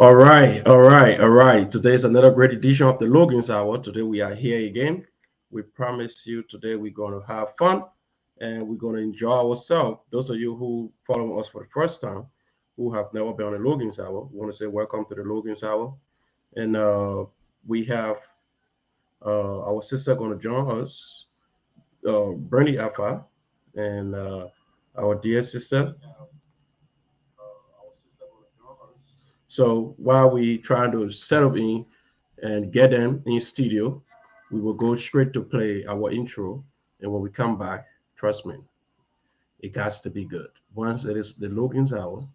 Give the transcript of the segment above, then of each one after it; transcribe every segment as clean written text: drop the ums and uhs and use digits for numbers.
All right. Today is another great edition of the Logan's Hour. Today we are here again. We promise you today we're going to have fun and we're going to enjoy ourselves. Those of you who follow us for the first time, who have never been on the Logan's Hour, we want to say welcome to the Logan's Hour. And we have our sister going to join us, Bernie Alpha, and our dear sister. So while we trying to settle in and get them in studio, we will go straight to play our intro. And when we come back, trust me, it got to be good. Once it is the Logan's Hour,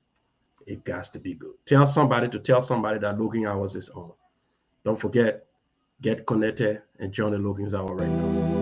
it got to be good. Tell somebody that Logan Hours is on. Don't forget, get connected and join the Logan's Hour right now.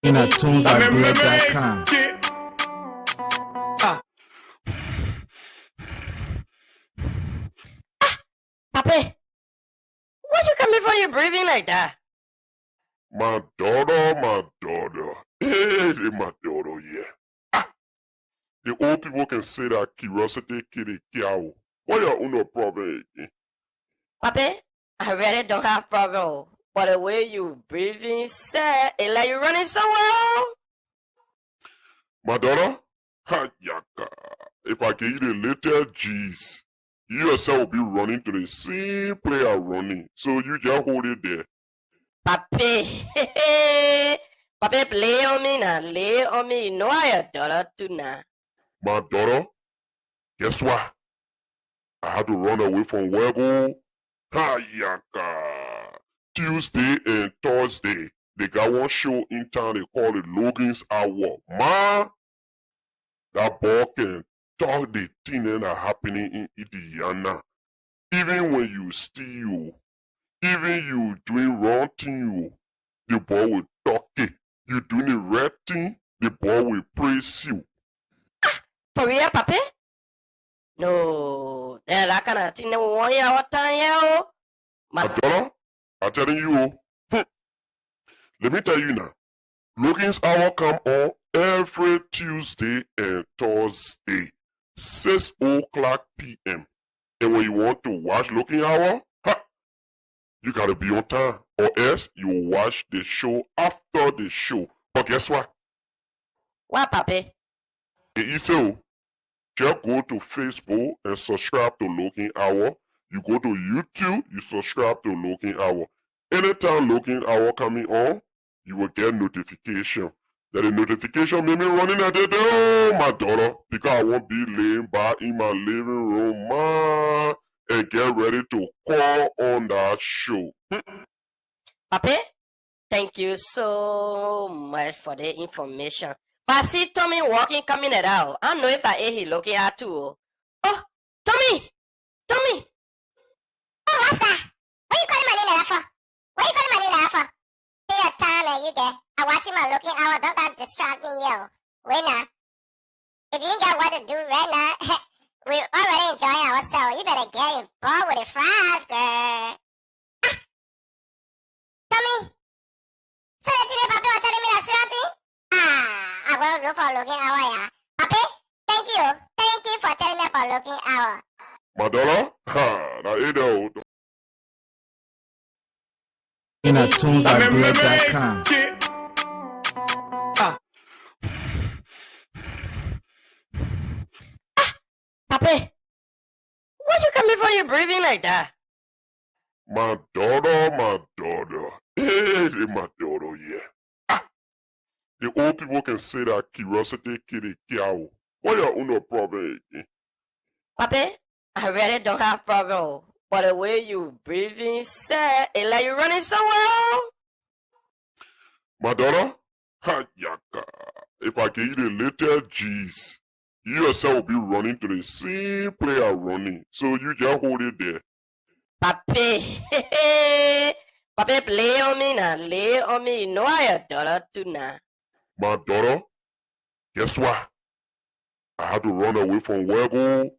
In a tunesbyblog.com. Papi, why you coming for your breathing like that? My daughter. Hey, my daughter, yeah. The old people can say that curiosity kill the cow. What your own problem again? Papi, I really don't have problem. But the way you breathing, sir, it's like you're running somewhere. My daughter? Ha, yaka. If I give you the little G's, you yourself will be running to the same player running. So you just hold it there. Papi, Papi, play on me now, lay on me. You know I your daughter too now. My daughter? Guess what? I had to run away from Wego. Ha, yaka. Tuesday and Thursday, they got one show in town they call it Logan's Hour. Man, that boy can talk the thing that are happening in Indiana. Even when you steal, even you doing wrong thing, the boy will talk it. You doing the right praise you. For real, Papi? No, that kind of thing. 1 hour time, yeah. My daughter, I'm telling you. Let me tell you now. Logan's Hour come on every Tuesday and Thursday, 6 o'clock p.m. And when you want to watch Logan Hour, you gotta be on time, or else you watch the show after the show. But guess what? What, Papi? It's easy. Just go to Facebook and subscribe to Logan Hour. You go to YouTube, you subscribe to Logan Hour. Anytime Logan Hour coming on, you will get notification. That the notification made me running at the door, my daughter, because I won't be laying by in my living room, man, and get ready to call on that show. Papi, thank you so much for the information. But I see Tommy walking, coming it out. I don't know if I he looking at too. Oh, Tommy! Tommy! Oh, what's that? What you calling my name like that for? What you calling my name like that for? Take your time and you get. I'm watching my Logan Hour. Don't got distract me, yo. Wait now. If you ain't got what to do right now, we're already enjoying ourselves. You better get involved with the fries, girl. Tommy? So today, Papi was telling me that something? I want to look for Logan Hour, yeah. Papi, thank you. Thank you for telling me about Logan Hour. My daughter, that ain't the In a tunebybread.com. Papi, why you coming from your breathing like that? my daughter. Hey, my daughter, yeah. The old people can say that curiosity kill the cow. What your own problem again? Papi, I really don't have problem. But the way you breathing, sir, it's like you running somewhere. My daughter, yaka. If I give you the little G's, you yourself will be running to the same player running. So you just hold it there. Papi, Papi, play on me now, lay on me. You know I your daughter too now. My daughter, guess what? I had to run away from Wego.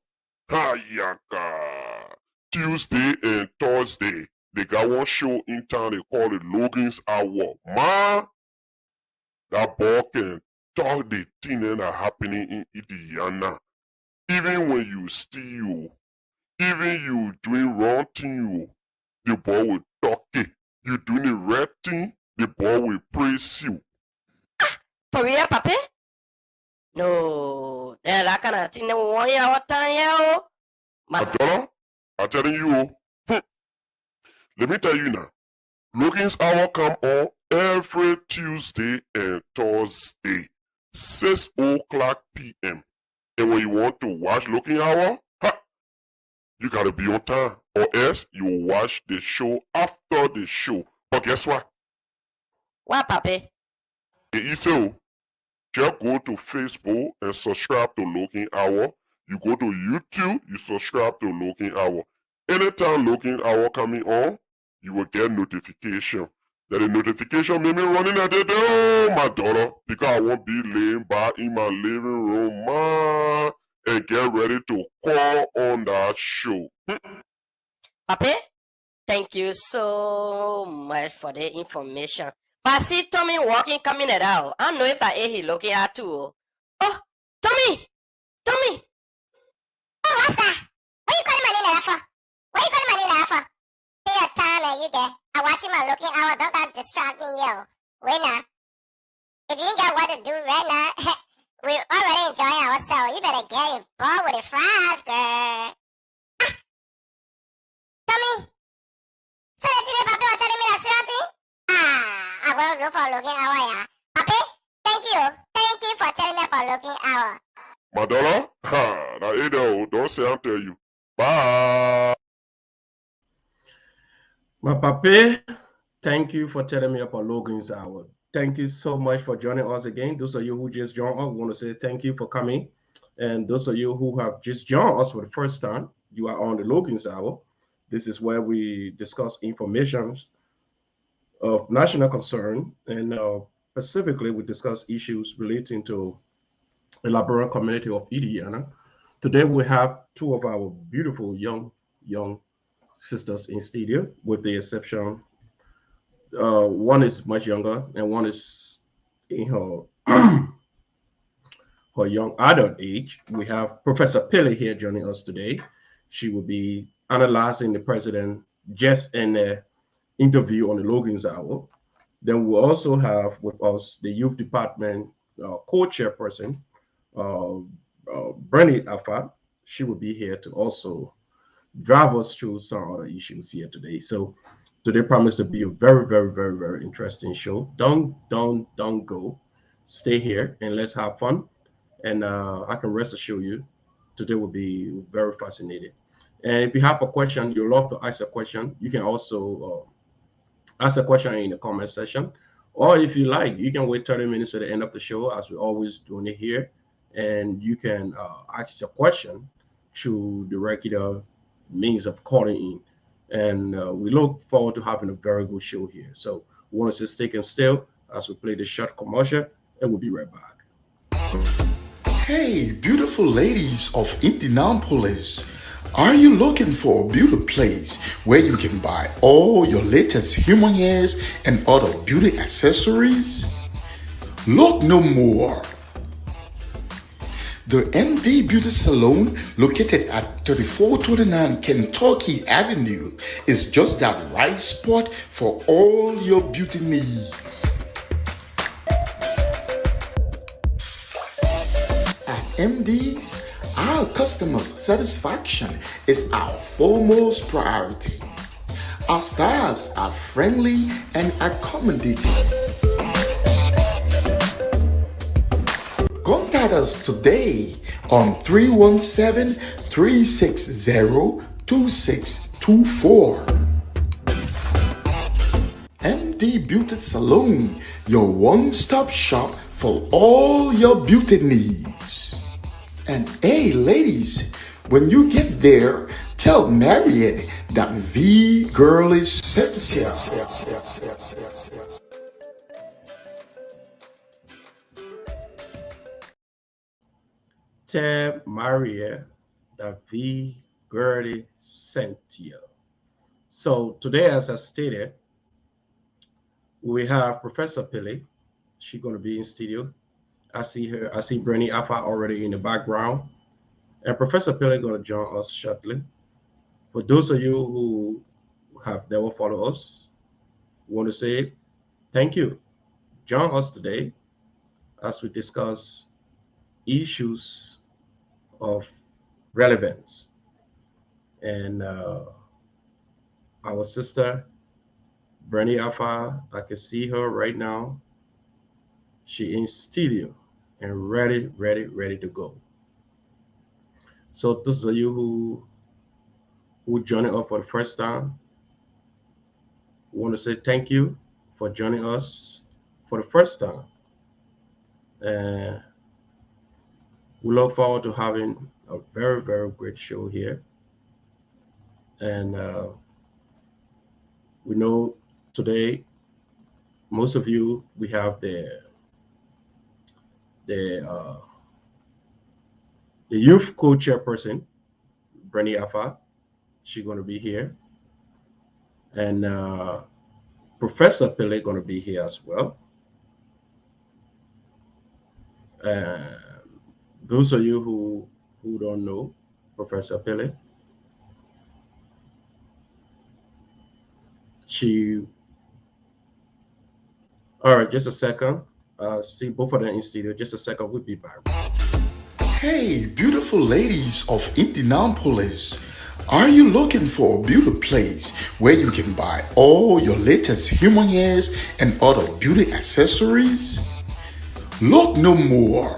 Yaka. Tuesday and Thursday, they got one show in town they call it Logan's Hour. Man, that boy can talk the thing that are happening in Indiana. Even when you steal, even you doing wrong thing, the boy will talk it. You doing the right thing, the boy will praise you. For real, Papi? No, that kind of thing. 1 hour time, yeah. My daughter, I'm telling you. Let me tell you now. Logan's Hour come on every Tuesday and Thursday, 6 o'clock p.m. And when you want to watch Logan Hour, you gotta be on time, or else you will watch the show after the show. But guess what? What, Papi? It's easy. Just go to Facebook and subscribe to Logan Hour. You go to YouTube, you subscribe to Logan Hour. Anytime Logan Hour coming on, you will get notification. That the notification made me running at the door, my daughter, because I won't be laying by in my living room, man, and get ready to call on that show. Papi, thank you so much for the information. But I see Tommy walking, coming it out. I don't know if I he looking at too. Oh, Tommy! Tommy! Oh, what's that? What you calling my name like that for? What you calling my name like that for? Take your time and you get. I'm watching my Logan Hour. Don't got distract me, yo. Wait now. If you ain't got what to do right now, we're already enjoying ourselves. You better get involved with the fries, girl. Tommy? So today, Papi was telling me that something? I want to look for Logan Hour, yeah. Papi, thank you. Thank you for telling me about Logan Hour. My daughter, that ain't the don't say I'll tell you. Bye. My papi, thank you for telling me about Logan's Hour. Thank you so much for joining us again. Those of you who just joined us, we want to say thank you for coming. And those of you who have just joined us for the first time, you are on the Logan's Hour. This is where we discuss information of national concern, and specifically we discuss issues relating to elaborate community of Indiana. Today we have two of our beautiful young sisters in studio, with the exception one is much younger and one is in her young adult age. We have Professor Pele here joining us today. She will be analyzing the president just in an interview on the Logan's Hour. Then we'll also have with us the youth department co-chairperson, uh, Bernie Afa. She will be here to also drive us through some other issues here today. So today promised to be a very interesting show. Don't go. Stay here and let's have fun. And I can rest assure you, today will be very fascinating. And if you have a question, you love to ask a question, you can also ask a question in the comment section. Or if you like, you can wait 30 minutes to the end of the show, as we always doing it here. And you can ask your question through the regular means of calling in. And we look forward to having a very good show here. So we want to stay and still as we play the short commercial, and we'll be right back. Hey, beautiful ladies of Indianapolis. Are you looking for a beauty place where you can buy all your latest human hairs and other beauty accessories? Look no more. The MD Beauty Salon, located at 3429 Kentucky Avenue, is just that right spot for all your beauty needs. At MD's, our customers' satisfaction is our foremost priority. Our staffs are friendly and accommodating. Contact us today on 317-360-2624. MD Beauty Salon, your one-stop shop for all your beauty needs. And hey, ladies, when you get there, tell Mariette that the girl is sexy. Tell Maria that the girl sent you. So today, as I stated, we have Professor Pele. She's going to be in studio. I see her. I see Bernie Alpha already in the background. And Professor Pele is going to join us shortly. For those of you who have never followed us, we want to say thank you. Join us today as we discuss issues of relevance. And our sister, Bernie Alpha, I can see her right now. She in studio and ready to go. So those of you who joining us for the first time, we want to say thank you for joining us for the first time. And we look forward to having a very great show here. And we know today, most of you, we have the youth co-chairperson, Bernie Alpha. She's going to be here. And Professor Pele going to be here as well. Those of you who don't know Professor Pele, all right, just a second. See both of them in studio. Just a second, we'll be back. Hey, beautiful ladies of Indianapolis. Are you looking for a beauty place where you can buy all your latest human hairs and other beauty accessories? Look no more.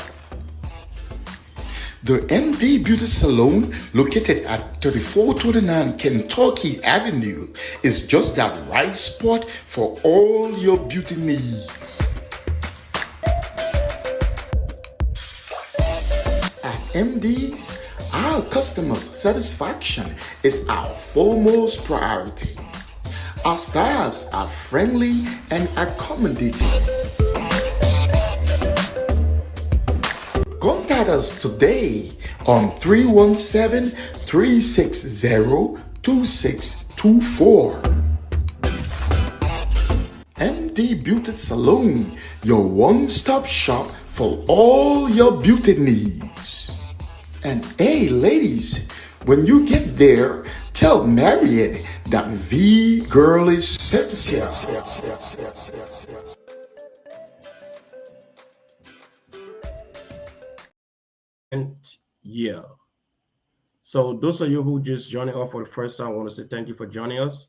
The MD Beauty Salon, located at 3429 Kentucky Avenue, is just that right spot for all your beauty needs. At MD's, our customers' satisfaction is our foremost priority. Our staffs are friendly and accommodating. Contact us today on 317-360-2624. MD Beauty Salon, your one-stop shop for all your beauty needs. And hey, ladies, when you get there, tell Mariette that the girl is sexy. And yeah. So those of you who just joining us for the first time, I want to say thank you for joining us.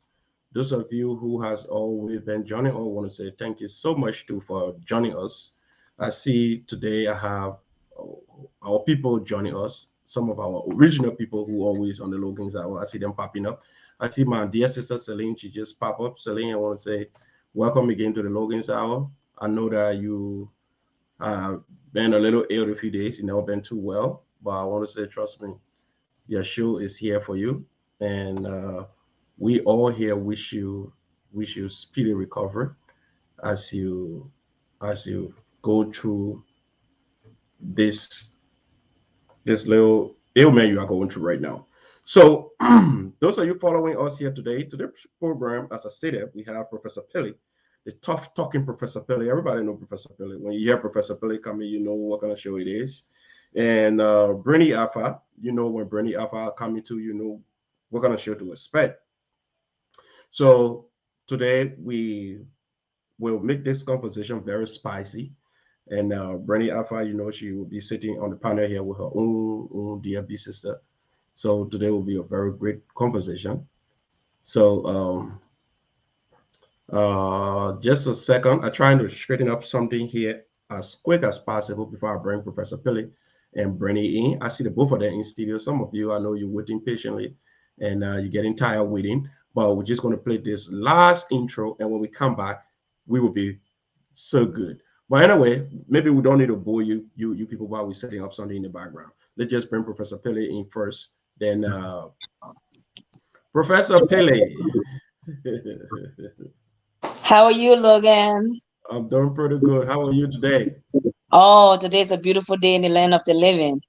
Those of you who has always been joining, I want to say thank you so much too for joining us. I see today I have our people joining us, some of our original people who always on the Logan's Hour. I see them popping up. I see my dear sister Celine, she just pop up. Celine, I want to say welcome again to the Logan's Hour. I know that you been a little ill a few days, you know, been too well, but I want to say trust me, your show is here for you, and we all here wish you speedy recovery as you go through this this little ailment you are going through right now. So those of you following us here today, today's program, as I stated, we have Professor Pili, the tough talking Professor Pili. Everybody know Professor Pili. When you hear Professor Pili coming, you know what kind of show it is. And Bernie Alpha, you know when Bernie Alpha coming to, you know what kind of show to expect. So today we will make this conversation very spicy. And Bernie Alpha, you know, she will be sitting on the panel here with her own DFB sister. So today will be a very great conversation. So just a second, I'm trying to straighten up something here as quick as possible before I bring Professor Pili and Bernie in. I see the both of them in studio. Some of you, I know you're waiting patiently and you're getting tired waiting, but we're just going to play this last intro. And when we come back, we will be so good. But anyway, maybe we don't need to bore you people while we're setting up something in the background. Let's just bring Professor Pili in first. Then Professor Pili. How are you, Logan? I'm doing pretty good. How are you today? Oh, today's a beautiful day in the land of the living.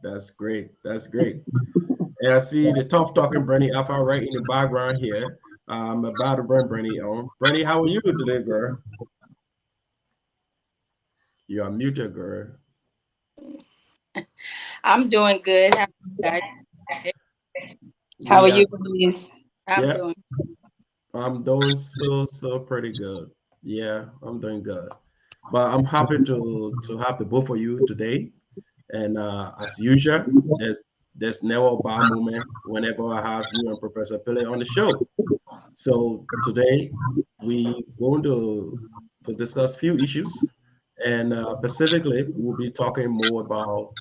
That's great. That's great. And I see the tough talking Bernie Alpha right in the background here. I'm about to bring Bernie on. Bernie, how are you today, girl? You are muted, girl. I'm doing good. How are you guys? How are We are, you, please? I'm yeah, doing. I'm doing so pretty good. Yeah, I'm doing good. But I'm happy to have the both of you today. And as usual, there's never a bad moment whenever I have you and Professor Pele on the show. So today we going to discuss few issues, and specifically we'll be talking more about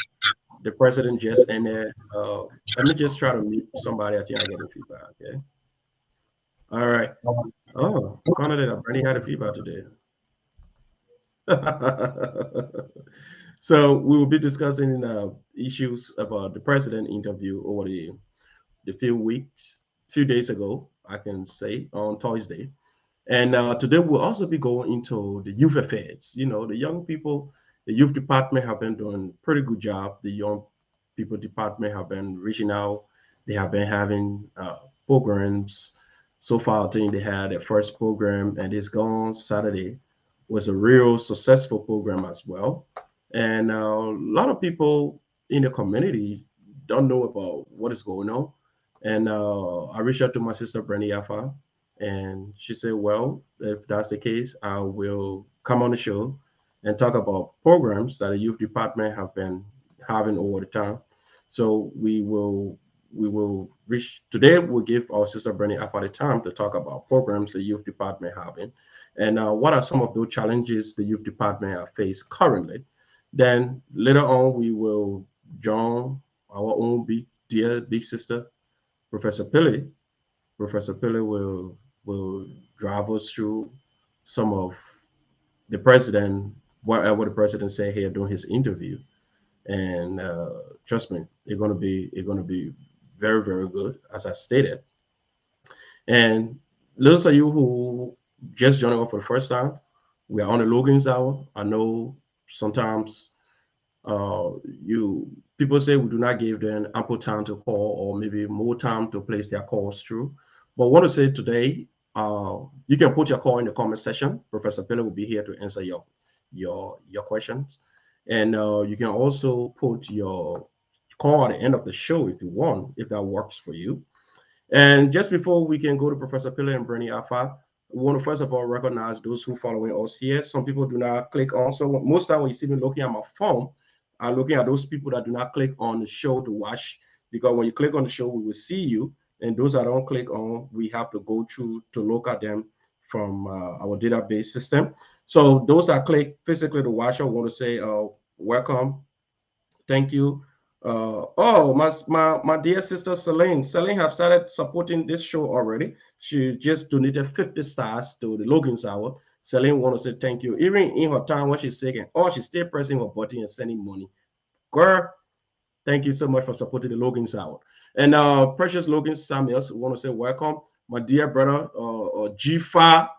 the president just ended. Let me just try to mute somebody. I think I get a feedback. Okay. All right. Oh, found out that I already had a feedback today. So we will be discussing issues about the president interview over the few days ago, I can say on Thursday. And today we'll also be going into the youth affairs. You know, the young people, the youth department have been doing a pretty good job. The young people department have been reaching out. They have been having programs. So far, I think they had their first program, and it's gone Saturday was a real successful program as well. And a lot of people in the community don't know about what is going on. And I reached out to my sister, Brandy Alpha, and she said, well, if that's the case, I will come on the show and talk about programs that the youth department have been having over the time. So we will reach today. We'll give our sister Bernie Alpha the time to talk about programs the youth department having, and what are some of those challenges the youth department are faced currently. Then later on, we will join our own dear big sister, Professor Pili. Professor Pili will drive us through some of the president, whatever the president said here during his interview. And trust me, it's gonna be very good, as I stated. And those of you who just joining us for the first time, we are on the Logan's Hour. I know sometimes You people say we do not give them ample time to call or maybe more time to place their calls through. But I want to say today, you can put your call in the comment section. Professor Pele will be here to answer your questions, and you can also put your call at the end of the show if you want, if that works for you. And just before we can go to Professor Pele and Bernie Alpha, we want to first of all recognize those who following us here. Some people do not click on. So most time when you see me looking at my phone, I'm looking at those people that do not click on the show to watch. Because when you click on the show, we will see you. And those that don't click on, we have to go through to look at them from our database system. So those that click physically to watch, I want to say welcome. Thank you. Oh, my dear sister Celine. Celine have started supporting this show already. She just donated 50 stars to the Logan's Hour. Celine want to say thank you. Even in her time when she's sick and oh, she's still pressing her button and sending money. Girl, thank you so much for supporting the Logan's Hour. And Precious Logan Samuels want to say welcome. My dear brother, G5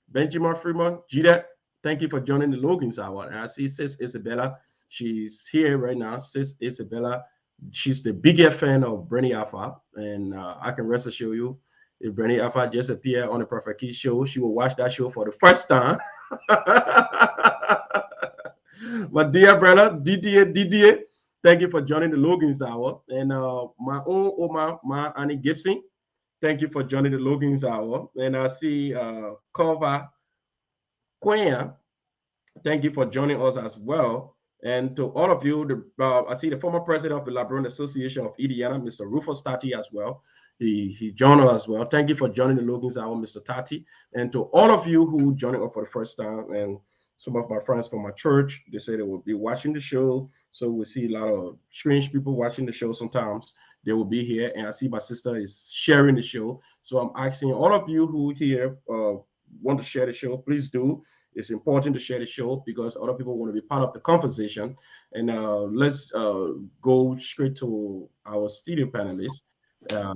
Benjamin Freeman, Gita, thank you for joining the Logan's Hour. And I see Sis Isabella. She's here right now. Sis Isabella, she's the biggest fan of Bernie Alpha. And I can rest assure you, if Bernie Alpha just appear on the Perfect Key show, she will watch that show for the first time. My dear brother, Didier, thank you for joining the Logan's Hour. And my own Oma, my Annie Gibson, thank you for joining the Logan's Hour. And I see Kova Quenya, thank you for joining us as well. And to all of you, I see the former president of the Liberian Association of Indiana, Mr. Rufus Tati, as well. He joined us as well. Thank you for joining the Logan's Hour, Mr. Tati. And to all of you who joining us for the first time, and some of my friends from my church, they say they will be watching the show. So we see a lot of strange people watching the show sometimes. They will be here. And I see my sister is sharing the show. So I'm asking all of you who here want to share the show, please do. It's important to share the show because other people want to be part of the conversation. And let's go straight to our studio panelists. Uh,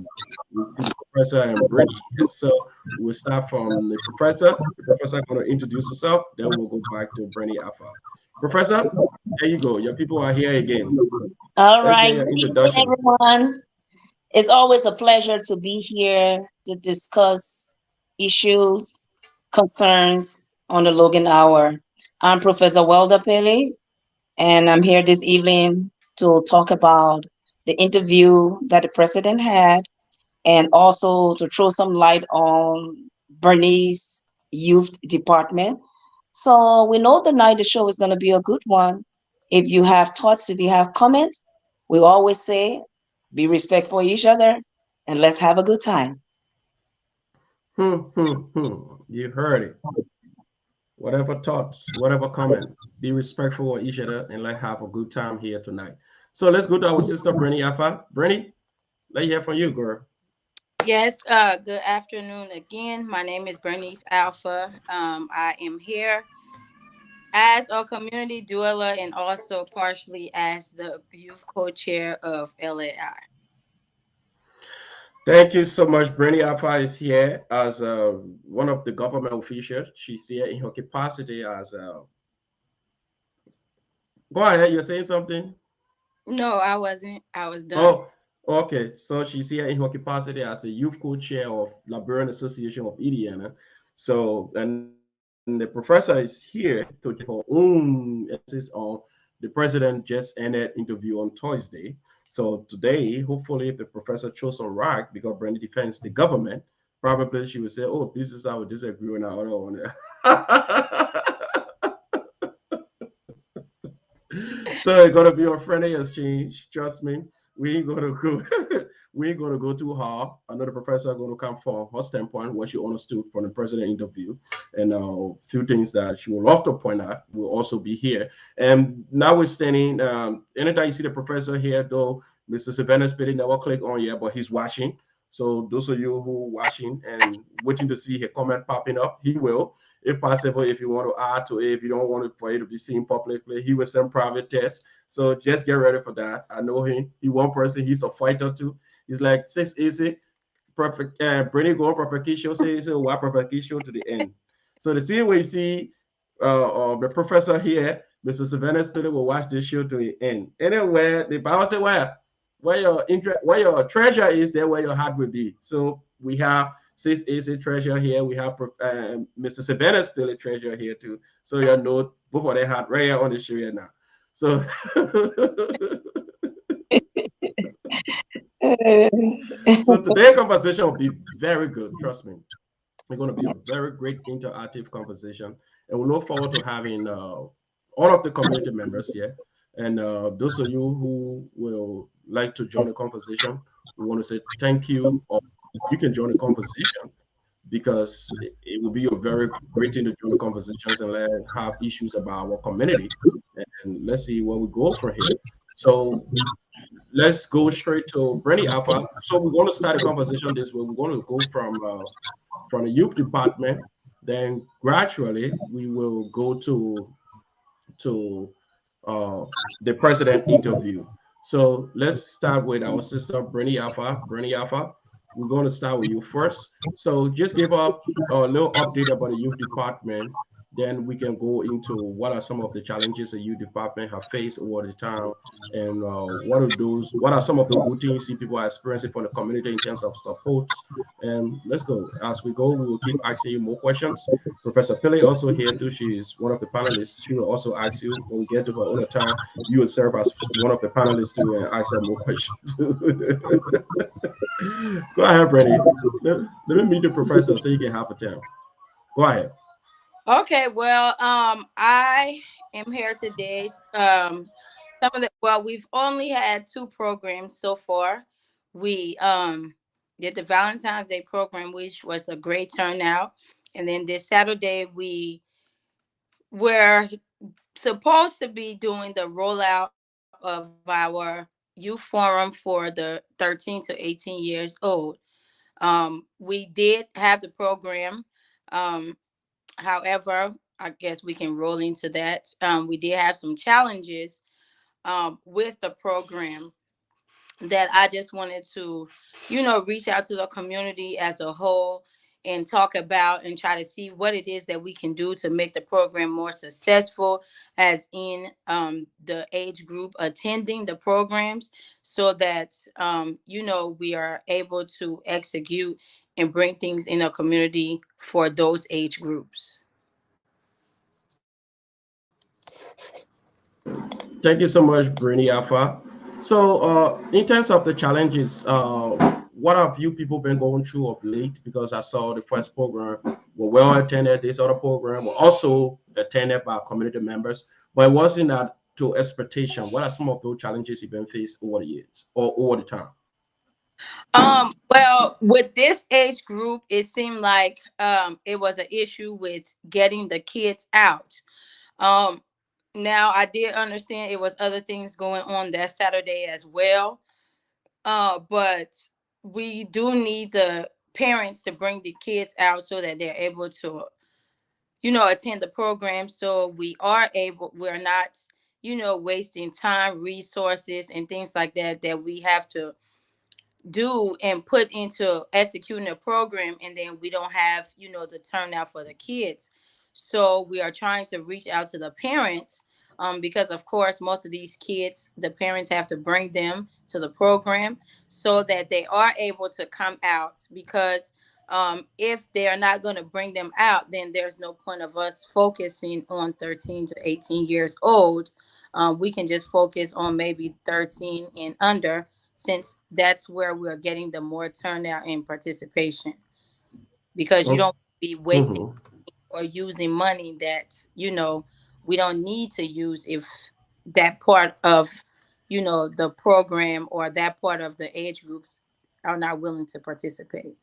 we see the professor and Brittany. So we'll start from the professor. The professor is going to introduce herself. Then we'll go back to Brittany Alpha. Professor, there you go. Your people are here again. All Let's right. get your Good evening, introduction. everyone. It's always a pleasure to be here to discuss issues, concerns on the Logan Hour. I'm Professor Welda Pele, and I'm here this evening to talk about the interview that the president had and also to throw some light on Bernice Youth Department. So we know tonight the show is going to be a good one. If you have thoughts, if you have comments, we always say be respectful for each other and let's have a good time. You heard it. Whatever thoughts, whatever comment, be respectful of each other and let's have a good time here tonight. So let's go to our sister Brenny Alpha. Brenny, let's hear from you, girl. Yes, good afternoon again. My name is Bernice Alpha. I am here as a community dweller and also partially as the youth co-chair of LAI. Thank you so much. Brenny Alpha is here as one of the government officials. She's here in her capacity as go ahead, you're saying something? No, I wasn't. I was done. Oh, okay. So she's here in her capacity as the youth co-chair of Liberian Association of Indiana. So, and the professor is here to take her own emphasis on the president just ended interview on Thursday. So today, hopefully, if the professor chose on right because Brandy defends the government, probably she would say, "Oh, this is how we disagree on our own." So it's gonna be a friendly exchange. Trust me. We ain't gonna go. We ain't gonna go too hard. Another professor gonna come from her standpoint, what she understood from the president interview, and a few things that she would love to point out will also be here. And notwithstanding, anytime you see the professor here, though, Mr. Savannah Spitty never click on yet, but he's watching. So those of you who watching and waiting to see his comment popping up, he will. If possible, if you want to add to it, if you don't want it for it to be seen publicly, he will send private tests. So just get ready for that. I know him. He one person. He's a fighter too. He's like 6 easy, perfect. Brady go perfect show. Say why perfect show to the end. So the same way you see the professor here, Mr. Savannah Spiller will watch this show to the end. Anywhere the Bible says where your interest, where your treasure is, there where your heart will be. So we have Sis AC treasure here. We have Mr. Savannah Spiller treasure here too. So you know both of them had right here on the show here now. So so today's conversation will be very good. Trust me. It's going to be a very great interactive conversation, and we look forward to having all of the community members here. And those of you who will like to join the conversation, we want to say thank you, or you can join the conversation because it will be a very great thing to join the conversations and have issues about our community. And let's see where we go from here. So let's go straight to Brenny Alpha. So we're going to start a conversation this way. We're going to go from the youth department. Then gradually we will go to the president interview. So let's start with our sister Brenny Alpha. Brenny Alpha, we're going to start with you first. So just give up a little update about the youth department. Then we can go into what are some of the challenges the youth department have faced over the time, and what are some of the good things you people are experiencing from the community in terms of supports. And let's go. As we go, we will keep asking you more questions. Professor Pele also here too. She is one of the panelists. She will also ask you when we get to her own time. You will serve as one of the panelists too and ask her more questions too. Go ahead, Brady. Let me meet the professor so you can have a time. Go ahead. Okay, well, I am here today. We've only had two programs so far. We did the Valentine's Day program, which was a great turnout, and then this Saturday we were supposed to be doing the rollout of our youth forum for the 13 to 18 years old. We did have the program. Um, However, I guess we can roll into that. We did have some challenges with the program that I just wanted to, reach out to the community as a whole and talk about and try to see what it is that we can do to make the program more successful, as in the age group attending the programs, so that we are able to execute and bring things in a community for those age groups. Thank you so much, Brini Alpha. So, in terms of the challenges, what have you people been going through of late? Because I saw the first program were well attended. This other program were also attended by community members, but it wasn't that to expectation. What are some of those challenges you've been faced over the years or over the time? Well, with this age group, it seemed like it was an issue with getting the kids out. Um, Now I did understand it was other things going on that Saturday as well. But we do need the parents to bring the kids out so that they're able to, attend the program. So we're not, wasting time, resources, and things like that we have to do and put into executing a program, and then we don't have the turnout for the kids. So we are trying to reach out to the parents, because of course most of these kids, the parents have to bring them to the program so that they are able to come out, because if they are not going to bring them out, then there's no point of us focusing on 13 to 18 years old. We can just focus on maybe 13 and under, since that's where we're getting the more turnout and participation, because you Oh, don't be wasting mhm. or using money that we don't need to use if that part of the program or that part of the age groups are not willing to participate.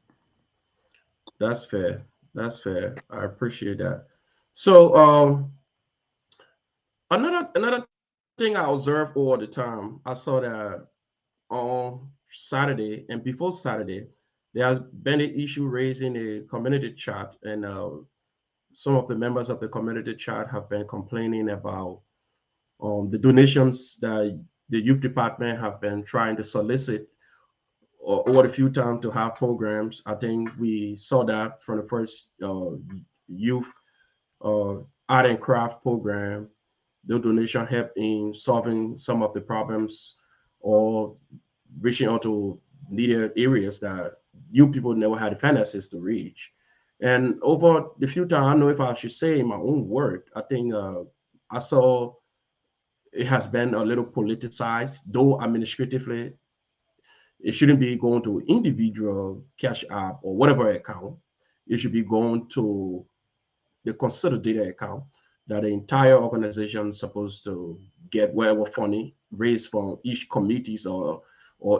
That's fair. That's fair. I appreciate that. So, another thing I observe all the time, I saw that on Saturday and before Saturday, there has been an issue raised in a community chat, and some of the members of the community chat have been complaining about the donations that the youth department have been trying to solicit over a few times to have programs. I think we saw that from the first youth uh, art and craft program. the donation help in solving some of the problems or reaching out to needed areas that you people never had the finances to reach. And over the few times, I don't know if I should say in my own word, I think I saw it has been a little politicized, though administratively it shouldn't be going to individual cash app or whatever account. It should be going to the consolidated account that the entire organization is supposed to get whatever funding raised from each committees or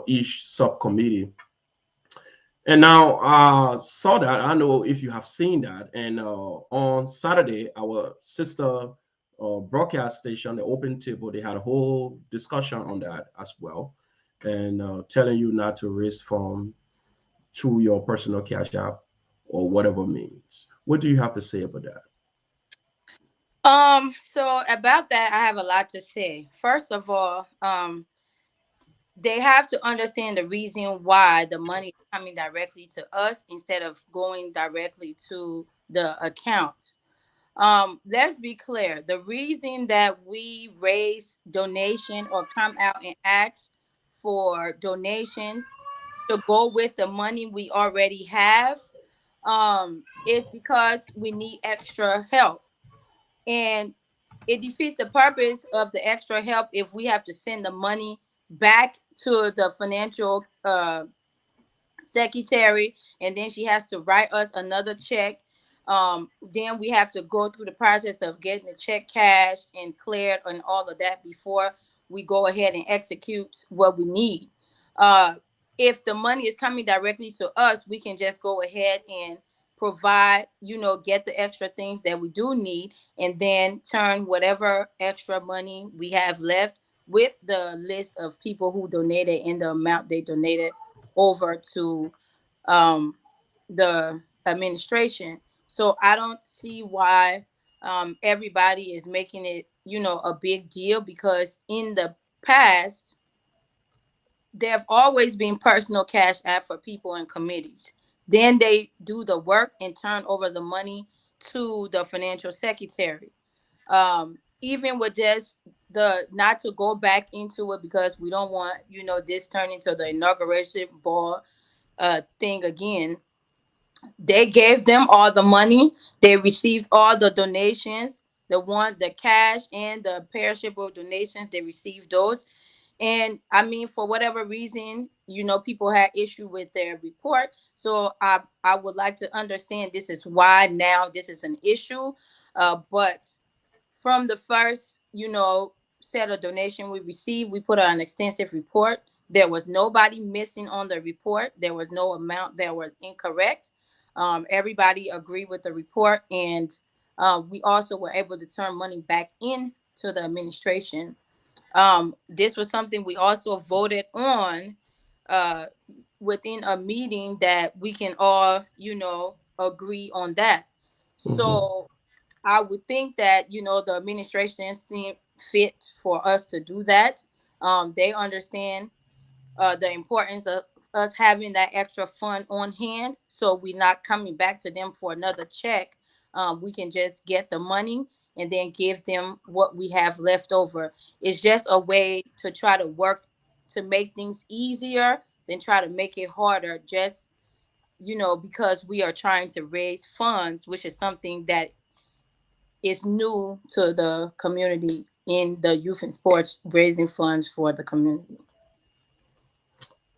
each subcommittee. And now saw that. I know if you have seen that. And on Saturday, our sister broadcast station, the Open Table, they had a whole discussion on that as well, and telling you not to raise funds through your personal cash app or whatever means. What do you have to say about that? So about that, I have a lot to say. First of all, they have to understand the reason why the money is coming directly to us instead of going directly to the account. Let's be clear. The reason that we raise donation or come out and ask for donations to go with the money we already have, is because we need extra help. And it defeats the purpose of the extra help if we have to send the money back to the financial secretary, and then she has to write us another check. Then we have to go through the process of getting the check cashed and cleared and all of that before we go ahead and execute what we need. uh, if the money is coming directly to us, we can just go ahead and provide, get the extra things that we do need, and then turn whatever extra money we have left with the list of people who donated and the amount they donated over to um, the administration. So I don't see why everybody is making it, a big deal, because in the past, there have always been personal cash app for people in committees. Then they do the work and turn over the money to the financial secretary. Even with just the not to go back into it, because we don't want, this turn into the inauguration ball thing again. They gave them all the money. They received all the donations, the cash and the perishable donations. They received those. And I mean, for whatever reason, people had issue with their report. So I would like to understand this is why now this is an issue. But from the first, set of donation we received, we put out an extensive report. There was nobody missing on the report. There was no amount that was incorrect. Everybody agreed with the report, and we also were able to turn money back in to the administration. This was something we also voted on uh, within a meeting, that we can all, agree on that. Mhm. So I would think that, the administration seemed fit for us to do that. They understand the importance of us having that extra fund on hand, so we're not coming back to them for another check. We can just get the money and then give them what we have left over. It's just a way to try to work to make things easier than try to make it harder, just, because we are trying to raise funds, which is something that is new to the community in the youth and sports, raising funds for the community.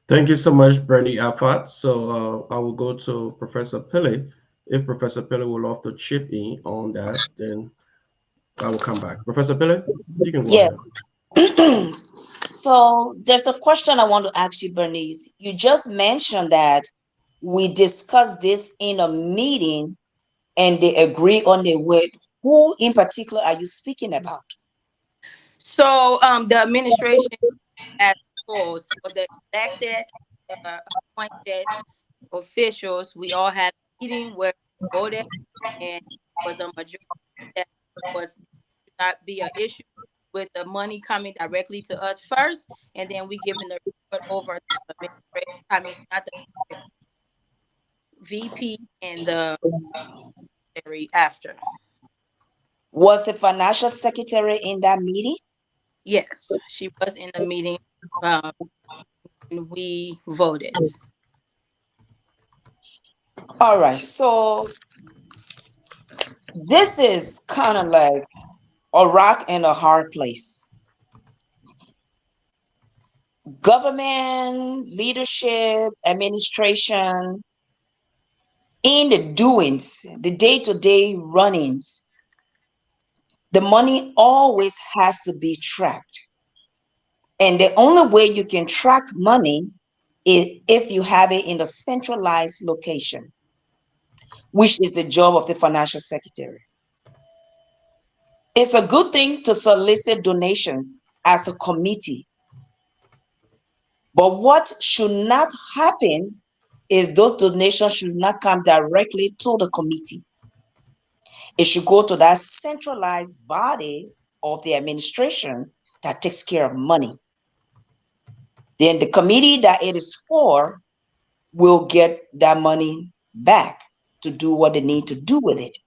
Thank you so much, Bernie Alfat. So I will go to Professor Pele. If Professor Pele would love to chip in on that, then I will come back. Professor Pele, you can go Yes. ahead. So there's a question I want to ask you, Bernice. You just mentioned that we discussed this in a meeting and they agree on the word. Who in particular are you speaking about? So the administration as a whole, so the elected, appointed officials, we all had a meeting where we voted, and was a majority that was not be an issue with the money coming directly to us first, and then we giving the report over to the administration. I mean, not the VP and the secretary after. Was the financial secretary in that meeting? Yes, she was in the meeting when we voted. All right, so this is kind of like a rock and a hard place. Government, leadership, administration, in the doings, the day to day runnings, the money always has to be tracked. And the only way you can track money is if you have it in a centralized location, which is the job of the financial secretary. It's a good thing to solicit donations as a committee. But what should not happen is those donations should not come directly to the committee. It should go to that centralized body of the administration that takes care of money. Then the committee that it is for will get that money back to do what they need to do with it.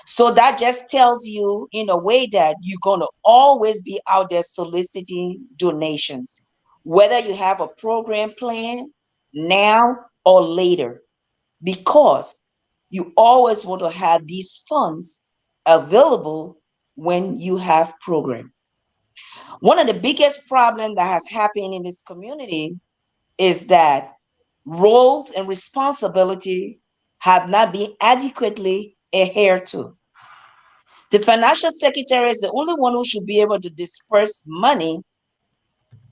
So that just tells you in a way that you're going to always be out there soliciting donations, whether you have a program plan now or later, because you always want to have these funds available when you have program. One of the biggest problems that has happened in this community is that roles and responsibility have not been adequately adhered to. The financial secretary is the only one who should be able to disperse money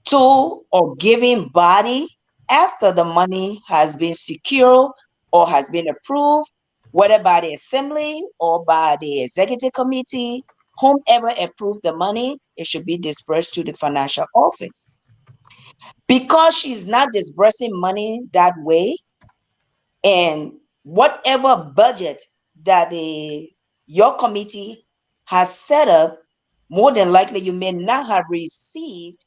to or giving body after the money has been secured or has been approved, whether by the assembly or by the executive committee, whomever approved the money, it should be dispersed to the financial office. Because she's not disbursing money that way, and whatever budget that your committee has set up, more than likely you may not have received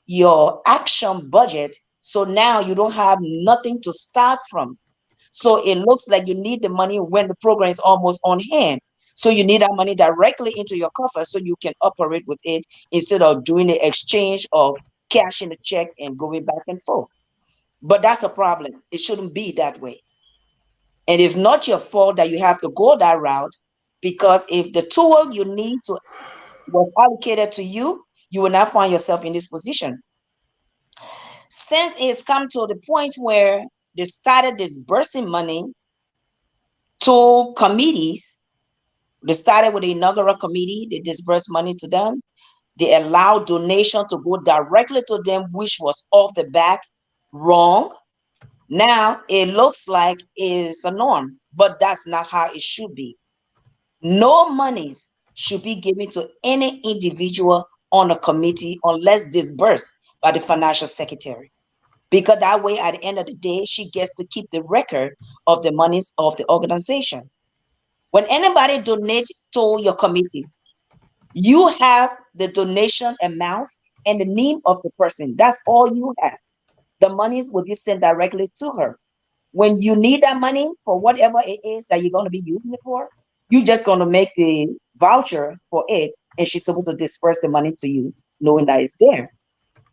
your action budget. So now you don't have nothing to start from. So it looks like you need the money when the program is almost on hand. So you need that money directly into your coffers so you can operate with it instead of doing the exchange of cash in the check and going back and forth. But that's a problem. It shouldn't be that way. And it's not your fault that you have to go that route, because if the tool you need to was allocated to you, you will not find yourself in this position. Since it's come to the point where they started disbursing money to committees, they started with the inaugural committee, they disbursed money to them. They allowed donation to go directly to them, which was off the back wrong. Now it looks like it's a norm, but that's not how it should be. No monies should be given to any individual on a committee unless disbursed by the financial secretary. Because that way, at the end of the day, she gets to keep the record of the monies of the organization. When anybody donates to your committee, you have the donation amount and the name of the person. That's all you have. The monies will be sent directly to her. When you need that money for whatever it is that you're going to be using it for, you're just going to make the voucher for it, and she's supposed to disperse the money to you, knowing that it's there.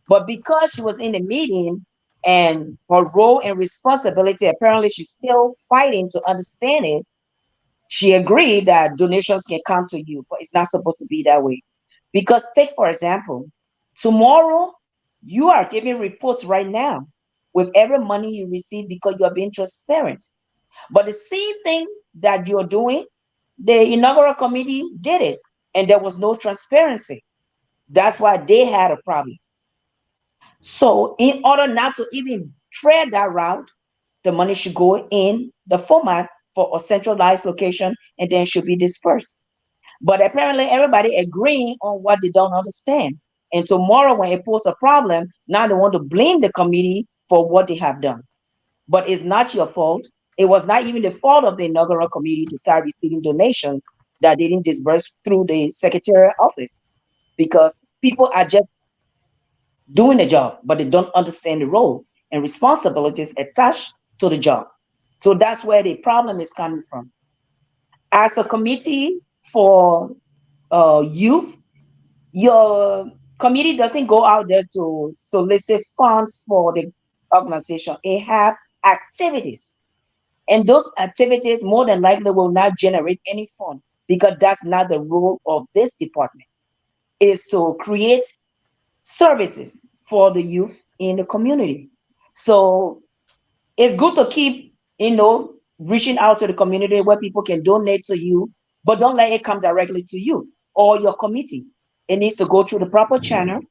But because she was in the meeting and her role and responsibility, apparently she's still fighting to understand it. She agreed that donations can come to you, but it's not supposed to be that way. Because take, for example, tomorrow you are giving reports right now with every money you receive because you are being transparent. But the same thing that you're doing, the inaugural committee did it, and there was no transparency. That's why they had a problem. So, in order not to even tread that route, the money should go in the format for a centralized location and then should be dispersed. But apparently, everybody agreeing on what they don't understand. And tomorrow, when it poses a problem, now they want to blame the committee for what they have done. But it's not your fault. It was not even the fault of the inaugural committee to start receiving donations that they didn't disperse through the secretariat office, because people are just doing the job, but they don't understand the role and responsibilities attached to the job. So that's where the problem is coming from. As a committee for youth, your committee doesn't go out there to solicit funds for the organization. It have activities, and those activities more than likely will not generate any fund because that's not the role of this department. It is to create services for the youth in the community. So it's good to keep, reaching out to the community where people can donate to you, but don't let it come directly to you or your committee. It needs to go through the proper channel.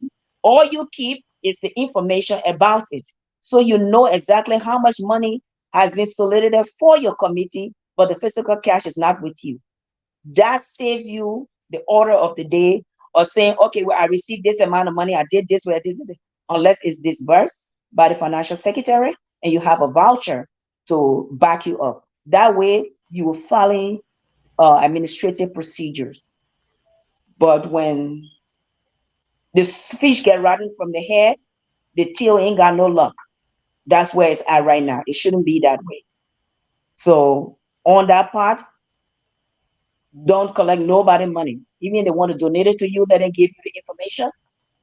All you keep is the information about it. So you know exactly how much money has been solicited for your committee, but the physical cash is not with you. That saves you the order of the day or saying, okay, well, I received this amount of money, I did this, where I did it, unless it's disbursed by the financial secretary and you have a voucher to back you up. That way, you will follow administrative procedures. But when the fish get rotten from the head, the tail ain't got no luck. That's where it's at right now. It shouldn't be that way. So on that part, don't collect nobody money. Even if they want to donate it to you, let them give you the information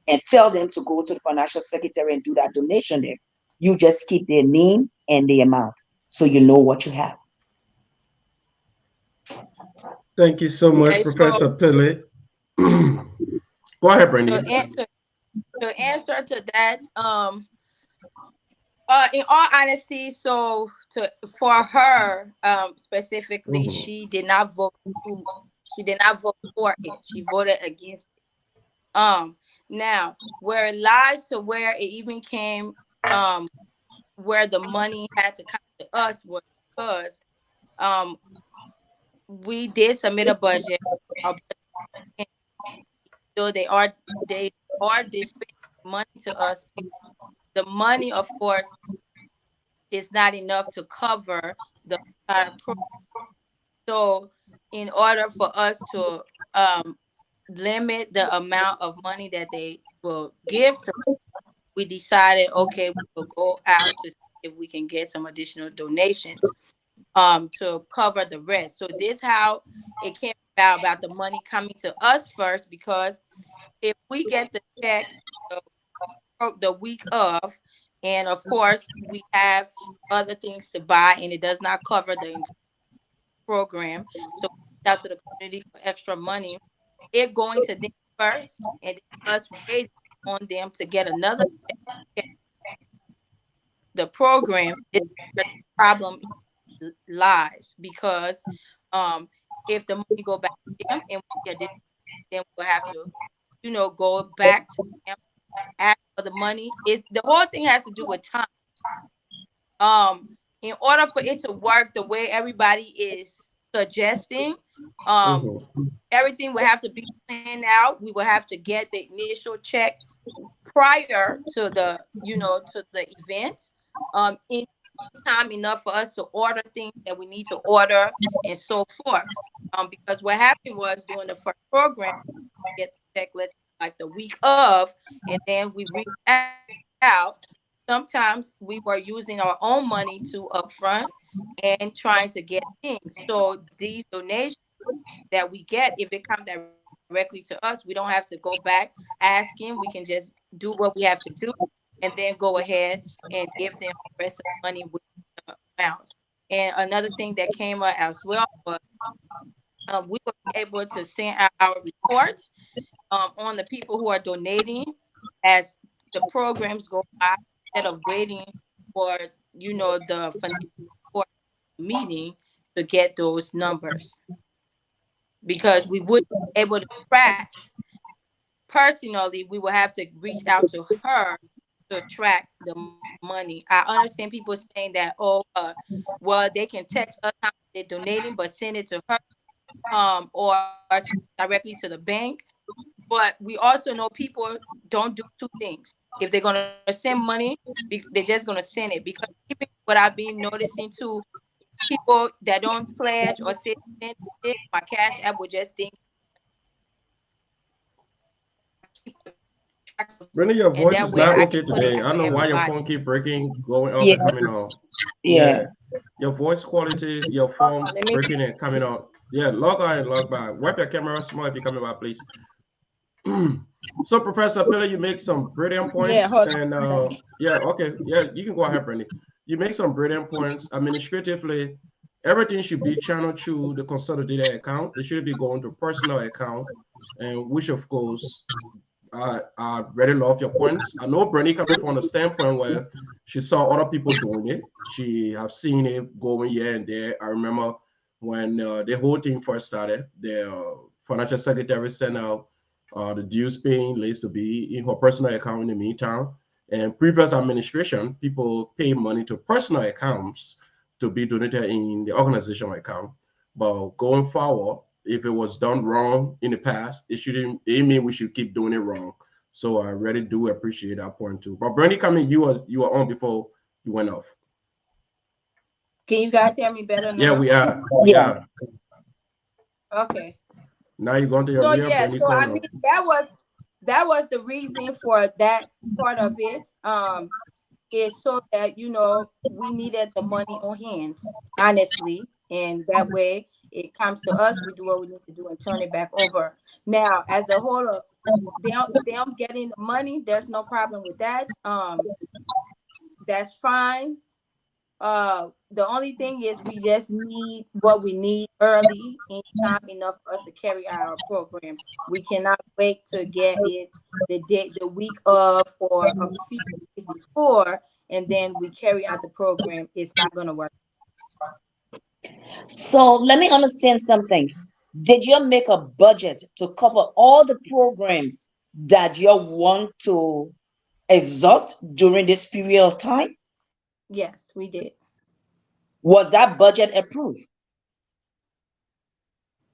and tell them to go to the financial secretary and do that donation there. You just keep their name and the amount so you know what you have. Thank you so much, Okay, so Professor Pele. Go ahead, to Brandy. answer to that, in all honesty, so to for her, specifically, Mhm. she did not vote for it. She voted against it. Now where it lies to where it even came, where the money had to come to us was because um we did submit a budget. Our budget, so they are dispensing money to us. The money, of course, is not enough to cover the entire program. So, in order for us to um, limit the amount of money that they will give to, we decided, okay, we will go out to see if we can get some additional donations to cover the rest. So this how it came about the money coming to us first, because if we get the check the, the week of, and of course we have other things to buy and it does not cover the entire program, so we reach out to the community for extra money, it going to them first and then us waiting on them to get another check, the program. This is where the problem lies, because um if the money go back to them and we get, then we'll have to, go back to them, ask for the money. Is the whole thing has to do with time. Um, in order for it to work the way everybody is suggesting, um, Mhm. everything will have to be planned out. We will have to get the initial check prior to the event, in time enough for us to order things that we need to order and so forth. Because what happened was during the first program, get the check, let's like the week of, and then we reached out. Sometimes we were using our own money to upfront and trying to get things. So these donations that we get, if it comes directly to us, we don't have to go back asking. We can just do what we have to do and then go ahead and give them the rest of the money with the amounts. And another thing that came up as well was, we were able to send out our reports on the people who are donating as the programs go by, instead of waiting for the financial report meeting to get those numbers, because we would be able to track personally. We will have to reach out to her to track the money. I understand people saying that, oh, well, they can text us how much they're donating, but send it to her, or send it directly to the bank. But we also know people don't do two things. If they're gonna send money, they're just gonna send it. Because even what I've been noticing too, people that don't pledge or say send it, my Cash App will just think I keep a track of it, Brandy, your and voice that is way not I okay can put it today. out I for don't know why your phone everybody. keep breaking, going off Yeah, and coming on. yeah. Yeah, your voice quality, your phone Let me breaking and coming on. Yeah, log on and log back. Wipe your camera small if you're coming back, please. So, Professor Pele, you make some brilliant Yeah, points, hold and on. yeah, okay, yeah, you can go ahead, Brandy. You make some brilliant points. Administratively, everything should be channeled through the consolidated account. It should be going to personal account, and which of course, I really love your points. I know Brandy coming from a standpoint where she saw other people doing it. She have seen it going here and there. I remember when the whole thing first started, the financial secretary sent out the dues paying list to be in her personal account in the meantime. And previous administration, people pay money to personal accounts to be donated in the organizational account. But going forward, if it was done wrong in the past, it shouldn't. It mean we should keep doing it wrong. So I really do appreciate that point too. But Brandy, coming, you were on before you went off. Can you guys hear me better Yeah, now? we are. We Yeah. are. Okay. Now you're going to your So real yeah, Brandy so I corner. mean that was the reason for that part of it. Is so that we needed the money on hand, honestly, and that way it comes to us, we do what we need to do and turn it back over. Now, as a whole of them getting the money, there's no problem with that. That's fine. The only thing is we just need what we need early in time enough for us to carry out our program. We cannot wait to get it the week of or a few days before, and then we carry out the program. It's not gonna work. So let me understand something. Did you make a budget to cover all the programs that you want to exhaust during this period of time? Yes, we did. Was that budget approved?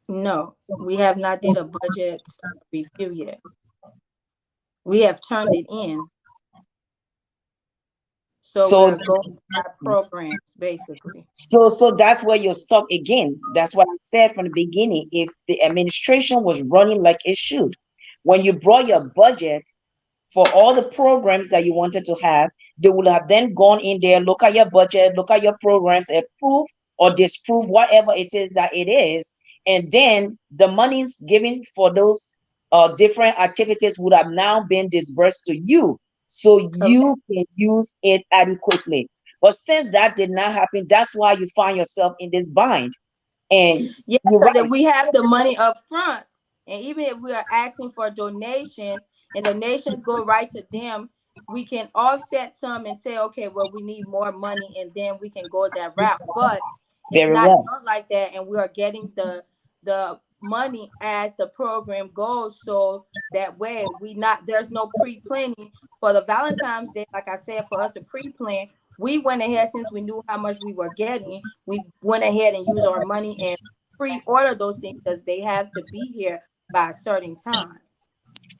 No, we have not did a budget review yet. We have turned it in, so we So are going to our programs basically. so that's where you're stuck again. That's what I said from the beginning. If the administration was running like it should, when you brought your budget for all the programs that you wanted to have, they would have then gone in there, look at your budget, look at your programs, approve or disprove whatever it is that it is. And then the monies given for those different activities would have now been disbursed to you so Correct. you can use it adequately. But since that did not happen, that's why you find yourself in this bind. And Yeah, you're because if right. we have the money up front, and even if we are asking for donations and donations go right to them, we can offset some and say, okay, well, we need more money, and then we can go that route. But it's Very not well. done like that, and we are getting the money as the program goes. So that way, we not there's no pre-planning for the Valentine's Day. Like I said, for us to pre-plan, we went ahead since we knew how much we were getting. We went ahead and used our money and pre-order those things because they have to be here by a certain time.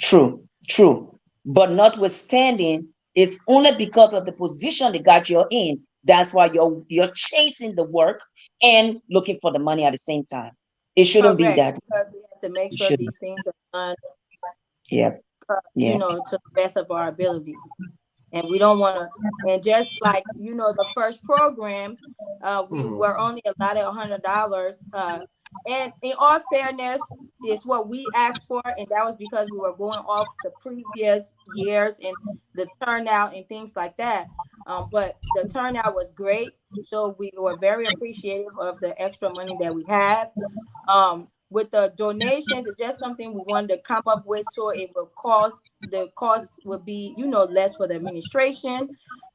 True, true. But notwithstanding, it's only because of the position they got you in. That's why you're chasing the work and looking for the money at the same time. It shouldn't be Correct, that. because we have to make It sure shouldn't. these things are done, Yeah, yeah. to the best of our abilities. And we don't want to, and just like, the first program, we Hmm. were only allotted $100. And in all fairness, it's what we asked for, and that was because we were going off the previous years and the turnout and things like that. But the turnout was great, so we were very appreciative of the extra money that we have. With the donations, it's just something we wanted to come up with so it will cost the cost would be less for the administration.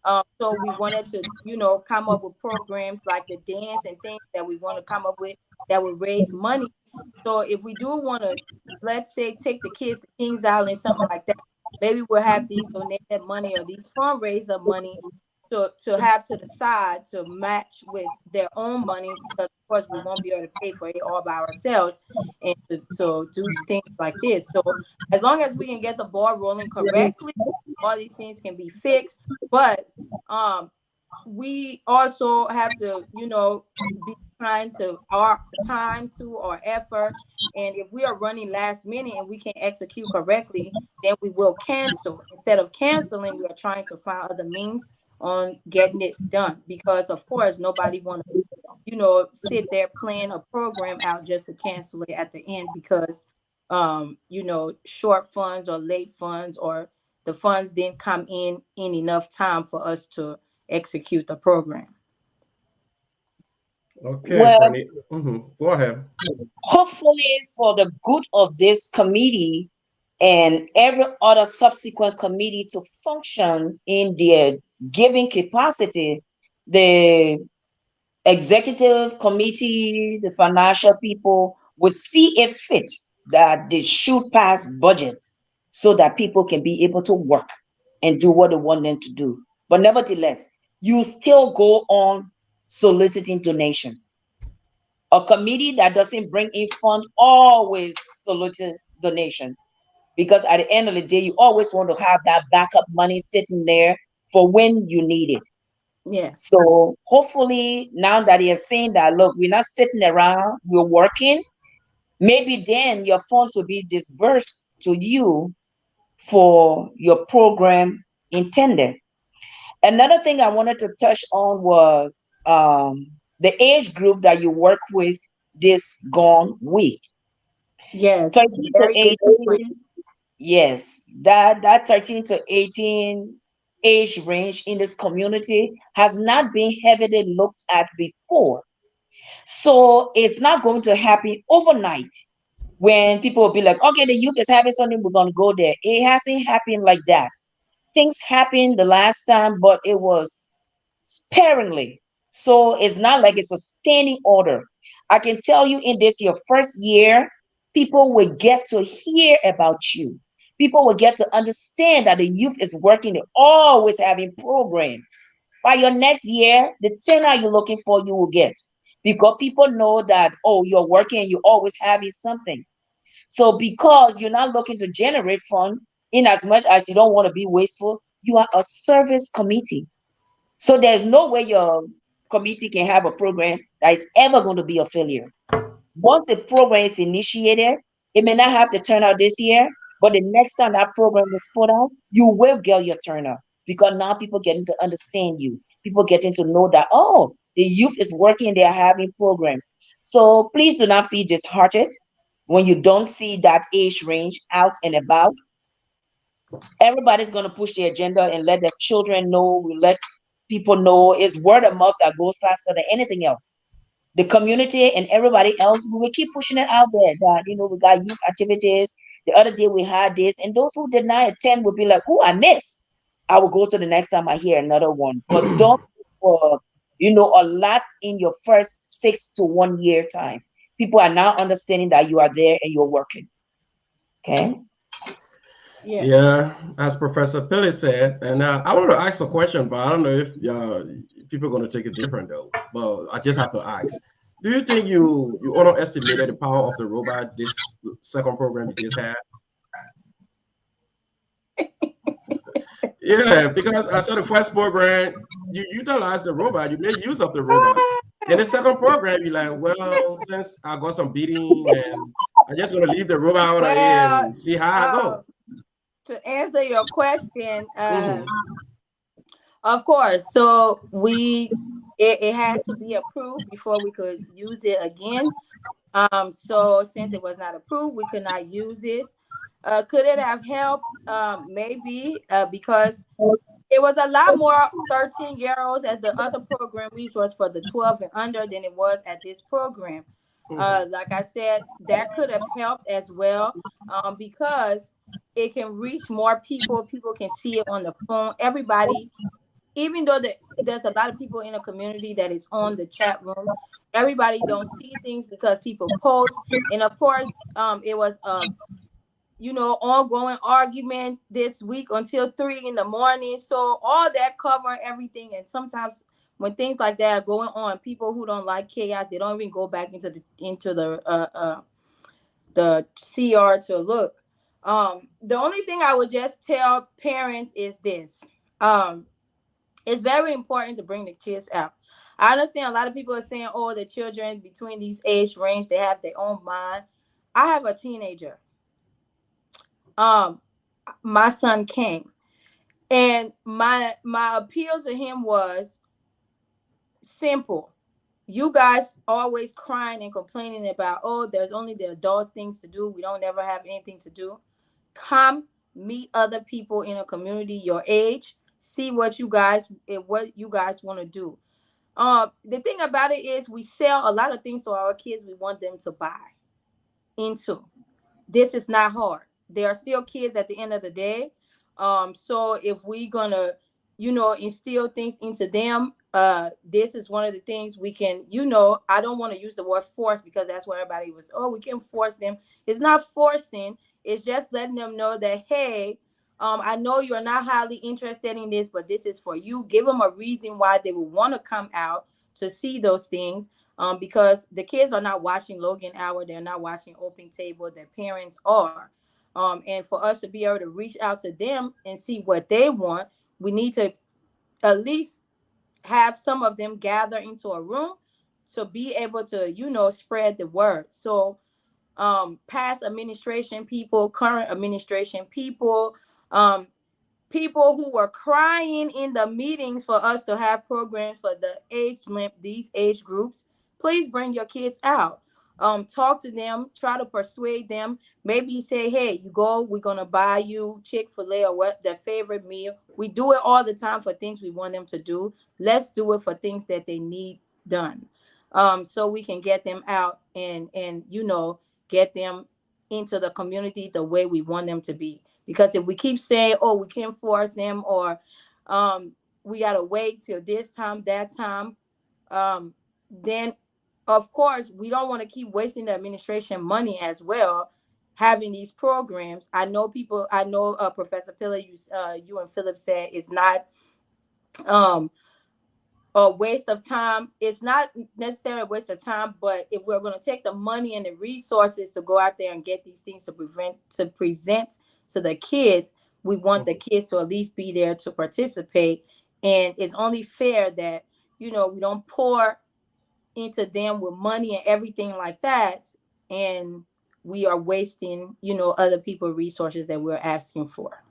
So we wanted to come up with programs like the dance and things that we want to come up with that would raise money. So if we do want to, let's say, take the kids to Kings Island, something like that, maybe we'll have these donated money or these fundraiser money to have to the side to match with their own money, because of course we won't be able to pay for it all by ourselves and to do things like this. So as long as we can get the ball rolling correctly, all these things can be fixed. But we also have to be kind to our time to our effort, and if we are running last minute and we can't execute correctly, then we will cancel. Instead of canceling, we are trying to find other means on getting it done, because of course nobody want to sit there plan a program out just to cancel it at the end because, short funds or late funds or the funds didn't come in enough time for us to execute the program. Okay, Well, Bernie. Go ahead. hopefully, for the good of this committee and every other subsequent committee to function in their giving capacity, the executive committee, the financial people will see it fit that they should pass budgets so that people can be able to work and do what they want them to do. But nevertheless, you still go on soliciting donations. A committee that doesn't bring in funds always solicits donations because at the end of the day, you always want to have that backup money sitting there for when you need it. Yes. So hopefully now that you have seen that, look, we're not sitting around, we're working, maybe then your funds will be disbursed to you for your program intended. Another thing I wanted to touch on was the age group that you work with this gone week. Yes. 13 to Very disappointed. 18, yes, that 13 to 18 age range in this community has not been heavily looked at before. So it's not going to happen overnight when people will be like, okay, the youth is having something, we're going to go there. It hasn't happened like that. Things happened the last time, but it was sparingly. So it's not like it's a standing order. I can tell you in this your first year, people will get to hear about you. People will get to understand that the youth is working, they're always having programs. By your next year, the tenure you're looking for, you will get. Because people know that, oh, you're working and you're always having something. So because you're not looking to generate funds, in as much as you don't want to be wasteful, you are a service committee. So there's no way your committee can have a program that is ever going to be a failure. Once the program is initiated, it may not have to turn out this year, but the next time that program is put out, you will get your turnout because now people getting to understand you. People getting to know that, oh, the youth is working, they are having programs. So please do not feel disheartened when you don't see that age range out and about. Everybody's going to push the agenda and let their children know. We let people know. It's word of mouth that goes faster than anything else. The community and everybody else, we will keep pushing it out there that, we got youth activities. The other day we had this, and those who did not attend will be like, oh, I missed. I will go to the next time I hear another one. But don't for, a lot in your first 6 to 1 year time. People are now understanding that you are there and you're working. Okay. Yes. Yeah, as Professor Pili said, and I want to ask a question, but I don't know if people are going to take it different though. But I just have to ask: do you think you underestimated the power of the robot this second program you just had? Yeah, because I said the first program you utilize the robot, you make use of the robot. Then the second program, you're like, well, since I got some beating and I'm just gonna leave the robot out here Well, and see how I uh, go. to answer your question, Hmm. of course. So it had to be approved before we could use it again. So since it was not approved, we could not use it. Could it have helped? Maybe, because it was a lot more 13-year-olds at the other program, which was for the 12 and under, than it was at this program. Hmm. Like I said, that could have helped as well, because it can reach more people. People can see it on the phone. Everybody, even though there's a lot of people in the community that is on the chat room, everybody don't see things because people post. And of course, it was a ongoing argument this week until 3 in the morning. So all that cover everything. And sometimes when things like that are going on, people who don't like chaos, they don't even go back into the CR to look. The only thing I would just tell parents is this. It's very important to bring the kids out. I understand a lot of people are saying, oh, the children between these age range, they have their own mind. I have a teenager. Um, my son came, and my appeal to him was simple. you guys always crying and complaining about, oh, there's only the adults things to do. We don't ever have anything to do. Come meet other people in a community your age. See what you guys want to do. The thing about it is we sell a lot of things to our kids we want them to buy into. This is not hard. They are still kids at the end of the day. So if we gonna, instill things into them, this is one of the things we can, I don't want to use the word force because that's where everybody was, oh, we can force them. It's not forcing, it's just letting them know that, hey, I know you're not highly interested in this, but this is for you. Give them a reason why they would want to come out to see those things, because the kids are not watching Logan Hour, they're not watching Open Table, their parents are. And for us to be able to reach out to them and see what they want, we need to at least have some of them gather into a room to be able to, spread the word. So past administration people, current administration people, um, people who were crying in the meetings for us to have programs for these age groups, please bring your kids out. Talk to them, try to persuade them. Maybe say, hey, you go, we're gonna buy you Chick-fil-A or what their favorite meal. We do it all the time for things we want them to do. Let's do it for things that they need done. So we can get them out and get them into the community the way we want them to be. Because if we keep saying, oh, we can't force them, or we got to wait till this time, that time, then of course we don't want to keep wasting the administration money as well, having these programs. I know Professor Pillar, you and Philip said it's not um, a waste of time. It's not necessarily a waste of time, but if we're going to take the money and the resources to go out there and get these things to present to the kids, we want the kids to at least be there to participate. And it's only fair that, we don't pour into them with money and everything like that, and we are wasting, other people's resources that we're asking for.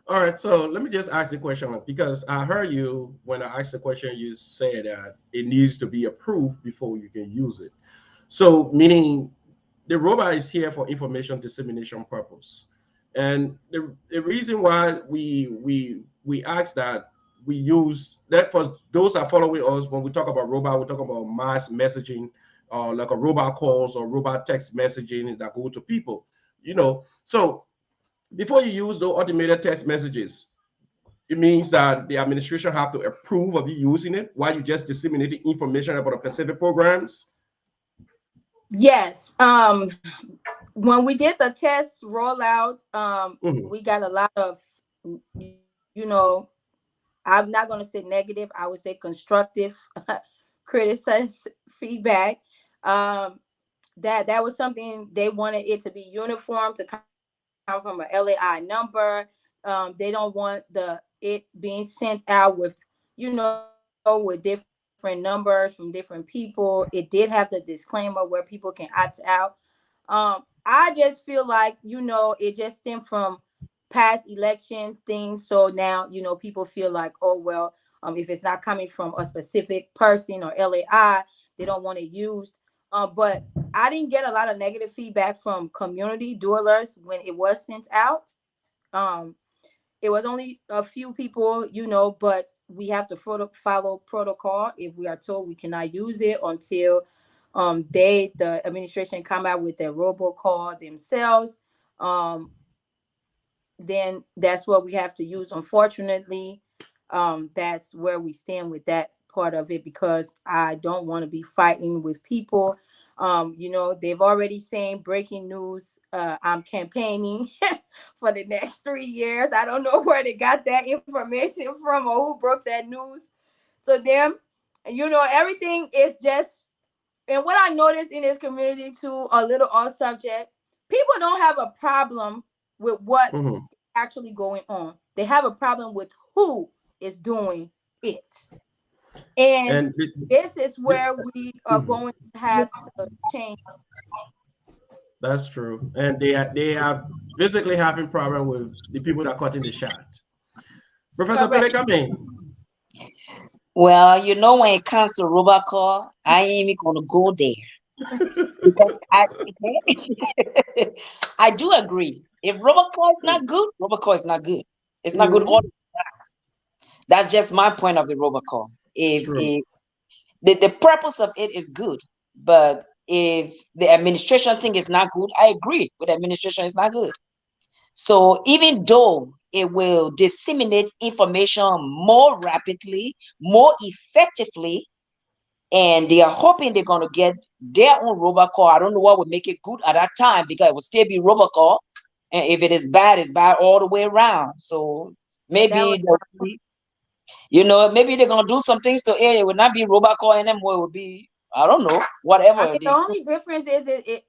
All right, so let me just ask the question because I heard you when I asked the question, you said that it needs to be approved before you can use it. So, meaning the robot is here for information dissemination purpose, and the reason why we ask that we use that for those that are following us when we talk about robot, we talk about mass messaging, like a robot calls or robot text messaging that go to people, So before you use the automated text messages, it means that the administration have to approve of you using it while you just disseminating information about the specific programs. Yes. When we did the test rollout, Mhm. we got a lot of, you know, I'm not going to say negative, I would say constructive criticism, feedback. Um, that was something they wanted it to be uniform, to come from a LAI number. They don't want it being sent out with, with different numbers from different people. It did have the disclaimer where people can opt out. I just feel like, it just stemmed from past election things. So now, people feel like, oh, well, if it's not coming from a specific person or LAI, they don't want it used. But I didn't get a lot of negative feedback from community dwellers when it was sent out. It was only a few people, but we have to follow protocol. If we are told we cannot use it until the administration come out with their robocall themselves, um, then that's what we have to use. Unfortunately, that's where we stand with that part of it, because I don't want to be fighting with people. They've already saying breaking news. I'm campaigning for the next 3 years. I don't know where they got that information from or who broke that news to them. Everything is just, and what I noticed in this community too, a little off subject, people don't have a problem with what's Mhm. actually going on. They have a problem with who is doing it. And And this is the- where we are mhm. going to have to change. That's true. And they are basically having problem with the people that are cutting the shot. Professor Pele, Correct. come in. Well, when it comes to robocall, I ain't even gonna go there because I do agree. If robocall is not good, robocall is not good. It's not good. Mhm. That's just my point of the robocall. True. If the purpose of it is good, but if the administration thing is not good, I agree with the administration is not good. So even though it will disseminate information more rapidly, more effectively, and they are hoping they're going to get their own robocall. I don't know what would make it good at that time because it will still be robocall. And if it is bad, it's bad all the way around. So And that was maybe, maybe they're going to do some things to it. It would not be robocall anymore. It would be, I don't know, I whatever. mean, the only difference is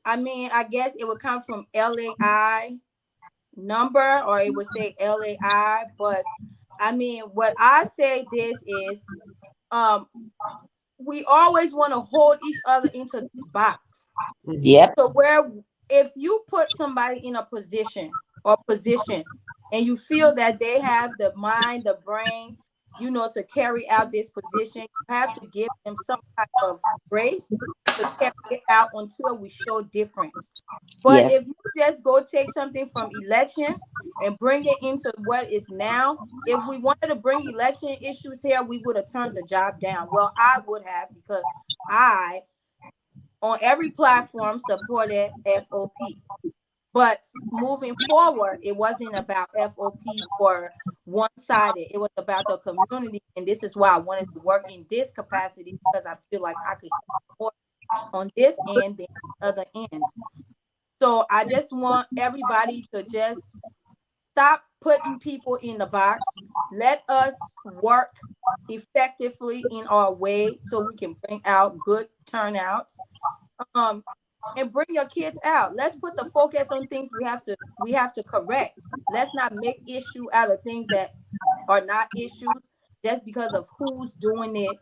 I mean, I guess it would come from LAI number, or it would say LAI. But I mean, what I say this is, um, we always want to hold each other into this box. Mhm. Yep. So where if you put somebody in a position or positions and you feel that they have the mind, the brain, to carry out this position, you have to give them some type of grace to carry it out until we show different. But Yes. if you just go take something from election and bring it into what is now, if we wanted to bring election issues here, we would have turned the job down. Well, I would have, because I on every platform supported FOP. But moving forward, it wasn't about FOP or one sided. It was about the community. And this is why I wanted to work in this capacity, because I feel like I could help more on this end than the other end. So I just want everybody to just stop putting people in the box. Let us work effectively in our way so we can bring out good turnouts. Um, and bring your kids out. Let's put the focus on things we have to correct. Let's not make issue out of things that are not issues just because of who's doing it.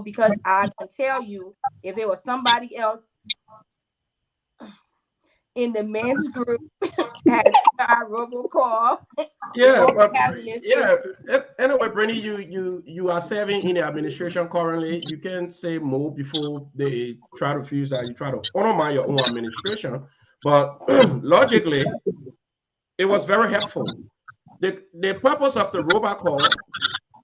Because I can tell you, if it was somebody else in the men's group had our robocall, we Yeah, won't be but having this yeah. issue. Anyway, Brittany, you are serving in the administration currently. You can say more before they try to fuse that you try to undermine your own administration. But logically, it was very helpful. The purpose of the robocall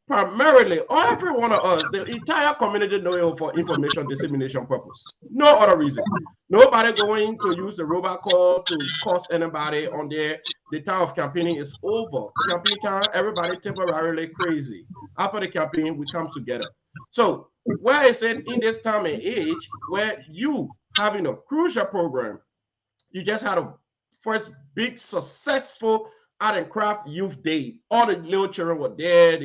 primarily every one of us, the entire community know it for information dissemination purpose. No other reason. Nobody going to use the robocall to cost anybody on there. The time of campaigning is over. Campaign time, everybody temporarily crazy. After the campaign, we come together. So where is it in this time and age where you having a crucial program, you just had a first big successful art and craft youth day. All the little children were there.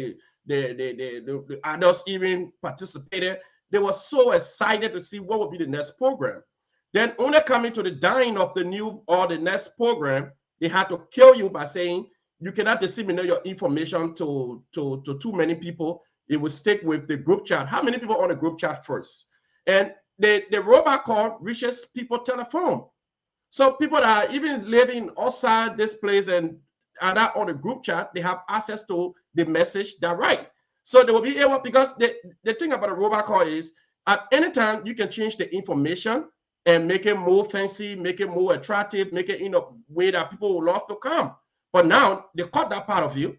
The adults even participated. They were so excited to see what would be the next program. Then only coming to the dying of the new or the next program, they had to kill you by saying you cannot disseminate your information to too many people. It will stick with the group chat. How many people on the group chat first? And the robot call reaches people telephone. So people that are even living outside this place and are not on the group chat, they have access to the message direct. So they will be able, because the thing about a robocall is at any time you can change the information and make it more fancy, make it more attractive, make it in a way that people will love to come. But now they cut that part of you.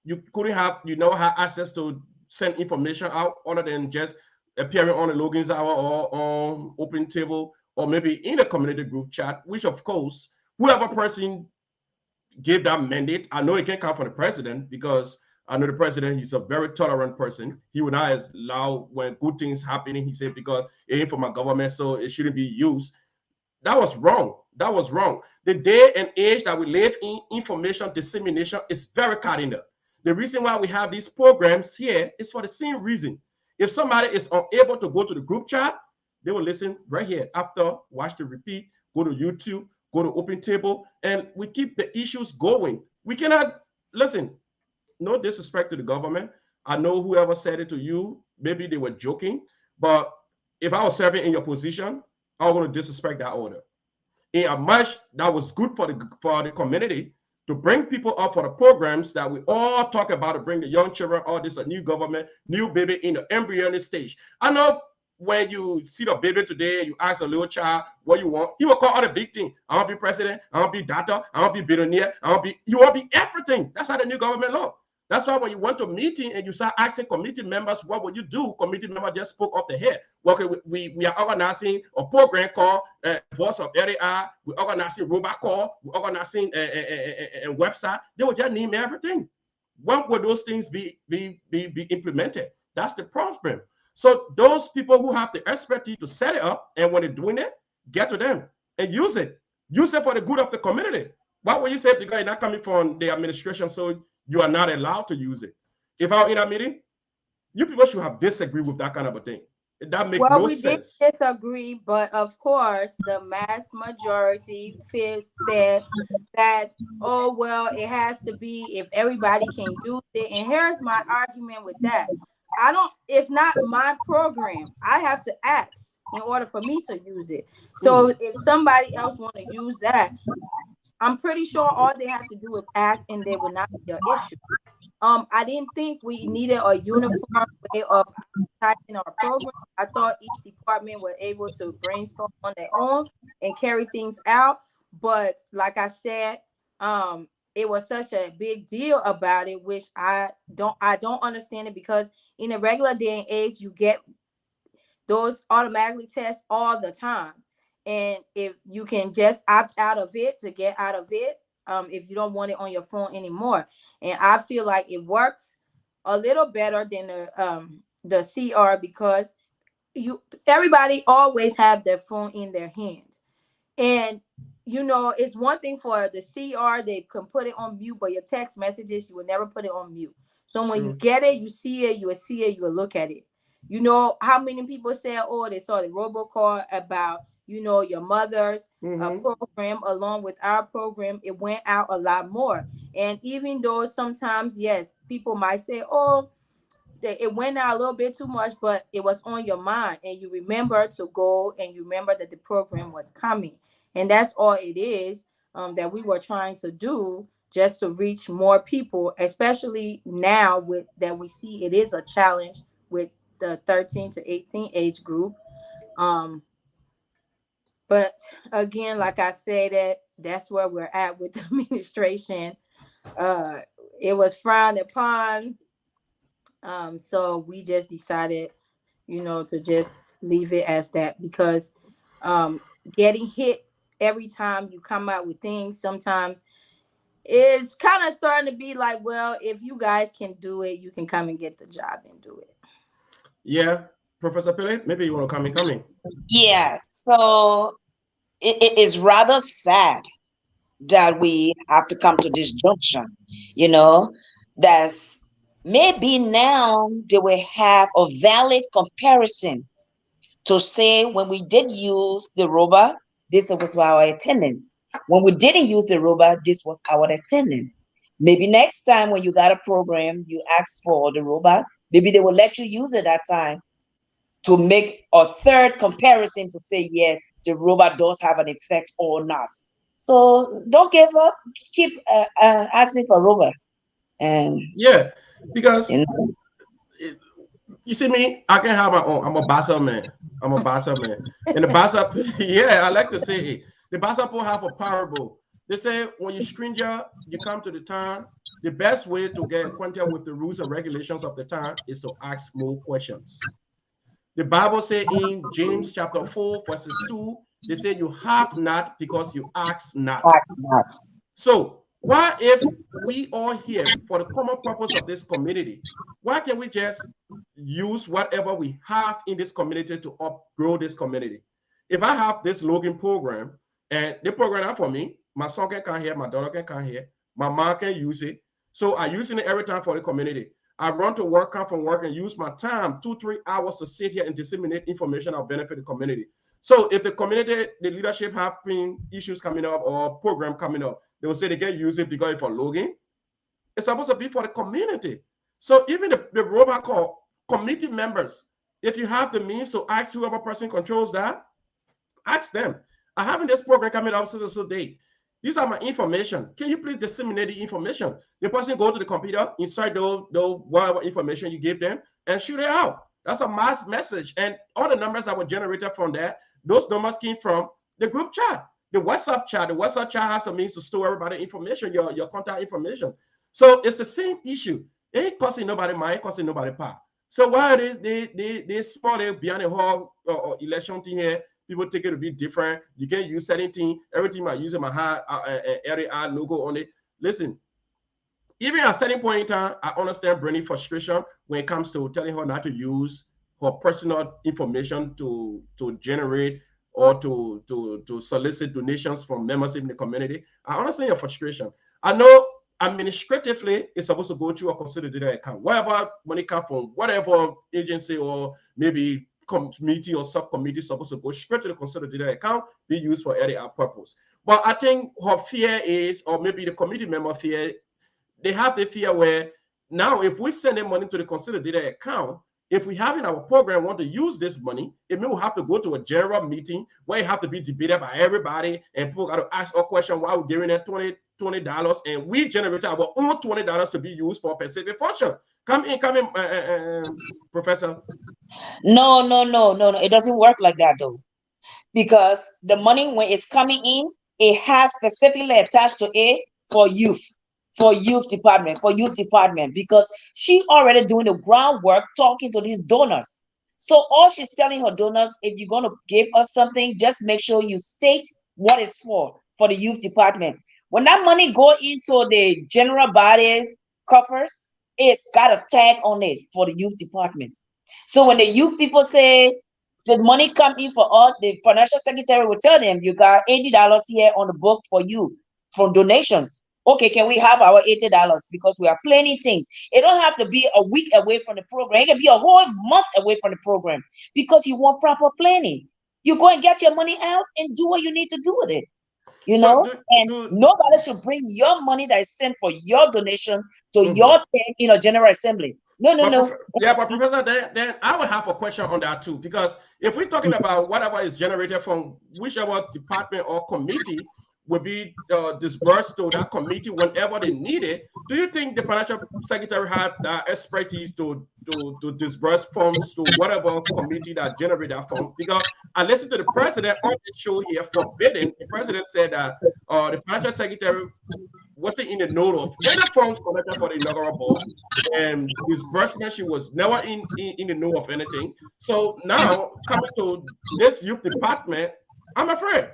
You couldn't have, have access to send information out other than just appearing on the Logan's Hour or on Open Table or maybe in a community group chat, which of course, whoever person gave that mandate, I know it can come from the president because I know the president, he's a very tolerant person. He would not allow when good things happening, he said, because it ain't for my government, so it shouldn't be used. That was wrong. That was wrong. The day and age that we live in, information dissemination is very cardinal. The reason why we have these programs here is for the same reason. If somebody is unable to go to the group chat, they will listen right here after, watch the repeat, go to YouTube, go to Open Table, and we keep the issues going. We cannot, listen, no disrespect to the government. I know whoever said it to you, maybe they were joking, but if I was serving in your position, I was going to disrespect that order. In a much that was good for the community, to bring people up for the programs that we all talk about, to bring the young children, all this, a new government, new baby in the embryonic stage. I know when you see the baby today, you ask a little child what you want, he will call all the big things. I want to be president, I want to be doctor, I want to be billionaire, you want to be everything. That's how the new government look. That's why when you went to a meeting and you start asking committee members, what would you do? Committee member just spoke off the head. Okay, we are organizing a program called Voice of LAI. We're organizing robot call. We're organizing a website. They will just name everything. When would those things be implemented? That's the problem. So those people who have the expertise to set it up, and when they're doing it, get to them and use it. Use it for the good of the community. Why would you say the guy not coming from the administration, so you are not allowed to use it? If I were in a meeting, you people should have disagreed with that kind of a thing. That makes no sense. Did disagree, but of course, the mass majority said that, oh, well, it has to be if everybody can use it. And here's my argument with that. It's not my program. I have to ask in order for me to use it. So if somebody else want to use that, I'm pretty sure all they have to do is ask, and there will not be an issue. I didn't think we needed a uniform way of advertising our program. I thought each department were able to brainstorm on their own and carry things out. But like I said, it was such a big deal about it, which I don't understand it, because in a regular day and age, you get those automatically tests all the time. And if you can just opt out of it to get out of it, if you don't want it on your phone anymore. And I feel like it works a little better than the CR, because everybody always have their phone in their hand. And it's one thing for the CR, they can put it on mute, but your text messages, you will never put it on mute. So when you get it, you see it, you will see it, you will look at it. You know how many people say, oh, they saw the robocall about, your mother's program along with our program. It went out a lot more. And even though sometimes, yes, people might say, oh, it went out a little bit too much, but it was on your mind and you remember to go and you remember that the program was coming. And that's all it is that we were trying to do, just to reach more people, especially now that we see it is a challenge with the 13 to 18 age group. But again, like I said, that's where we're at with the administration. It was frowned upon. So we just decided, to just leave it as that, because getting hit every time you come out with things sometimes is kind of starting to be like, well, if you guys can do it, you can come and get the job and do it. Yeah, Professor Pele, maybe you want to come in. Yeah, so it is rather sad that we have to come to this junction, that's maybe now they will have a valid comparison to say, when we did use the robot, this was our attendance. When we didn't use the robot, this was our attendance. Maybe next time when you got a program, you ask for the robot, maybe they will let you use it that time to make a third comparison to say, yes, the robot does have an effect or not. So don't give up. Keep asking for robot. And yeah, because you see me, I can have my own. I'm a Bassa man. And the Bassa, yeah, I like to say it. The Bassa people have a parable. They say when you're stranger, you come to the town, the best way to get acquainted with the rules and regulations of the town is to ask more questions. The Bible says in James chapter 4, verses 2, they say you have not because you ask not. So why, if we are here for the common purpose of this community, why can't we just use whatever we have in this community to upgrow this community? If I have this Logan program, and the program not for me, my son can come here, my daughter can come here, my mom can use it. So I use it every time for the community. I run to work, come from work, and use my time, 2-3 hours to sit here and disseminate information that will benefit the community. So if the community, the leadership have been issues coming up or program coming up, they will say they can use it because it's for Logan. It's supposed to be for the community. So even the robot call committee members, if you have the means to ask whoever person controls that, ask them. I have this program coming up so date. These are my information. Can you please disseminate the information? The person go to the computer, inside the whatever information you give them, and shoot it out. That's a mass message. And all the numbers that were generated from that, those numbers came from the group chat, the WhatsApp chat. The WhatsApp chat has a means to store everybody information, your contact information. So it's the same issue. It ain't costing nobody money, costing nobody power. So why it is they small they behind the whole election thing here, people take it to be different. You can't use certain thing. Everything I use my hard area logo on it. Listen, even at a certain point in time, I understand Brittany's frustration when it comes to telling her not to use her personal information to generate or to solicit donations from members in the community. I understand your frustration. I know administratively it's supposed to go through a consolidated account. Whatever money comes from whatever agency or maybe committee or subcommittee is supposed to go straight to the consolidated account, be used for any purpose. But I think her fear is, or maybe the committee member fear, they have the fear where now if we send them money to the consolidated account, if we have in our program want to use this money, it may have to go to a general meeting where it have to be debated by everybody, and people got to ask a question why we're giving them $20, and we generate our own $20 to be used for a specific function. Come in, Professor. No. It doesn't work like that though, because the money when it's coming in, it has specifically attached to it for youth department, because she already doing the groundwork talking to these donors. So all she's telling her donors, if you're going to give us something, just make sure you state what it's for the youth department. When that money go into the general body coffers, it's got a tag on it for the youth department. So when the youth people say the money come in for us, the financial secretary will tell them, you got $80 here on the book for you from donations. Okay, can we have our $80? Because we are planning things. It don't have to be a week away from the program. It can be a whole month away from the program, because you want proper planning. You go and get your money out and do what you need to do with it. You know, nobody should bring your money that is sent for your donation to your thing in a general assembly. No. Yeah, but Professor, then I will have a question on that too, because if we're talking about whatever is generated from whichever department or committee will be disbursed to that committee whenever they need it, do you think the financial secretary had that expertise to disburse funds to whatever committee that generate that fund? Because I listened to the president on the show here forbidding. The president said that the financial secretary wasn't in the know of any funds collected for the inaugural ball, and disbursement, she was never in the know of anything. So now coming to this youth department, I'm afraid.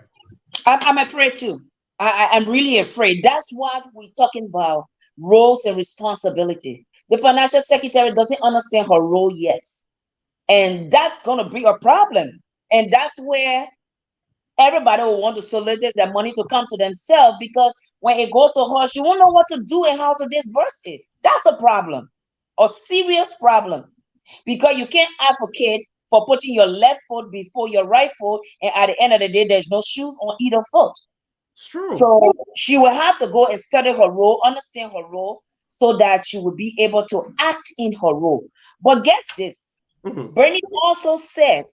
I'm afraid too. I'm really afraid. That's what we're talking about, roles and responsibility. The financial secretary doesn't understand her role yet. And that's going to be a problem. And that's where everybody will want to solicit their money to come to themselves, because when it goes to her, she won't know what to do and how to disburse it. That's a problem, a serious problem, because you can't advocate for putting your left foot before your right foot, and at the end of the day, there's no shoes on either foot. It's true. So she will have to go and study her role, understand her role, so that she will be able to act in her role. But guess this, Bernie also said,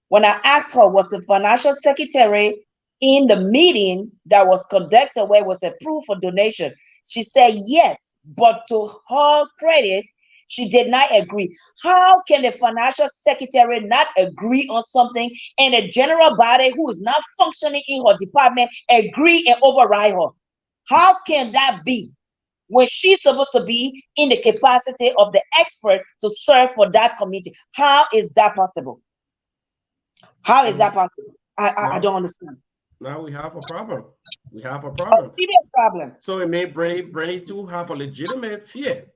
when I asked her, was the financial secretary in the meeting that was conducted where it was approved for donation? She said yes, but to her credit, she did not agree. How can the financial secretary not agree on something and a general body who is not functioning in her department agree and override her? How can that be when she's supposed to be in the capacity of the expert to serve for that committee? How is that possible? How is that possible? I don't understand. Now we have a problem. We have a problem. A serious problem. So it may Bernie to have a legitimate fear.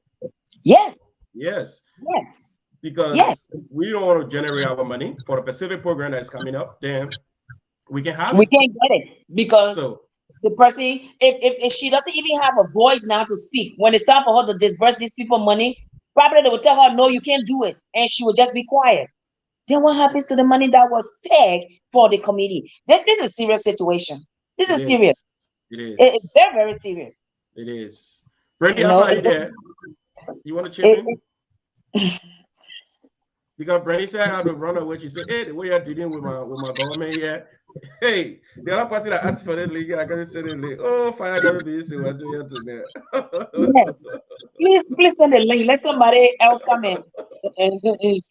Yes. Yes. Yes. Because we don't want to generate our money for the Pacific program that is coming up, then we can have we can't get it, because so the person, if she doesn't even have a voice now to speak, when it's time for her to disburse these people money, probably they will tell her, no, you can't do it, and she will just be quiet. Then what happens to the money that was tagged for the committee? This is a serious situation. This is serious. It is. It's very, very serious. It is. Brandy, are you there? You want to chip in? Because Brandy said I have to run away. She said, hey, the way you're dealing with my government here, Hey, the other person that asked for the link, I gotta send the link. Oh, fire gotta be easy. We're doing it today. Yes. Please send a link. Let somebody else come and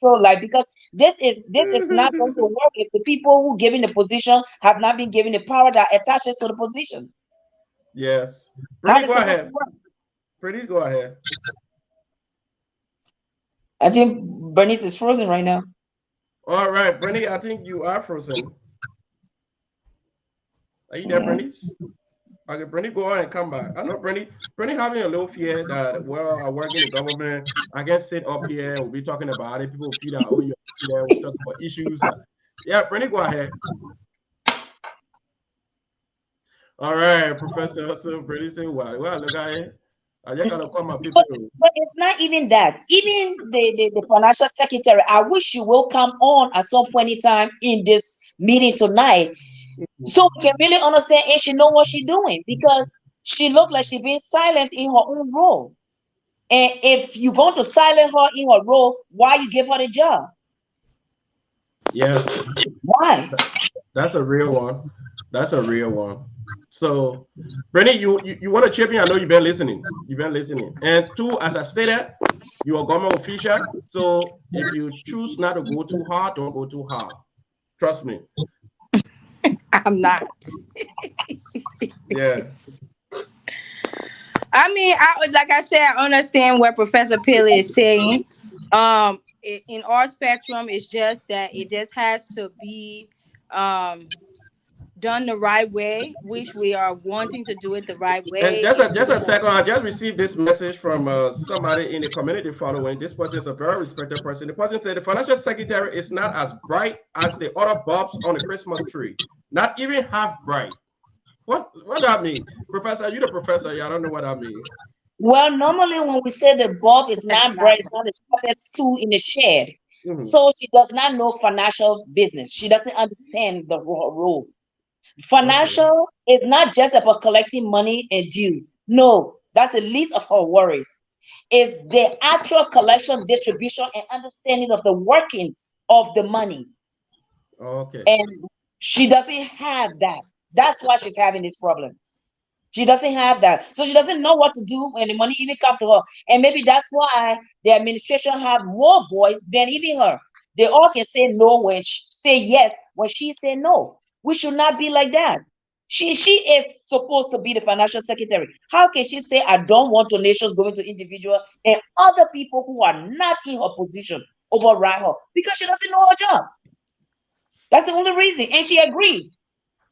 show like because this is not going to work if the people who given the position have not been given the power that attaches to the position. Yes. How Brittany, is go it supposed to ahead. work? Brittany, go ahead. I think Bernice is frozen right now. All right, Brittany, I think you are frozen. Are you there, Yeah. Brittany? Okay, Brittany, go on and come back. I know Brittany having a little fear that, well, I work in the government. I can sit up here. We'll be talking about it. People will feel that, oh, you're there. We'll talk about issues. Yeah, Brittany, go ahead. All right, Professor. So Brittany say, well, look at it. I just gotta call my people. But it's not even that. Even the financial secretary, I wish you will come on at some point in time in this meeting tonight so we can really understand and she know what she's doing because she looked like she's being silent in her own role. And if you're going to silence her in her role, why you give her the job? Yeah, Why? that's a real one. That's a real one. So, Brittany, you want to chip in? I know you've been listening. You've been listening. And two, as I stated, you're a government official. So if you choose not to go too hard, don't go too hard. Trust me. I'm not. Yeah. I mean, like I said, I understand what Professor Pilly is saying. In our spectrum, it's just that it just has to be um done the right way, which we are wanting to do it the right And way. If just we a second, I just received this message from somebody in the community following. This person is a very respected person. The person said the financial secretary is not as bright as the other bulbs on the Christmas tree, not even half bright. What that mean, Professor? You the professor? Yeah, I don't know what that mean. Well, normally when we say the bulb is that's not not bright, it's not the sharpest tool in the shed. Mhm. So she does not know financial business. She doesn't understand the role. Okay. Financial is not just about collecting money and dues. No, that's the least of her worries. It's the actual collection, distribution, and understanding of the workings of the money. Okay. And she doesn't have that. That's why she's having this problem. She doesn't have that. So she doesn't know what to do when the money even come to her. And maybe that's why the administration have more voice than even her. They all can say no when say yes when she say no. We should not be like that. She is supposed to be the financial secretary. How can she say I don't want donations going to individual and other people who are not in her position override her because she doesn't know her job? That's the only reason. And she agreed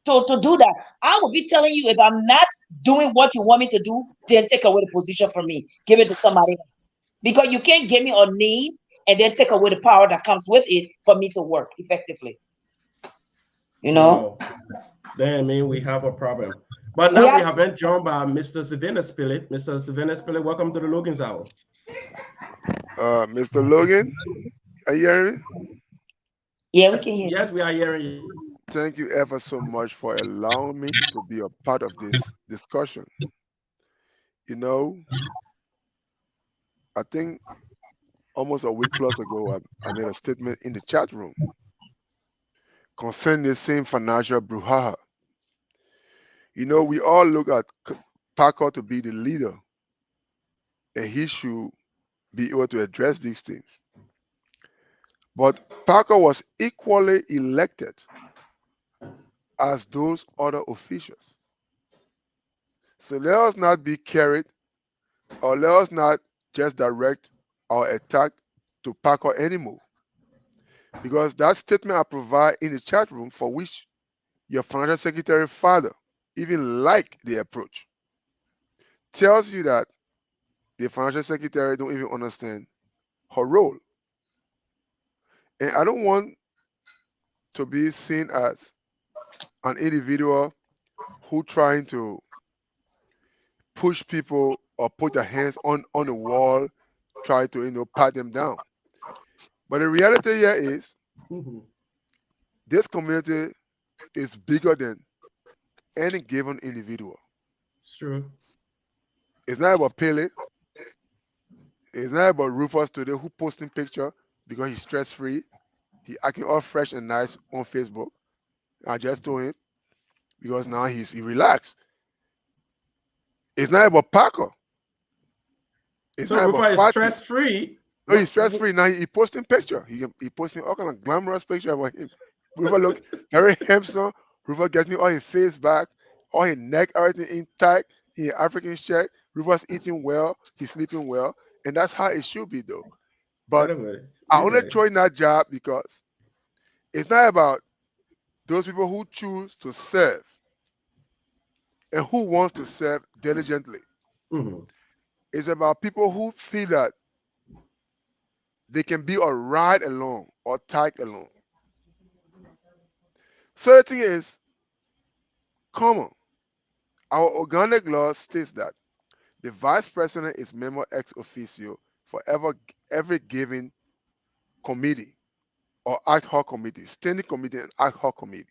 to do that. I will be telling you if I'm not doing what you want me to do, then take away the position from me. Give it to somebody else. Because you can't give me a name and then take away the power that comes with it for me to work effectively. You know? Wow. Then mean we have a problem. But We now we have have been joined by Mr. Savannah Spillet. Mr. Savannah Spillet, welcome to the Logan's Hour. Mr. Logan, are you hearing me? yeah, we Yes, can hear you. yes, we are hearing you. Thank you ever so much for allowing me to be a part of this discussion. You know, I think almost a week plus ago, I made a statement in the chat room concerning the same financial brouhaha. You know, we all look at Parker to be the leader, and he should be able to address these things. But Parker was equally elected as those other officials. So let us not be carried or let us not just direct our attack to Parker anymore. Because that statement I provide in the chat room, for which your financial secretary father even like the approach, tells you that the financial secretary don't even understand her role. And I don't want to be seen as an individual who trying to push people or put their hands on the wall, try to pat them down. But the reality here is Mhm. this community is bigger than any given individual. It's true. It's not about Pele. It's not about Rufus today who posting picture because he's stress free. He acting all fresh and nice on Facebook. I just told him because now he relaxed. It's not about Paco. It's So not about River is Fati. stress free. No, he's stress free. Now he posting picture. He posting all kind of glamorous picture about him. River look very handsome. River getting all his face back, all his neck, everything intact. He in African shirt. River's eating well. He's sleeping well. And that's how it should be though. But Anyway, I you only guys. throw in that job because it's not about those people who choose to serve and who wants to serve diligently. Mm-hmm. It's about people who feel that they can be a ride along or tag along. So the thing is, common. Our organic law states that the vice president is member ex officio for every given committee or ad hoc committee, standing committee and ad hoc committee.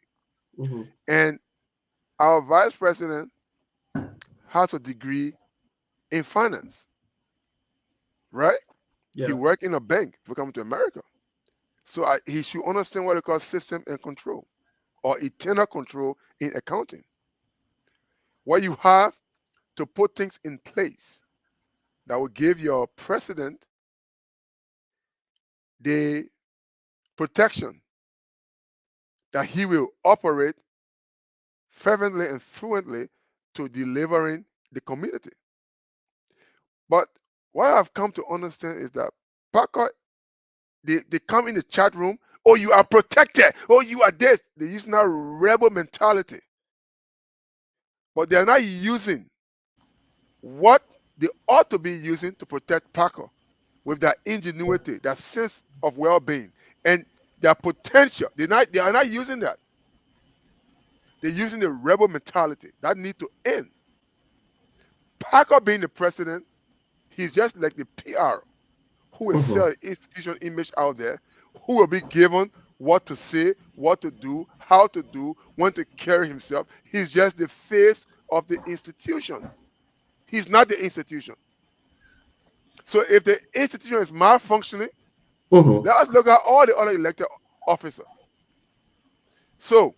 Mm-hmm. And our vice president has a degree in finance, right? He Yeah. worked in a bank to come to America. So he should understand what they call system and control or internal control in accounting, where you have to put things in place that will give your president the protection that he will operate fervently and fluently to delivering the community. But what I've come to understand is that Parker, they come in the chat room, oh, you are protected, oh, you are this. They use now rebel mentality. But they're not using what they ought to be using to protect Parker with that ingenuity, that sense of well-being, and their potential. They are not using that. They're using the rebel mentality. That need to end. Parker being the president, he's just like the PR who will Mm-hmm. sell the institution image out there, who will be given what to say, what to do, how to do, when to carry himself. He's just the face of the institution. He's not the institution. So if the institution is malfunctioning, Mm-hmm. let us look at all the other elected officers. So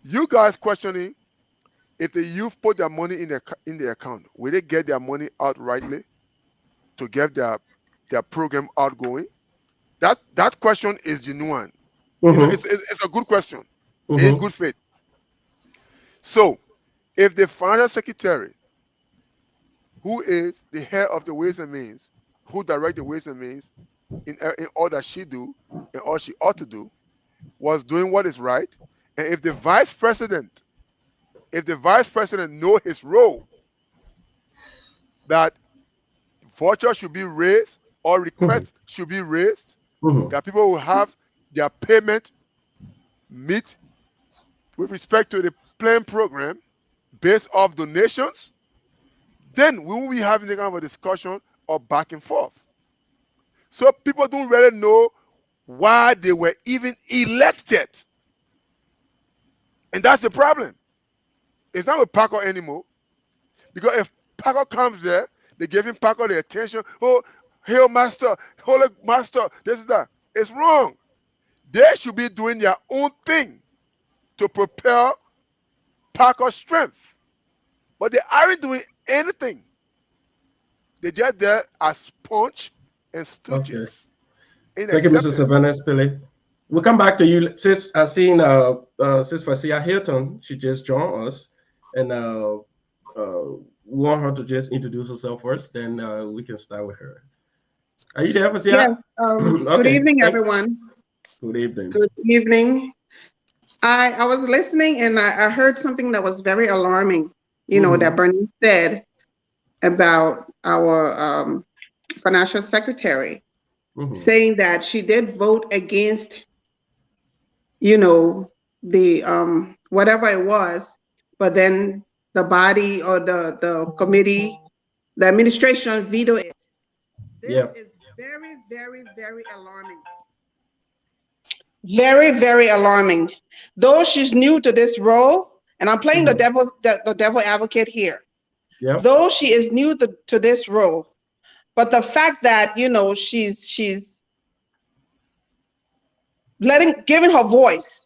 you guys questioning if the youth put their money in their account, will they get their money out rightly to get their program outgoing? That question is genuine. You know, Mm-hmm. it's a good question in Mm-hmm. good faith. So if the financial secretary, who is the head of the ways and means, who direct the ways and means in all that she do and all she ought to do, was doing what is right, and if the vice president know his role, that voucher should be raised or Mm-hmm. request should be raised, Mm-hmm. that people will have their payment meet with respect to the plan program based off donations, then we will be having the kind of a discussion or back and forth. So people don't really know why they were even elected. And that's the problem. It's not with Paco anymore. Because if Paco comes there, they give him Paco the attention. Oh, hail master, holy master, this is that. It's wrong. They should be doing their own thing to propel Paco's strength. But they aren't doing anything. They're just there as sponge and Okay. stooges. Thank you, Mr. Inacceptable. Savannah Spilly. We'll come back to you. Sis, I seen Sis Fasia Hilton. She just joined us, and we want her to just introduce herself first. Then we can start with her. Are you there, Yes. Fasia? Good Okay. evening, everyone. Good evening. Good evening. I was listening and I heard something that was very alarming, that Bernice said about our financial secretary, saying that she did vote against, the whatever it was, but then the body or the committee, the administration vetoed it. This is very, very, very alarming. Very, very alarming. Though she's new to this role, and I'm playing the devil advocate here. Though she is new to this role, but the fact that she's giving her voice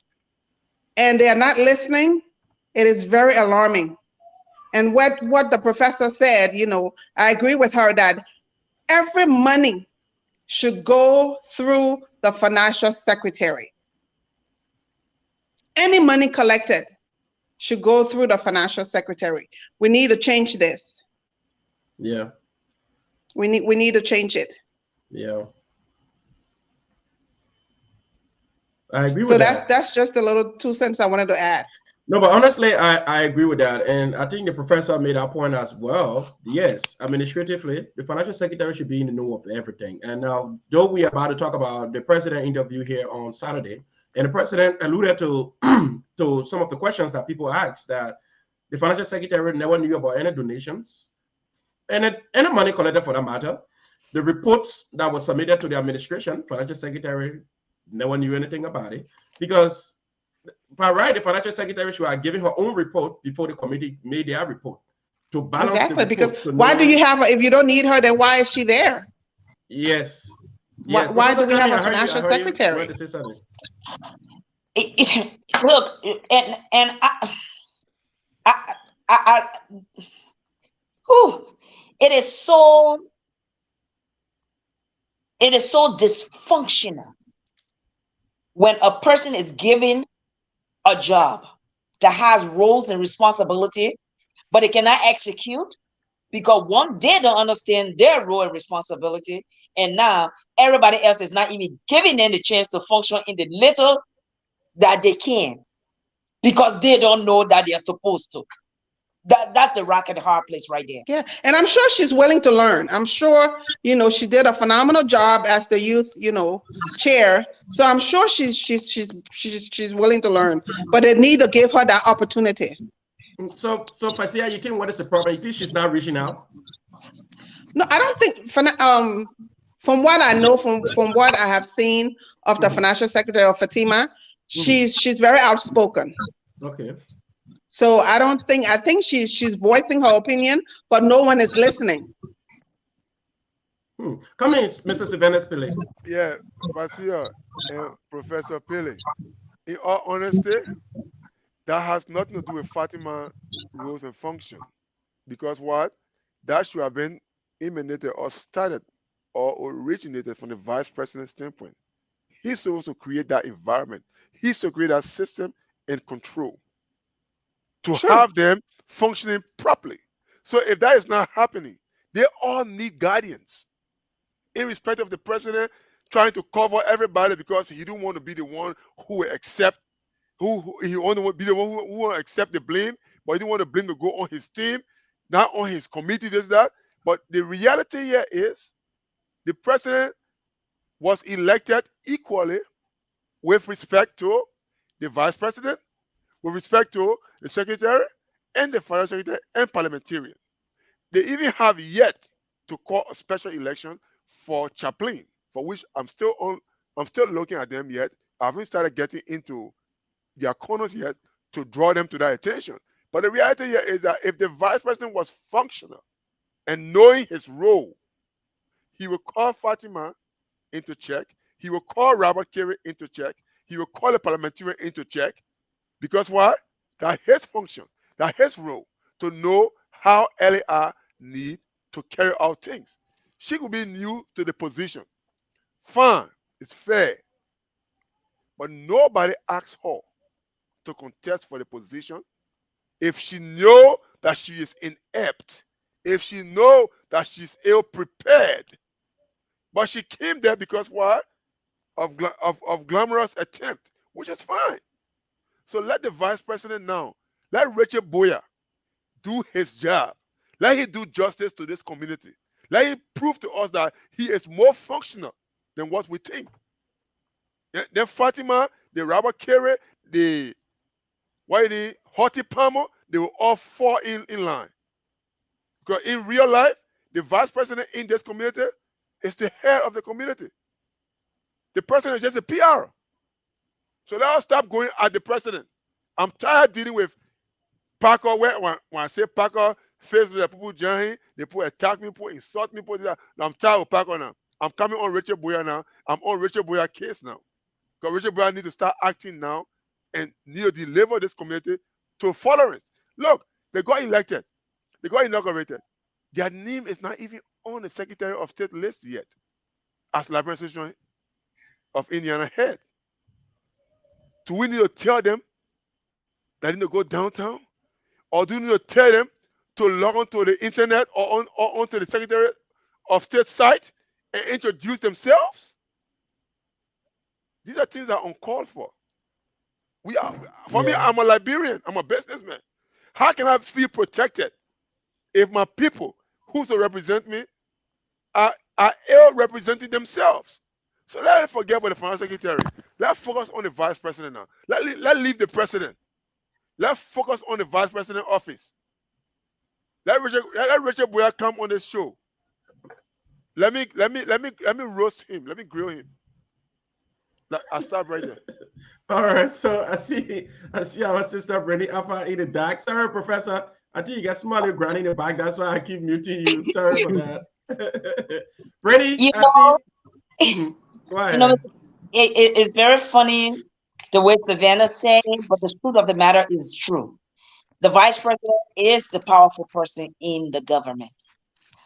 and they are not listening, it is very alarming. And what the professor said, I agree with her that every money should go through the financial secretary. Any money collected should go through the financial secretary. We need to change this. Yeah. We need to change it. Yeah. I agree So with that. that's just a little 2 cents I wanted to add. No, but honestly, I agree with that. And I think the professor made that point as well. Yes, administratively, the financial secretary should be in the know of everything. And now, though we are about to talk about the president interview here on Saturday, and the president alluded to to some of the questions that people asked, that the financial secretary never knew about any donations, any money collected for that matter. The reports that were submitted to the administration, financial secretary never knew anything about it, because by right, the financial secretary should have given her own report before the committee made their report to balance Exactly, the report. because why do you have her if you don't need her? Then why is she there? Yes. Why Professor do we have Kami, a financial secretary? You want to say something? Look, and it is so dysfunctional when a person is given a job that has roles and responsibility, but it cannot execute because one, they don't understand their role and responsibility, and now everybody else is not even giving them the chance to function in the little that they can because they don't know that they're supposed to. That's the rock and hard place right there. Yeah, and I'm sure she's willing to learn. I'm sure, she did a phenomenal job as the youth, chair. So I'm sure she's willing to learn, but they need to give her that opportunity. So Pasia, you think what is the problem? You think she's not reaching out? No, I don't think. From what I know, from what I have seen of the financial secretary of Fatima, she's very outspoken. Okay. So I think she's voicing her opinion, but no one is listening. Come in, Mrs. Evanes Pele. Yeah, Basia and Professor Pele. In all honesty, that has nothing to do with Fatima rules and function. Because what? That should have been emanated or started or originated from the vice president's standpoint. He's supposed to create that environment. He's to create that system and control to have them functioning properly. So if that is not happening, they all need guardians, irrespective of the president trying to cover everybody because he don't want to be the one who will accept, who he only want to be the one who will accept the blame, but he don't want the blame to go on his team, not on his committee, this, that. But the reality here is the president was elected equally with respect to the vice president, with respect to the secretary and the finance secretary and parliamentarian. They even have yet to call a special election for chaplain, for which I'm still looking at them yet. I haven't started getting into their corners yet to draw them to that attention. But the reality here is that if the vice president was functional and knowing his role, he will call Fatima into check. He will call Robert Kerry into check. He will call the parliamentarian into check. Because why? That his function, that his role to know how LAR need to carry out things. She could be new to the position. Fine, it's fair. But nobody asks her to contest for the position if she know that she is inept, if she know that she's ill prepared. But she came there because why? Of glamorous attempt, which is fine. So let the vice president now, let Richard Boyer do his job. Let him do justice to this community. Let him prove to us that he is more functional than what we think. Then Fatima, the Robert Kerry, the Horty Palmer, they will all fall in line. Because in real life, the vice president in this community is the head of the community. The president is just a PR. So let us stop going at the president. I'm tired dealing with Parker. When I say Parker, Facebook, people join, they put attack me, put insult me, put that. I'm tired of Parker now. I'm coming on Richard Boyer now. I'm on Richard Boyer case now. Because Richard Boyer need to start acting now and need to deliver this community to followers. Look, they got elected, they got inaugurated. Their name is not even on the Secretary of State list yet as Liberal Association of Indiana head. Do we need to tell them that they need to go downtown? Or do we need to tell them to log onto the internet or onto the Secretary of State site and introduce themselves? These are things that are uncalled for. For me, I'm a Liberian, I'm a businessman. How can I feel protected if my people who should represent me are ill representing themselves? So let's forget about the finance secretary. Let's focus on the vice president now. Let's leave the president. Let's focus on the vice president office. Let Richard Boyer come on the show. Let me roast him. Let me grill him. I'll stop right there. All right, so I see our sister Brittany Alpha in the dark. Sorry, Professor. I think you got somebody ground in the back. That's why I keep muting you. Sorry for that. Brittany, I see. Go ahead. It's very funny the way Savannah said, but the truth of the matter is true. The vice president is the powerful person in the government.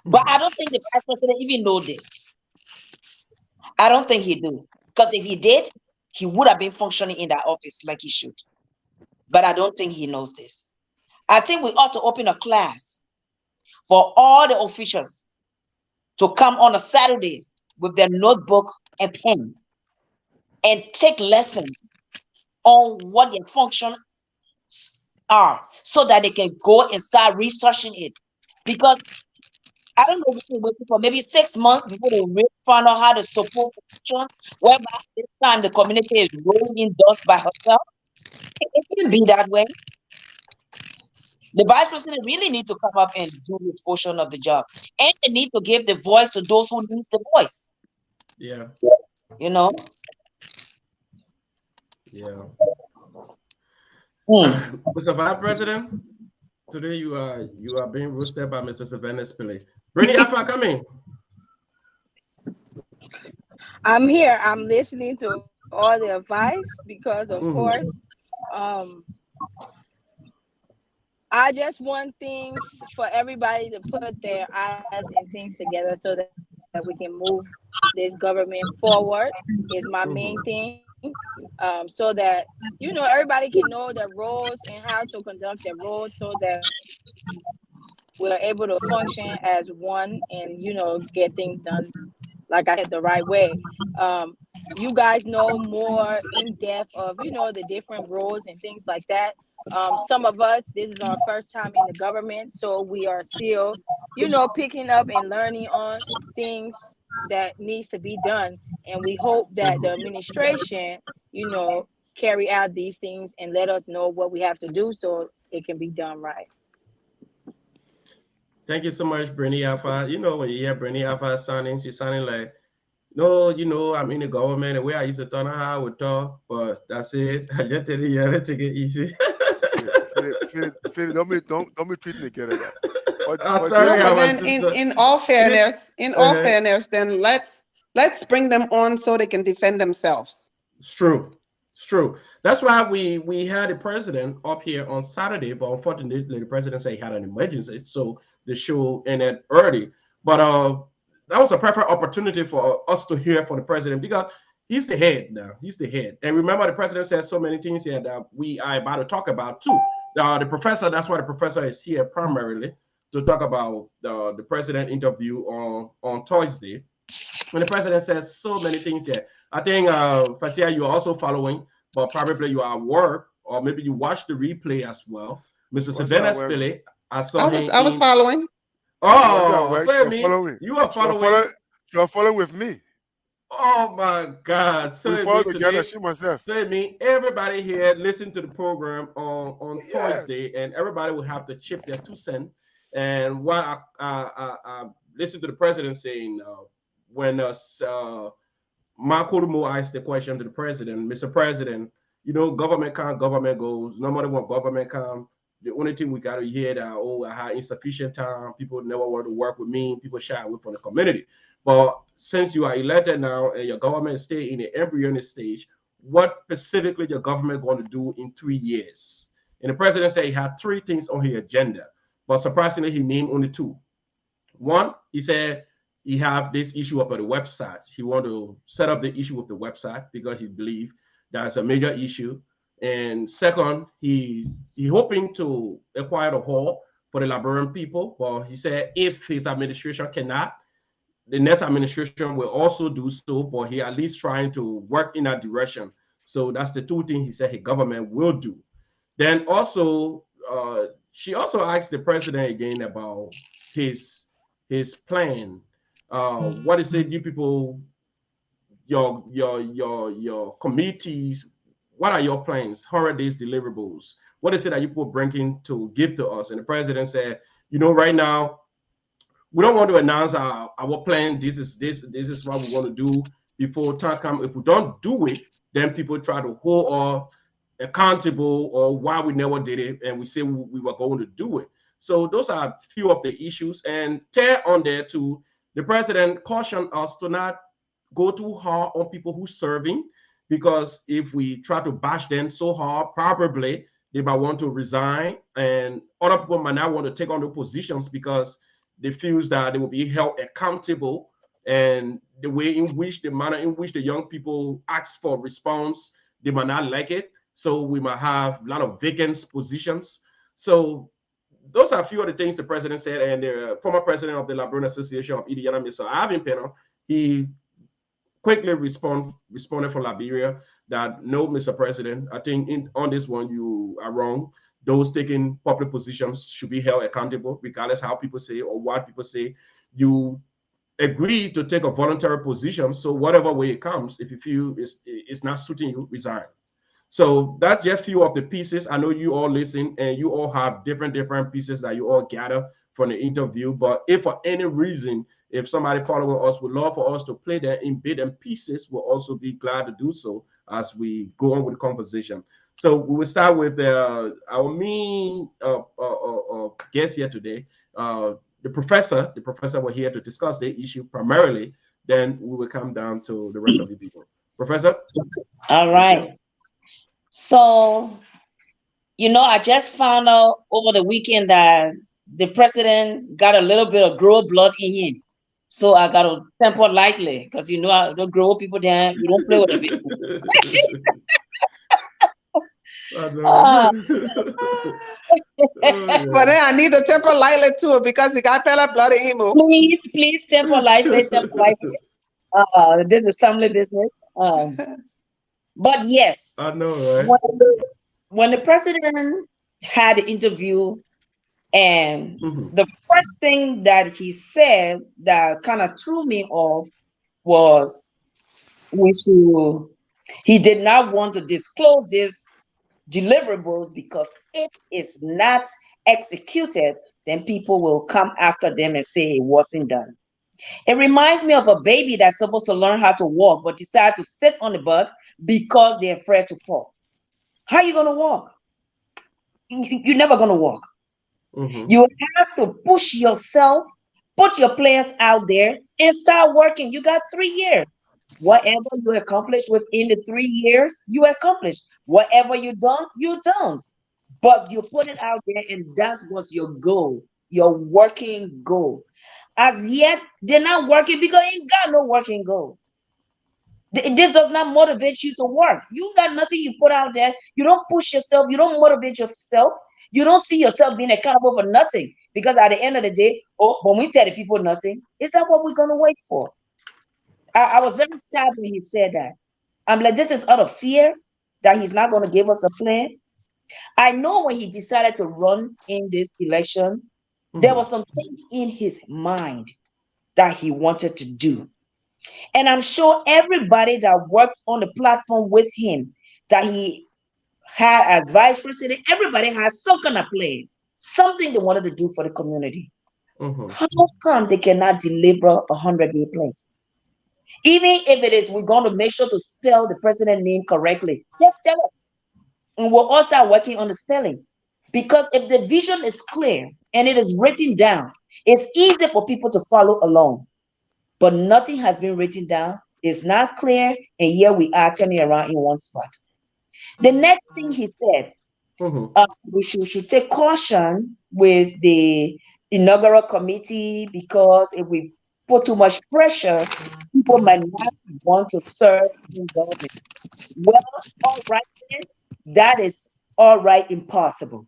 But I don't think the vice president even know this. I don't think he do. Because if he did, he would have been functioning in that office like he should. But I don't think he knows this. I think we ought to open a class for all the officials to come on a Saturday with their notebook and pen and take lessons on what their functions are so that they can go and start researching it. Because I don't know, we waiting for maybe 6 months before they really find out how to support function, whereby this time the community is rolling in dust by herself. It can't be that way. The vice president really need to come up and do his portion of the job. And they need to give the voice to those who need the voice. Yeah. You know? Yeah. Mr. Vice President, today you are being roasted by Mr. Savannah Spilley. Brittany Alpha, come in. I'm here. I'm listening to all the advice because, of course, I just want things for everybody to put their eyes and things together so that we can move this government forward is my main thing. So that, everybody can know their roles and how to conduct their roles so that we're able to function as one and, get things done, like I said, the right way. You guys know more in depth of, the different roles and things like that. Some of us, this is our first time in the government, so we are still, picking up and learning on things that needs to be done. And we hope that the administration, carry out these things and let us know what we have to do so it can be done right. Thank you so much, Brittany Alpha. When you hear Brittany Alpha sounding, she's sounding like, no, I'm in the government, the way I used to talk, how I would talk, but that's it. I just tell you, let's take it easy. Philip, don't be treating the kid like that. I'm sorry, but then in all fairness, then let's bring them on so they can defend themselves. It's true. It's true. That's why we had the president up here on Saturday, but unfortunately the president said he had an emergency, so the show ended early. But that was a perfect opportunity for us to hear from the president because he's the head now. He's the head. And remember, the president said so many things here that we are about to talk about too. The professor, that's why the professor is here primarily to talk about the president interview on Thursday. When the president says so many things here. I think, Fasia, you're also following, but probably you are at work or maybe you watched the replay as well. Mr. Savannah Spilley, I was following. Oh, so you are following. You're following with me. Oh my God! So we follow together. She myself. So everybody here listen to the program on Thursday, and everybody will have to chip their 2 cents. And while I listen to the president saying when Marco Lumo asked the question to the president, Mr. President, government comes, government goes. No matter what government comes. The only thing we got to hear that, I had insufficient time. People never want to work with me. People shy away from the community. But since you are elected now and your government is still in the embryonic stage, what specifically the government going to do in 3 years. And the president said he had three things on his agenda, but surprisingly, he named only two. One, he said he have this issue up at the website. He want to set up the issue with the website because he believe that's a major issue. And second, he hoping to acquire the hall for the Liberian people. But he said if his administration cannot, the next administration will also do so, but he at least trying to work in that direction. So that's the two things he said his government will do. Then also, she also asked the president again about his his plan. What is it, you people, your committees? What are your plans? Holidays, deliverables. What is it that you people bringing to give to us? And the president said, right now we don't want to announce our plan. This is what we want to do before time comes. If we don't do it, then people try to hold us accountable or why we never did it, and we say we were going to do it. So those are a few of the issues. And tear on there too, the president cautioned us to not go too hard on people who serving, because if we try to bash them so hard, probably they might want to resign, and other people might not want to take on the positions because they feel that they will be held accountable, and the way in which the manner in which the young people ask for response, they might not like it. So we might have a lot of vacant positions. So those are a few of the things the president said. And the former president of the Liberian Association of Indiana, Mr. Ivan Pena, he quickly responded for Liberia that no, Mr. President, I think on this one you are wrong. Those taking public positions should be held accountable, regardless how people say or what people say. You agree to take a voluntary position, so whatever way it comes, if you feel it's not suiting you, resign. So that's just a few of the pieces. I know you all listen and you all have different pieces that you all gather from the interview. But if for any reason, if somebody following us would love for us to play them in bit and pieces, we'll also be glad to do so as we go on with the conversation. So we will start with our main guest here today, the professor. The professor we're here to discuss the issue primarily. Then we will come down to the rest of the people. Professor? All right. So, I just found out over the weekend that the president got a little bit of grow blood in him. So I got to temper lightly because I don't grow people down. We don't play with them. But then I need to temper lightly too because he got fella blood in him. Please temper lightly, temper lightly. This is family business. But yes, I know, right? When the president had the interview, and the first thing that he said that kind of threw me off was he did not want to disclose these deliverables because if it's not executed, then people will come after them and say it wasn't done. It reminds me of a baby that's supposed to learn how to walk, but decide to sit on the butt because they're afraid to fall. How are you going to walk? You're never going to walk. You have to push yourself, put your plans out there, and start working. You got 3 years. Whatever you accomplish within the 3 years, you accomplish. Whatever you don't, you don't. But you put it out there, and that's what's your goal, your working goal. As yet, they're not working because you ain't got no working goal. This does not motivate you to work. You got nothing you put out there. You don't push yourself. You don't motivate yourself. You don't see yourself being accountable for nothing. Because at the end of the day, when we tell the people nothing, is that what we're going to wait for? I was very sad when he said that. I'm like, this is out of fear that he's not going to give us a plan. I know when he decided to run in this election, there were some things in his mind that he wanted to do. And I'm sure everybody that worked on the platform with him, that he had as vice president, everybody has some kind of plan, something they wanted to do for the community. How come they cannot deliver a 100-day plan? Even if it is, we're going to make sure to spell the president's name correctly. Just tell us. And we'll all start working on the spelling. Because if the vision is clear and it is written down, it's easy for people to follow along. But nothing has been written down. It's not clear, and here we are turning around in one spot. The next thing he said, we should take caution with the inaugural committee, because if we put too much pressure, people might not want to serve in government. Well, all right, then, that is all right, impossible.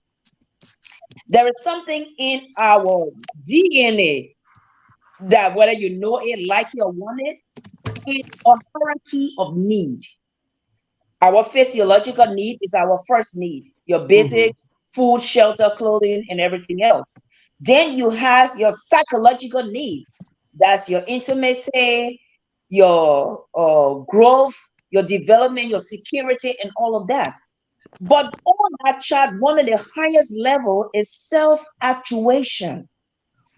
There is something in our DNA that, whether you know it, like it, or want it, it's a hierarchy of need. Our physiological need is our first need, your basic food, shelter, clothing, and everything else. Then you have your psychological needs. That's your intimacy, your growth, your development, your security, and all of that. But on that chart, one of the highest level is self-actuation.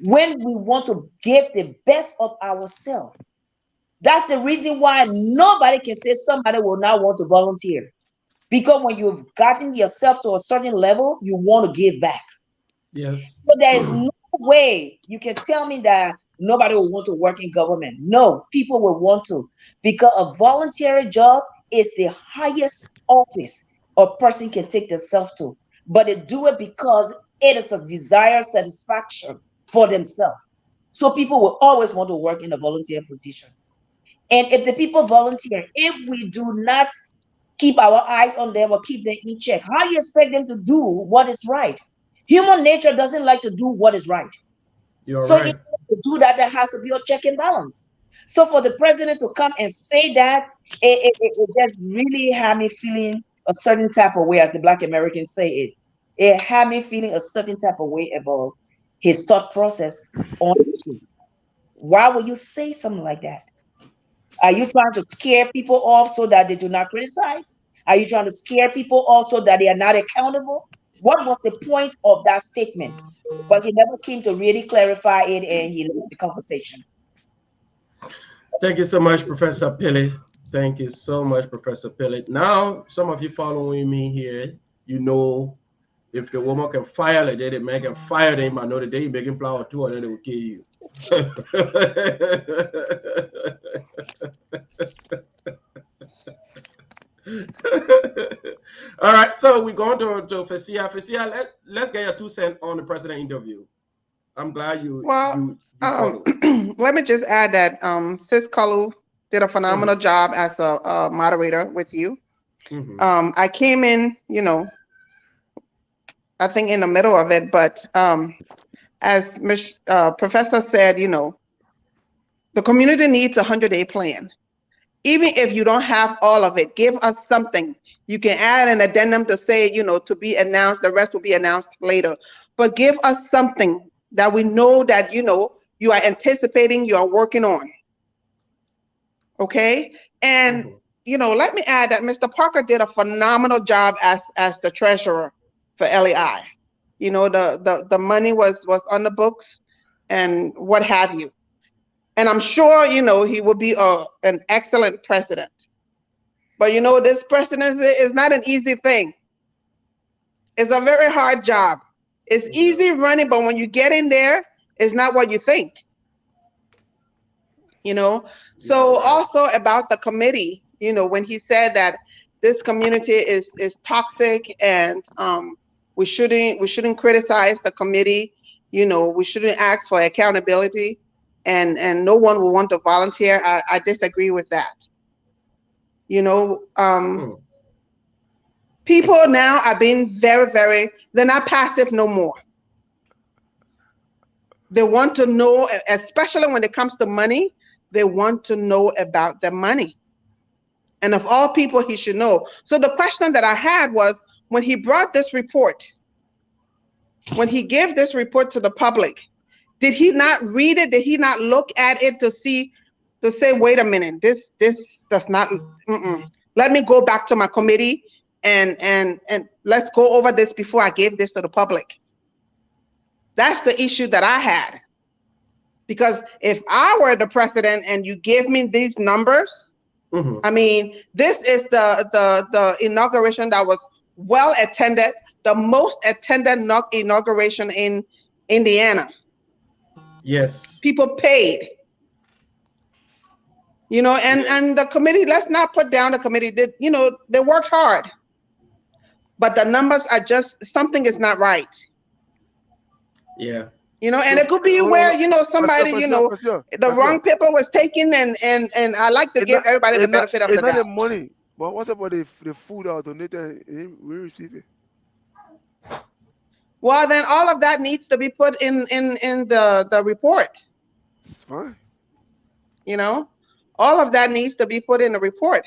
When we want to give the best of ourselves. That's the reason why nobody can say somebody will not want to volunteer. Because when you've gotten yourself to a certain level, you want to give back. Yes. So there is no way you can tell me that nobody will want to work in government. No, people will want to, because a voluntary job is the highest office a person can take themselves to. But they do it because it is a desired satisfaction for themselves. So people will always want to work in a volunteer position. And if the people volunteer, if we do not keep our eyes on them or keep them in check, how you expect them to do what is right? Human nature doesn't like to do what is right. You're So right. in order to do that, there has to be a check and balance. So for the president to come and say that, it just really had me feeling a certain type of way, as the Black Americans say it. It had me feeling a certain type of way about his thought process on issues. Why would you say something like that? Are you trying to scare people off so that they do not criticize? Are you trying to scare people off so that they are not accountable? What was the point of that statement? But he never came to really clarify it, and he left the conversation. Thank you so much, Professor Pilley. Thank you so much, Professor Pilley. Now, some of you following me here, you know, if the woman can fire like that, the man can fire them. I know that they making flour too, and then they will kill you. All right, so we're going to Fesia. Fesia, let's get your 2 cents on the president interview. I'm glad you followed. Let me just add that Sis Kalu did a phenomenal job as a moderator with you. I came in, I think in the middle of it, but as Professor said, the community needs a 100-day plan. Even if you don't have all of it, give us something. You can add an addendum to say, to be announced, the rest will be announced later. But give us something that we know that, you are anticipating, you are working on. Okay? And, let me add that Mr. Parker did a phenomenal job as the treasurer for LEI. The money was on the books and what have you. And I'm sure, he will be an excellent president. But this presidency is not an easy thing. It's a very hard job. It's easy running, but when you get in there, it's not what you think. So also about the committee, when he said that this community is toxic and we shouldn't criticize the committee, we shouldn't ask for accountability, and no one will want to volunteer. I disagree with that. People now are being very, very, they're not passive no more. They want to know, especially when it comes to money, they want to know about the money. And of all people, he should know. So the question that I had was, when he brought this report, when he gave this report to the public, did he not read it? Did he not look at it to say, wait a minute, this does not, let me go back to my committee and let's go over this before I give this to the public. That's the issue that I had. Because if I were the president and you gave me these numbers, I mean, this is the inauguration that was well attended, the most attended inauguration in Indiana. Yes. People paid. And the committee, let's not put down the committee. They worked hard, but the numbers are just, something is not right. Yeah. And it could be where, somebody, the wrong paper was taken, and I like to It's give not, everybody the it's not, benefit of it's the not the doubt. money. But what about the food that was donated and we receive it? Well, then all of that needs to be put in the report. It's fine. All of that needs to be put in the report.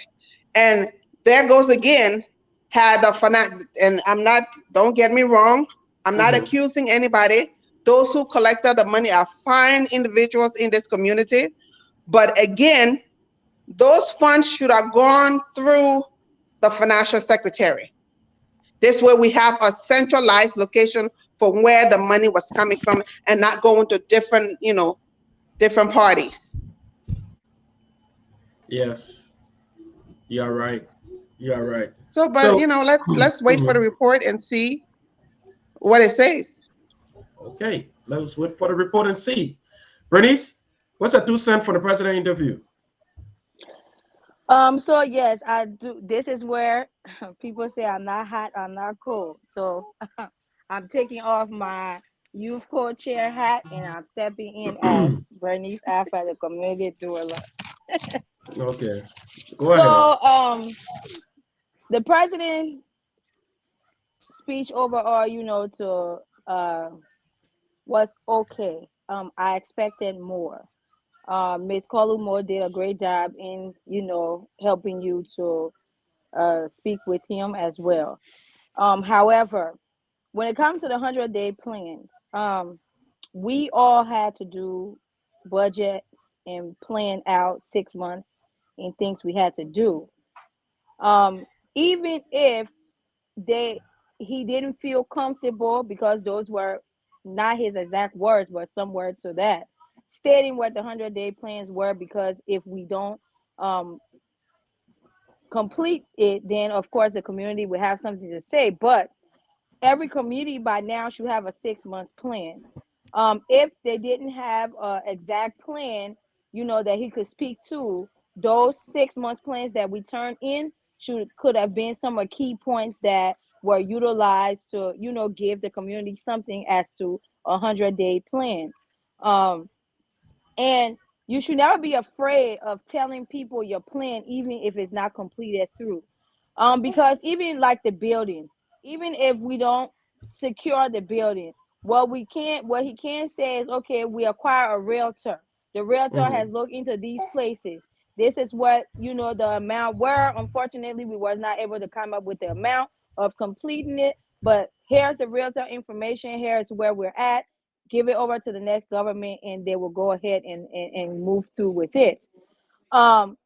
And there goes again, had the and don't get me wrong, I'm not accusing anybody. Those who collected the money are fine individuals in this community. But again, those funds should have gone through the financial secretary. This way we have a centralized location from where the money was coming from, and not going to different parties. Yes, you are right. You are right. So, but So, let's wait for the report and see what it says. okay, let's wait for the report and see. Bernice, what's a 2 cent for the president interview? So yes, I do. This is where people say I'm not hot, I'm not cold. So I'm taking off my youth co-chair hat and I'm stepping in as Bernice Alpha, the community doula. Okay, go So ahead. the president speech overall, to was okay. I expected more. Miss Columo did a great job in, helping you to speak with him as well. However, when it comes to the 100-day plans, we all had to do budgets and plan out 6 months and things we had to do. Even if they he didn't feel comfortable, because those were not his exact words, but some words to that, stating what the 100-day plans were, because if we don't um, complete it, then of course the community will have something to say. But every community by now should have a 6 months plan. If they didn't have an exact plan, that he could speak to, those 6 months plans that we turned in could have been some of key points that were utilized to, give the community something as to a 100-day plan. Um, and you should never be afraid of telling people your plan, even if it's not completed through. Because even like the building, even if we don't secure the building, what he can say is, okay, we acquire a realtor. The realtor has looked into these places. This is what, the amount were. Unfortunately, we was not able to come up with the amount of completing it. But here's the realtor information. Here's where we're at. Give it over to the next government and they will go ahead and move through with it. Um,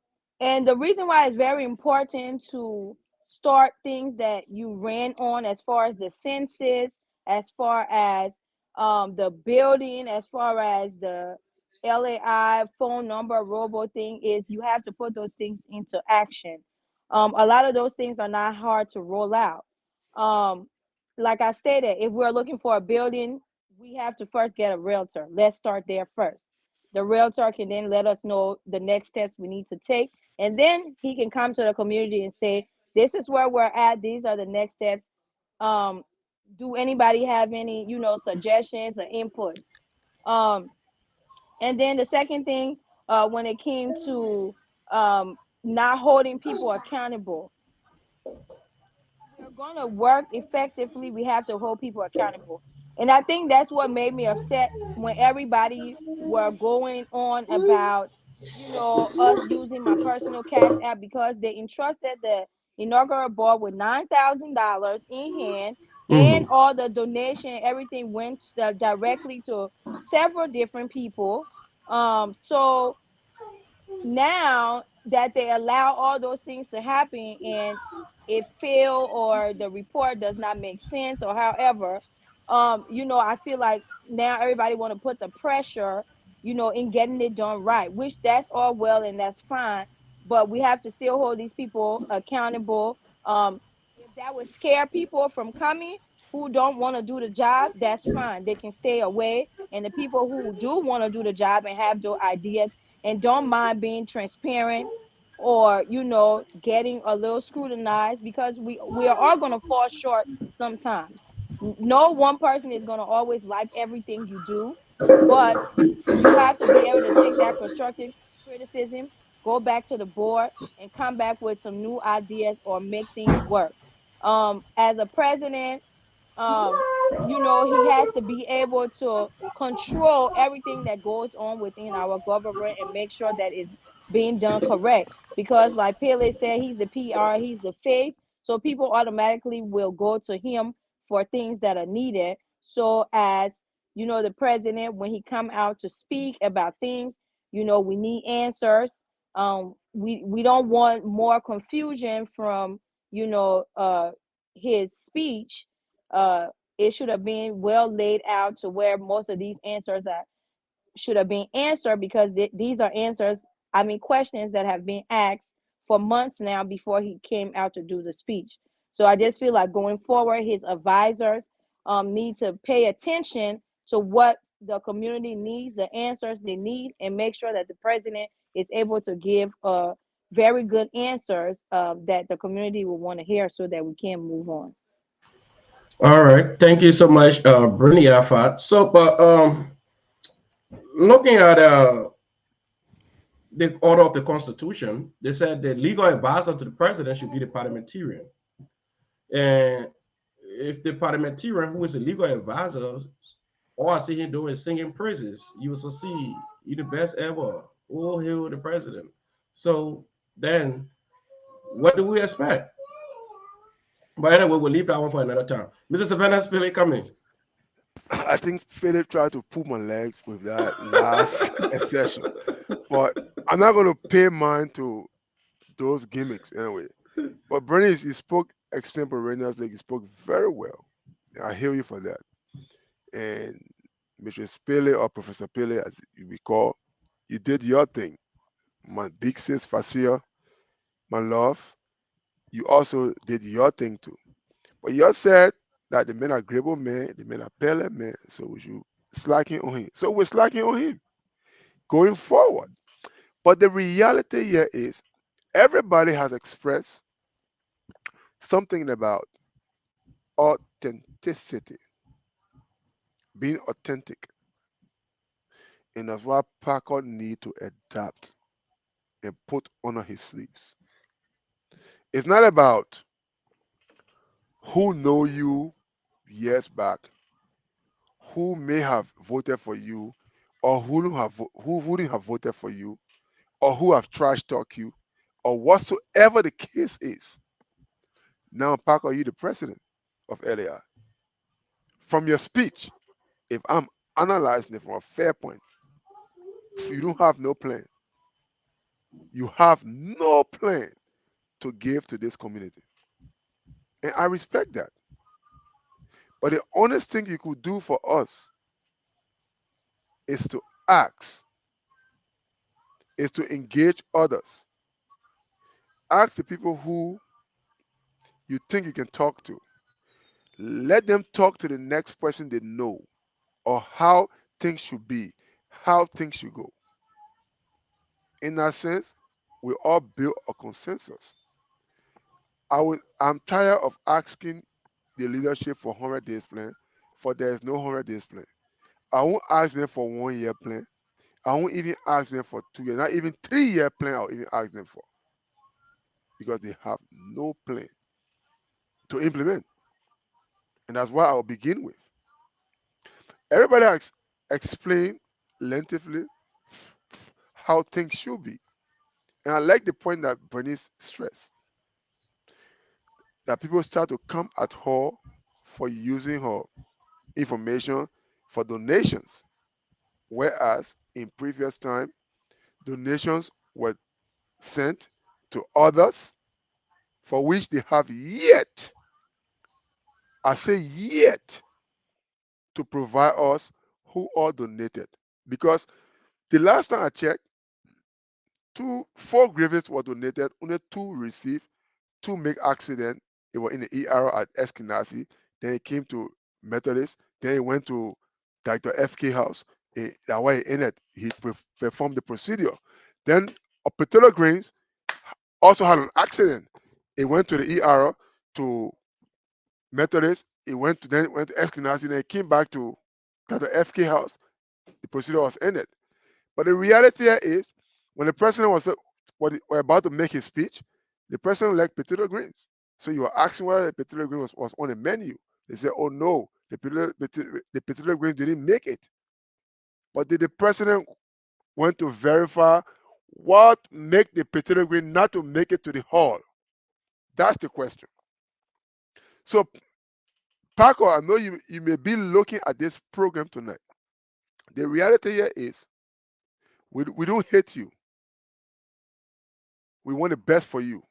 and the reason why it's very important to start things that you ran on, as far as the census, as far as the building, as far as the LAI phone number robo thing, is you have to put those things into action. A lot of those things are not hard to roll out. Um, like I stated, if we're looking for a building, we have to first get a realtor. Let's start there first. The realtor can then let us know the next steps we need to take. And then he can come to the community and say, this is where we're at. These are the next steps. Um, do anybody have any, suggestions or inputs? Um, and then the second thing, when it came to not holding people accountable, we're going to work effectively, we have to hold people accountable. And I think that's what made me upset when everybody were going on about, us using my personal cash app, because they entrusted the inaugural board with $9,000 in hand, and all the donation, everything went directly to several different people. So now that they allow all those things to happen and it fail, or the report does not make sense, or however, I feel like now everybody want to put the pressure, in getting it done right, which that's all well and that's fine, but we have to still hold these people accountable. If that would scare people from coming who don't want to do the job, that's fine, they can stay away. And the people who do want to do the job and have those ideas and don't mind being transparent, or getting a little scrutinized, because we are all going to fall short sometimes. No one person is going to always like everything you do, but you have to be able to take that constructive criticism, go back to the board, and come back with some new ideas or make things work. As a president, he has to be able to control everything that goes on within our government and make sure that it's being done correct. Because, like Pele said, he's the PR, he's the face, so people automatically will go to him for things that are needed. So, as the president, when he come out to speak about things, we need answers. We don't want more confusion from his speech. uh it should have been well laid out to where most of these answers are should have been answered, because these are answers, I mean, questions that have been asked for months now before he came out to do the speech. So I just feel like going forward, his advisors need to pay attention to what the community needs, the answers they need, and make sure that the president is able to give very good answers that the community will want to hear, so that we can move on. All right. Thank you so much, Bernie Afat. So, but looking at the order of the Constitution, they said the legal advisor to the president should be the parliamentarian. And if the parliamentarian, who is a legal advisor, all I see him doing is singing praises, you will succeed. You the best ever. Oh, hail the president. So then, what do we expect? But anyway, we'll leave that one for another time. Mr. Savannah Spilly, come in. I think Philip tried to pull my legs with that last session, but I'm not going to pay mine to those gimmicks anyway. But Bernie, you spoke extemporaneously. You spoke very well. I hear you for that. And Mr. Pele, or Professor Pele, as you recall, you did your thing. My big sis Facia, my love, you also did your thing too. But you said that the men are agreeable men, the men are Pele men, so we should slacking on him. So we're slacking on him going forward. But the reality here is everybody has expressed something about authenticity, being authentic. And that's why Parker need to adapt and put on his sleeves. It's not about who know you years back, who may have voted for you, or who wouldn't have voted for you, or who have trash talk you, or whatsoever the case is. Now, Parker, you the president of LAI. From your speech, if I'm analyzing it from a fair point, you don't have no plan. You have no plan to give to this community. And I respect that. But the honest thing you could do for us is to ask, is to engage others. Ask the people who you think you can talk to. Let them talk to the next person they know, or how things should be, how things should go. In that sense, we all build a consensus. I'm tired of asking the leadership for 100 days plan, for there is no 100 days plan. I won't ask them for 1 year plan. I won't even ask them for 2 years, not even 3 year plan. I'll even ask them for, because they have no plan to implement, and that's what I'll begin with. Everybody has explained lengthily how things should be, and I like the point that Bernice stressed, that people start to come at her for using her information for donations, whereas in previous time donations were sent to others for which they have yet, I say yet, to provide us who all donated. Because the last time I checked, four graves were donated, only two received, two make accident. It was in the ER at Eskenazi. Then it came to Methodist. Then it went to Dr. FK house. That way he ended. He performed the procedure. Then a potato grains also had an accident. It went to the ER to Methodist. It went to Eskenazi, and it came back to Dr. FK house. The procedure was ended. But the reality here is, when the president were about to make his speech, the president liked potato greens. So you were asking whether the potato green was on the menu. They said, "Oh no, the potato greens didn't make it." But did the president want to verify what make the potato green not to make it to the hall? That's the question. So, Paco, I know you may be looking at this program tonight. The reality here is, we don't hate you. We want the best for you.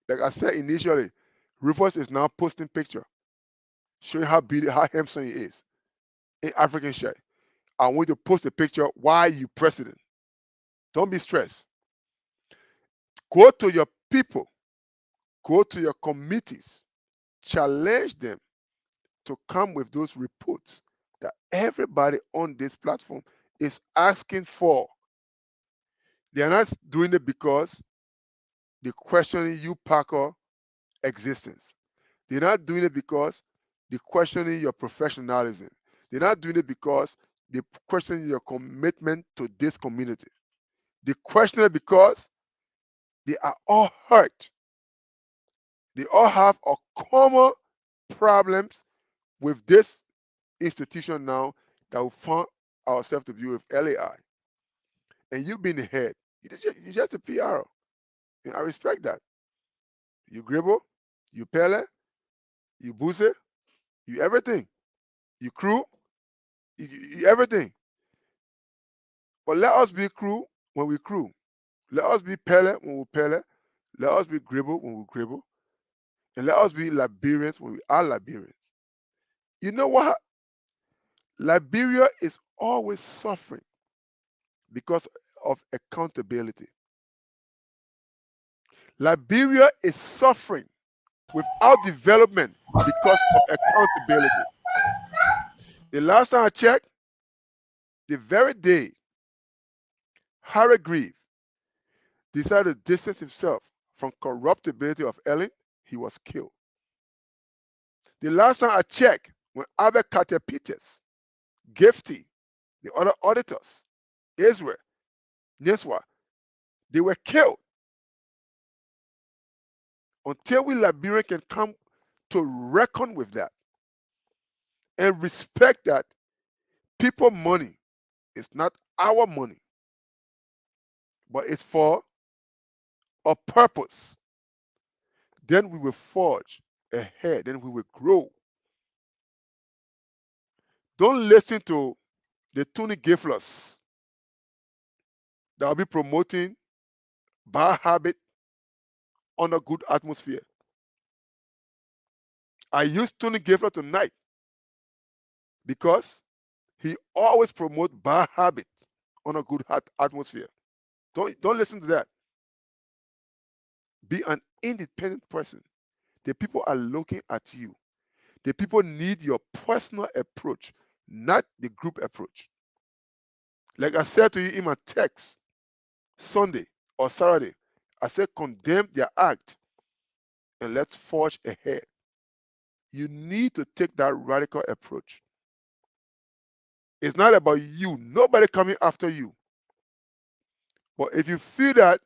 Like I said initially, Rufus is now posting picture showing how handsome he is in African shirt. I want you to post a picture why you president. Don't be stressed. Go to your people, go to your committees, challenge them to come with those reports that everybody on this platform is asking for. They are not doing it because they're questioning you, Packer, existence. They're not doing it because they're questioning your professionalism. They're not doing it because they're questioning your commitment to this community. They question it because they are all hurt. They all have a common problems with this institution now that we found ourselves to be with LAI. And you've been the head. You're just a PR. And I respect that. You Gribble, you Pele, you Buse, you everything. You crew, you everything. But let us be crew when we crew. Let us be Pele when we Pele. Let us be Gribble when we Gribble. And let us be Liberians when we are Liberians. You know what? Liberia is always suffering because of accountability. Liberia is suffering without development because of accountability. The last time I checked, the very day Harry Grieve decided to distance himself from corruptibility of Ellen, he was killed. The last time I checked, when Albert Carter Peters, Gifty, the other auditors, Israel, Niswa, they were killed. Until we Liberians can come to reckon with that and respect that people money is not our money, but it's for a purpose, then we will forge ahead, then we will grow. Don't listen to the Tony Giflers that will be promoting bad habit on a good atmosphere. I use Tony Gifler tonight because he always promotes bad habit on a good atmosphere. Don't listen to that. Be an independent person. The people are looking at you. The people need your personal approach, not the group approach. Like I said to you in my text Sunday or Saturday, I said condemn their act and let's forge ahead. You need to take that radical approach. It's not about you, nobody coming after you. But if you feel that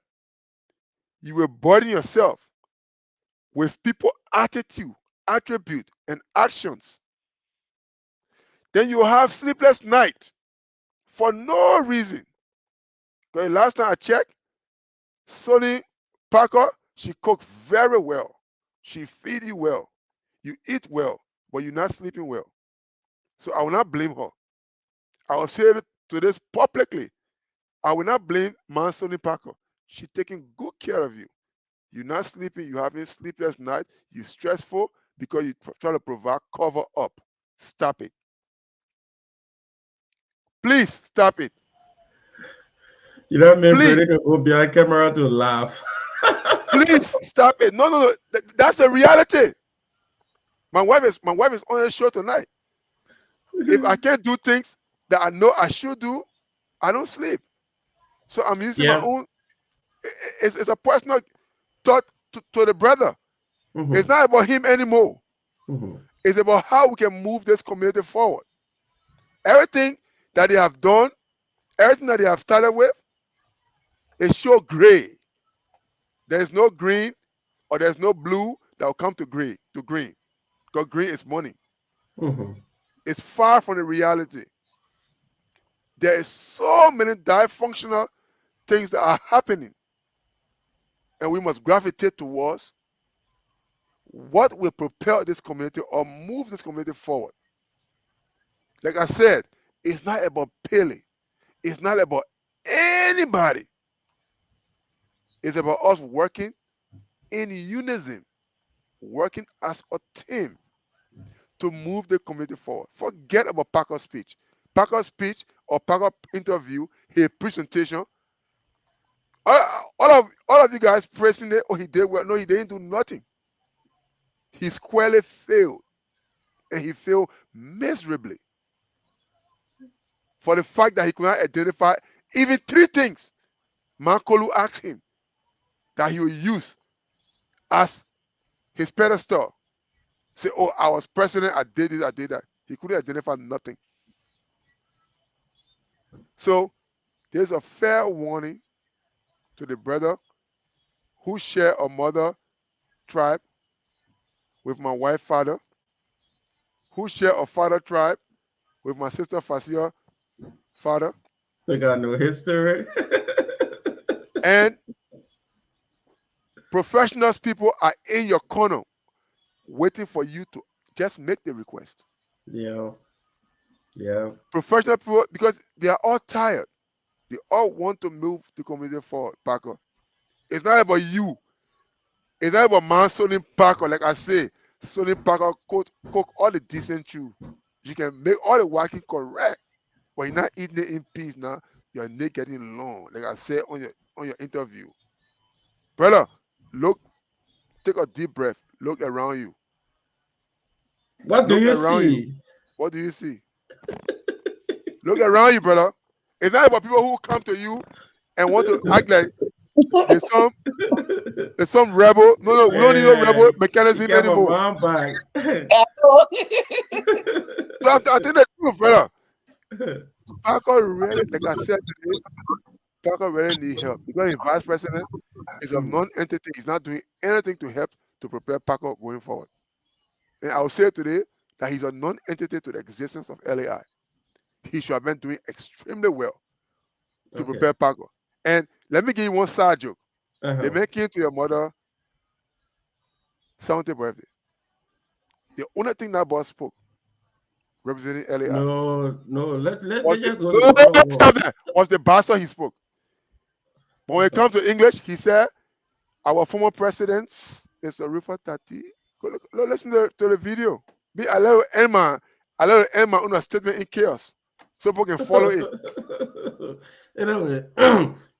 you will burden yourself with people attitude, attribute, and actions, then you will have sleepless night for no reason. Because last time I checked, Sonny Parker, she cooked very well. She feed you well. You eat well, but you're not sleeping well. So I will not blame her. I will say to this publicly. I will not blame Man Sonny Parker. She's taking good care of you. You're not sleeping, you're having sleepless night, you're stressful because you try to provide cover up. Stop it. Please stop it. You know what I mean? Please. Brady will be on camera to laugh. Please stop it. No. That's a reality. My wife is on the show tonight. If I can't do things that I know I should do, I don't sleep. So I'm using my Yeah. own. It's a personal thought to the brother. It's Mm-hmm. not about him anymore. Mm-hmm. It's about how we can move this community forward. Everything that they have done, everything that they have started with, is show gray. There is no green or there's no blue that will come to gray to green. Because green is money. Mm-hmm. It's far from the reality. There is so many dysfunctional things that are happening, and we must gravitate towards what will propel this community or move this community forward. Like I said, it's not about Pele. It's not about anybody. It's about us working in unison, working as a team to move the community forward. Forget about Parker's speech. Parker's speech or Parker's interview, his presentation, all of you guys praising it, oh, he did well. No, he didn't do nothing. He squarely failed, and he failed miserably for the fact that he could not identify even three things Mankolu asked him that he would use as his pedestal. Say, oh, I was president, I did this, I did that. He couldn't identify nothing. So there's a fair warning to the brother who share a mother tribe with my wife father, who share a father tribe with my sister Fasia father, They got no history. and professionals people are in your corner waiting for you to just make the request. Yeah. Yeah. Professional people, because they are all tired. They all want to move the community forward, Parker. It's not about you. It's not about man Sonny Parker, like I say. Sonny Parker cook all the decent chew. You can make all the working correct, but you're not eating it in peace now. Your neck getting long, like I said on your interview. Brother, look, take a deep breath. Look around you. What do Look you around you. see? What do you see? Look around you, brother. It's not about people who come to you and want to act like there's some rebel. No, no, we don't need no rebel Man, you mechanism got my anymore. mom back. So I'm telling the truth, brother. Parker really, like I said today, Parker really need help because his vice president is a non-entity. He's not doing anything to help to prepare Parker going forward. And I will say today that he's a non-entity to the existence of LAI. He should have been doing extremely well to Okay. prepare Parker. And let me give you one side joke. The Uh-huh. man came to your mother 70th birthday. The only thing that boss spoke representing LAI No, no. Let was the just go to no, God of war. stop that. Was the bastard he spoke. But when it Okay. comes to English, he said, our former president, Mr. Rufat Tati, go listen to the video. Be a little Emma on a statement in chaos. So people can follow it. Anyway,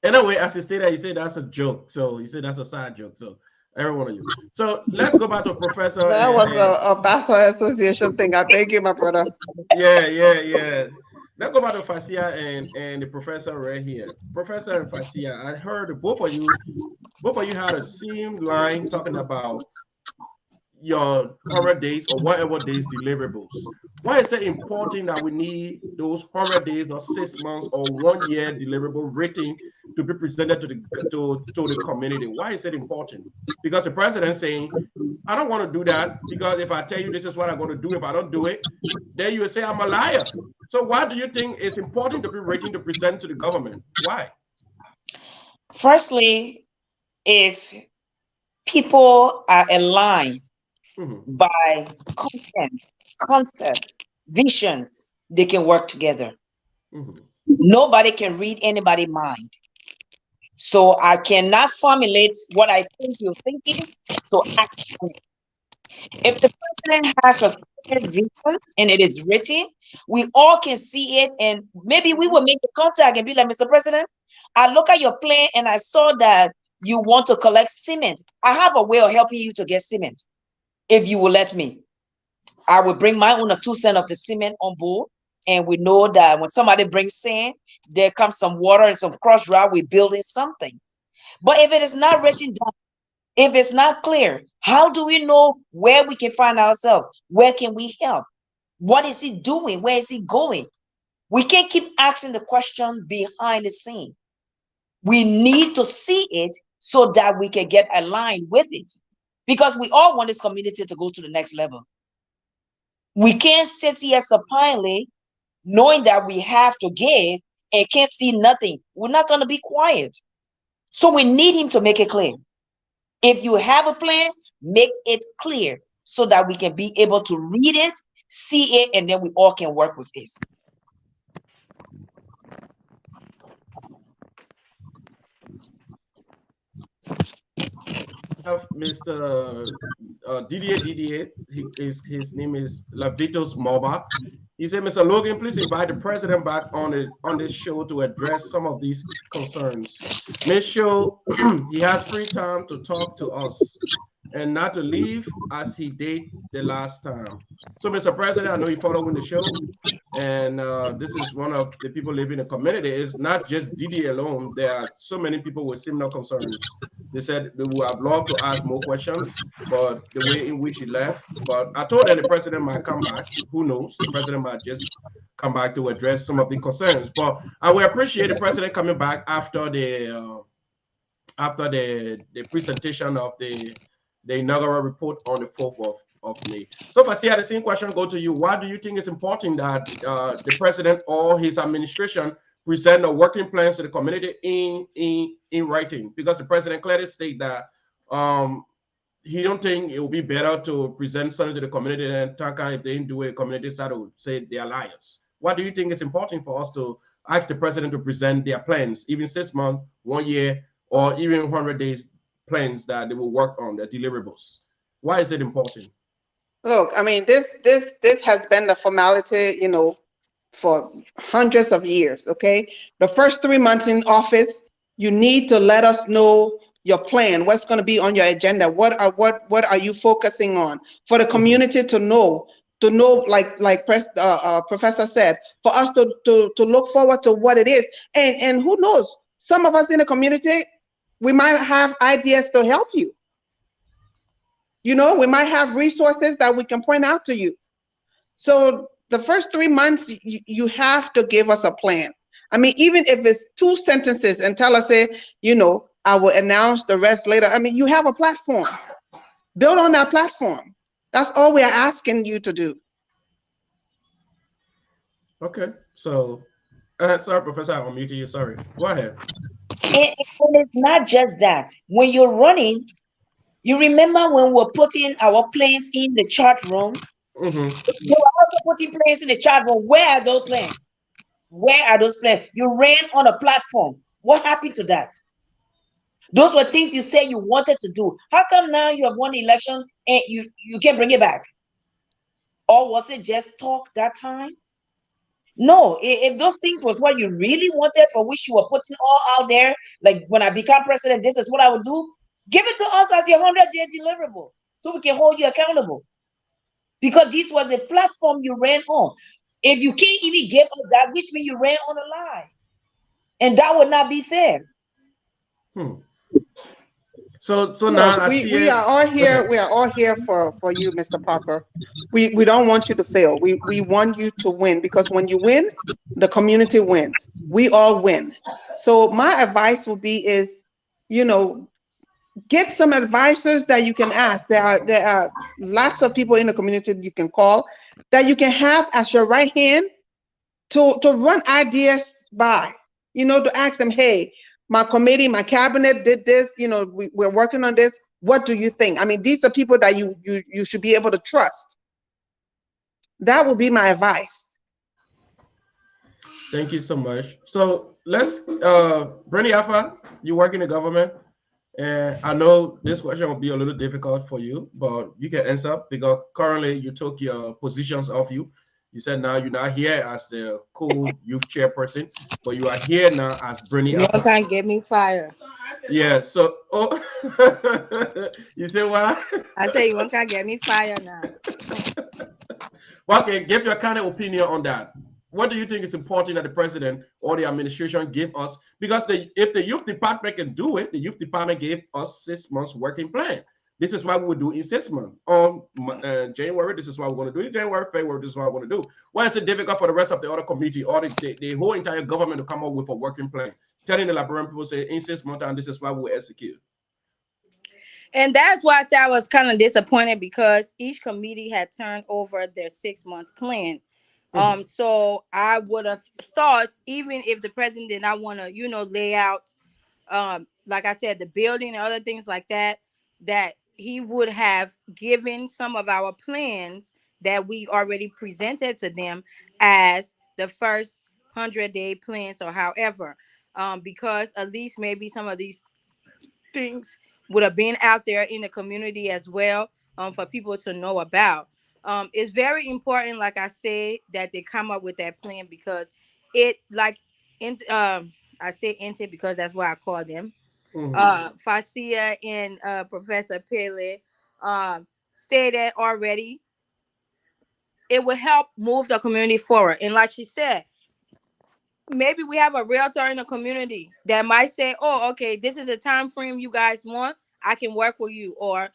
anyway, as you say that, you say that's a joke. So you say that's a side joke. So every one of you. So let's go back to Professor That was a Bassa Association thing. I beg you, my brother. yeah. Let's go back to Fasia and the professor right here. Professor and Fasia, I heard both of you had a same line talking about your 100 days or whatever days deliverables. Why is it important that we need those 100 days or 6 months or 1 year deliverable rating to be presented to the community? Why is it important? Because the president saying, I don't want to do that because if I tell you this is what I'm going to do, if I don't do it, then you will say I'm a liar. So why do you think it's important to be rating to present to the government? Why? Firstly, if people are aligned Mm-hmm. by content, concepts, visions, they can work together. Mm-hmm. Nobody can read anybody's mind. So I cannot formulate what I think you're thinking to act on it. If the president has a clear vision and it is written, we all can see it, and maybe we will make the contact and be like, Mr. President, I look at your plan and I saw that you want to collect cement. I have a way of helping you to get cement. If you will let me, I will bring my own 2 cents of the cement on board and we know that when somebody brings sand, there comes some water and some crushed rock, we're building something. But if it is not written down, if it's not clear, how do we know where we can find ourselves? Where can we help? What is he doing? Where is he going? We can't keep asking the question behind the scene. We need to see it so that we can get aligned with it, because we all want this community to go to the next level. We can't sit here supinely knowing that we have to give and can't see nothing. We're not going to be quiet. So we need him to make it clear. If you have a plan, make it clear so that we can be able to read it, see it, and then we all can work with it. Mr. Didier. His name is Lavitos Moba. He said, Mr. Logan, please invite the president back on this show to address some of these concerns. Make sure he has free time to talk to us and not to leave as he did the last time. So, Mr. President, I know you're following the show, and this is one of the people living in the community. It's not just Didi alone. There are so many people with similar concerns. They said they would have loved to ask more questions, but the way in which he left. But I told them the president might come back. Who knows? The president might just come back to address some of the concerns. But I would appreciate the president coming back after the presentation of the inaugural report on the 4th of May. So, Fasia, the same question go to you. Why do you think it's important that the president or his administration present a working plans to the community in writing? Because the president clearly stated that he don't think it would be better to present something to the community than Tanka. If they didn't do it, the community start to say they are liars. Why do you think it's important for us to ask the president to present their plans, even 6 months, 1 year, or even 100 days plans that they will work on, their deliverables? Why is it important? Look, I mean, this has been the formality, for hundreds of years. Okay, the first 3 months in office, you need to let us know your plan. What's going to be on your agenda? What are you focusing on for the community to know? Like Professor said, for us to look forward to what it is, and who knows? Some of us in the community, we might have ideas to help you. We might have resources that we can point out to you. So the first 3 months, you have to give us a plan. I mean, even if it's 2 sentences and tell us, I will announce the rest later. I mean, you have a platform. Build on that platform. That's all we are asking you to do. Okay. So, sorry, Professor, I'll mute you. Sorry. Go ahead. And it's not just that. When you're running, you remember when we're putting our plans in the chat room? We're also putting plans in the chat room. Where are those plans? Where are those plans? You ran on a platform. What happened to that? Those were things you said you wanted to do. How come now you have won the election and you can't bring it back? Or was it just talk that time? No, if those things was what you really wanted, for which you were putting all out there, like when I become president, this is what I would do, give it to us as your 100-day deliverable so we can hold you accountable. Because this was the platform you ran on. If you can't even give us that, which means you ran on a lie. And that would not be fair. So now we are all here. We are all here for you, Mr. Parker. We don't want you to fail. We want you to win, because when you win, the community wins. We all win. So my advice would be is, get some advisors that you can ask. There are lots of people in the community you can call, that you can have as your right hand to run ideas by. To ask them, hey, my committee, my cabinet did this, we're working on this. What do you think? I mean, these are people that you should be able to trust. That would be my advice. Thank you so much. So let's, Bernie Alpha, you work in the government. And I know this question will be a little difficult for you, but you can answer, because currently you took your positions off you. You said now you're not here as the co-youth chairperson, but you are here now as Bernie Alpha. You can't get me fired. Yeah, so, you say what? I say you can't get me fired now. Well, okay, give your kind of opinion on that. what do you think is important that the president or the administration give us? Because if the youth department can do it, the youth department gave us 6 months working plan. This is what we would do in 6 months. January, this is what we're going to do. In January, February, this is what I want to do. Why is it difficult for the rest of the other community or the whole entire government to come up with a working plan? Telling the Liberian people, say, in 6 months, and this is what we'll execute. And that's why I said I was kind of disappointed, because each committee had turned over their 6 months plan. So I would have thought, even if the president did not want to, lay out, like I said, the building and other things like that, that he would have given some of our plans that we already presented to them as the first 100-day plans, or however, because at least maybe some of these things would have been out there in the community as well, for people to know about. It's very important, like I say, that they come up with that plan, because it like in I say Inte because that's what I call them. Facia and Professor Pele stated already, it will help move the community forward. And like she said, maybe we have a realtor in the community that might say, "Oh, okay, this is a time frame you guys want. I can work with you." Or,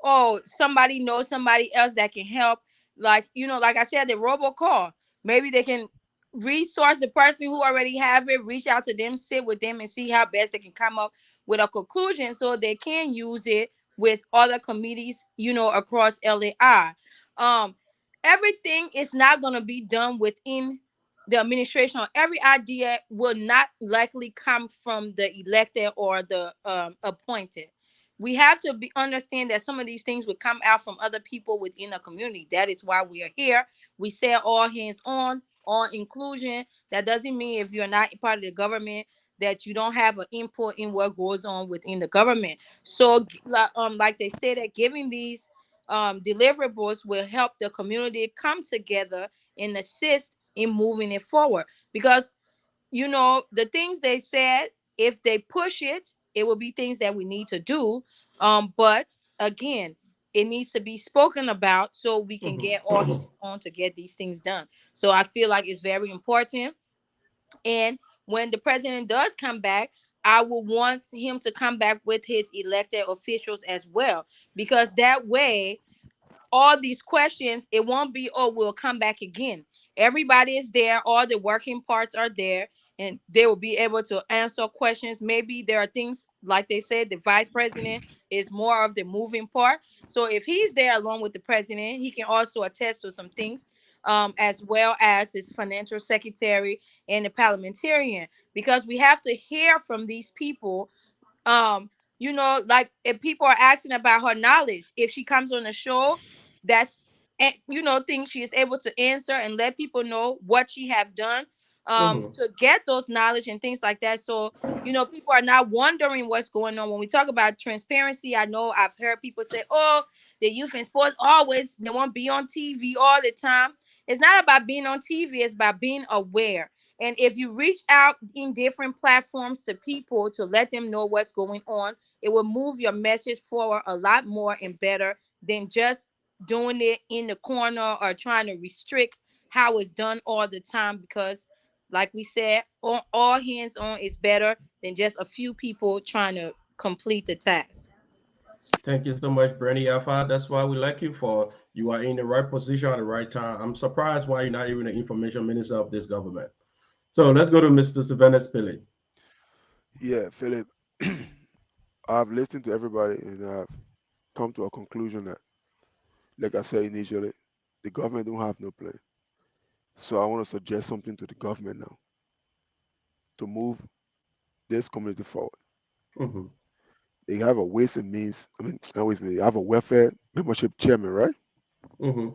"Oh, somebody knows somebody else that can help." Like, like I said, the robocall. Maybe they can resource the person who already have it, reach out to them, sit with them, and see how best they can come up with a conclusion, so they can use it with other committees, across LAI. Um, Everything is not gonna be done within the administration. Or every idea will not likely come from the elected or the appointed. We have to understand that some of these things will come out from other people within the community. That is why we are here. We say all hands on, all inclusion. That doesn't mean if you're not part of the government that you don't have an input in what goes on within the government. So, like they stated, giving these deliverables will help the community come together and assist in moving it forward. Because the things they said, if they push it, it will be things that we need to do. But again, it needs to be spoken about so we can get all hands on to get these things done. So I feel like it's very important. And when the president does come back, I will want him to come back with his elected officials as well, because that way all these questions, it won't be, "Oh, we'll come back again." Everybody is there, all the working parts are there, and they will be able to answer questions. Maybe there are things, like they said, the vice president is more of the moving part. So if he's there along with the president, he can also attest to some things, as well as his financial secretary and the parliamentarian, because we have to hear from these people. Like if people are asking about her knowledge, if she comes on the show, that's things she is able to answer and let people know what she have done, to get those knowledge and things like that. So people are not wondering what's going on when we talk about transparency. I know I've heard people say, "Oh, the youth in sports always, they won't be on TV all the time." It's not about being on TV, it's about being aware. And if you reach out in different platforms to people to let them know what's going on, it will move your message forward a lot more and better than just doing it in the corner or trying to restrict how it's done all the time. Because, like we said, all hands on is better than just a few people trying to complete the task. Thank you so much, Bernie Alpha. That's why we like you for. You are in the right position at the right time. I'm surprised why you're not even the information minister of this government. So let's go to Mr. Savannah Spilly. Yeah, Philip, I've listened to everybody and I've come to a conclusion that, like I said initially, the government don't have no plan. So I want to suggest something to the government now to move this community forward. Mm-hmm. They have a ways and means. I mean, not ways and means. They have a welfare membership chairman, right? Mm-hmm.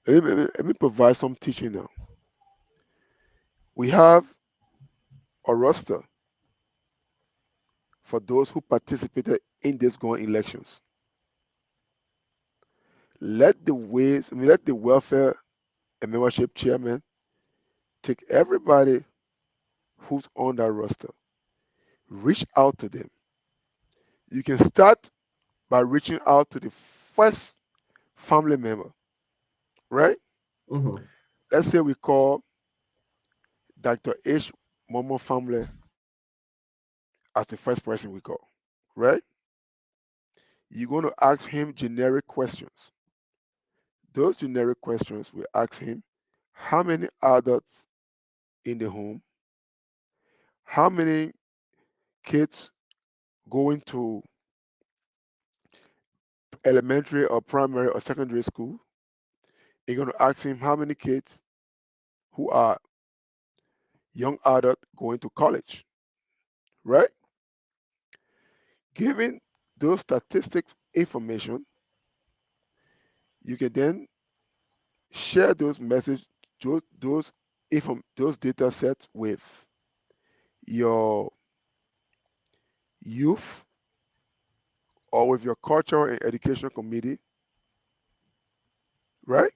Let me provide some teaching now. We have a roster for those who participated in these going elections. Let the welfare and membership chairman take everybody who's on that roster, reach out to them. You can start by reaching out to the first family member, right? Mm-hmm. Let's say we call Dr. H. Momo family as the first person we call, right? You're going to ask him generic questions. Those generic questions will ask him how many adults in the home, how many kids going to elementary or primary or secondary school. You're going to ask him how many kids who are young adult going to college, right? Given those statistics information, you can then share those message those data sets with your youth or with your cultural and education committee, right?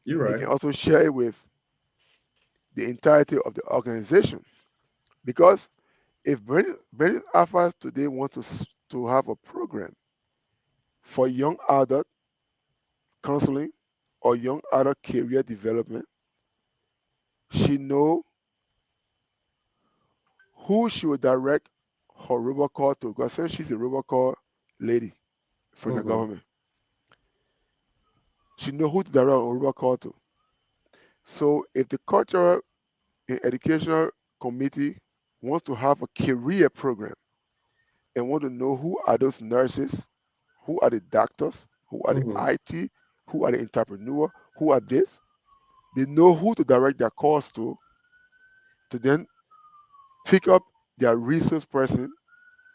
You're You right. can also share it with the entirety of the organization because if Brandon Alpha today wants to have a program for young adult counseling or young adult career development, she know who she will direct her robocall to. Because since she's a robocall lady from the Mm-hmm. government, she know who to direct her robocall to. So if the cultural and educational committee wants to have a career program and want to know who are those nurses, who are the doctors, who are the Mm-hmm. IT, who are the entrepreneur, who are this, they know who to direct their calls to then pick up their resource person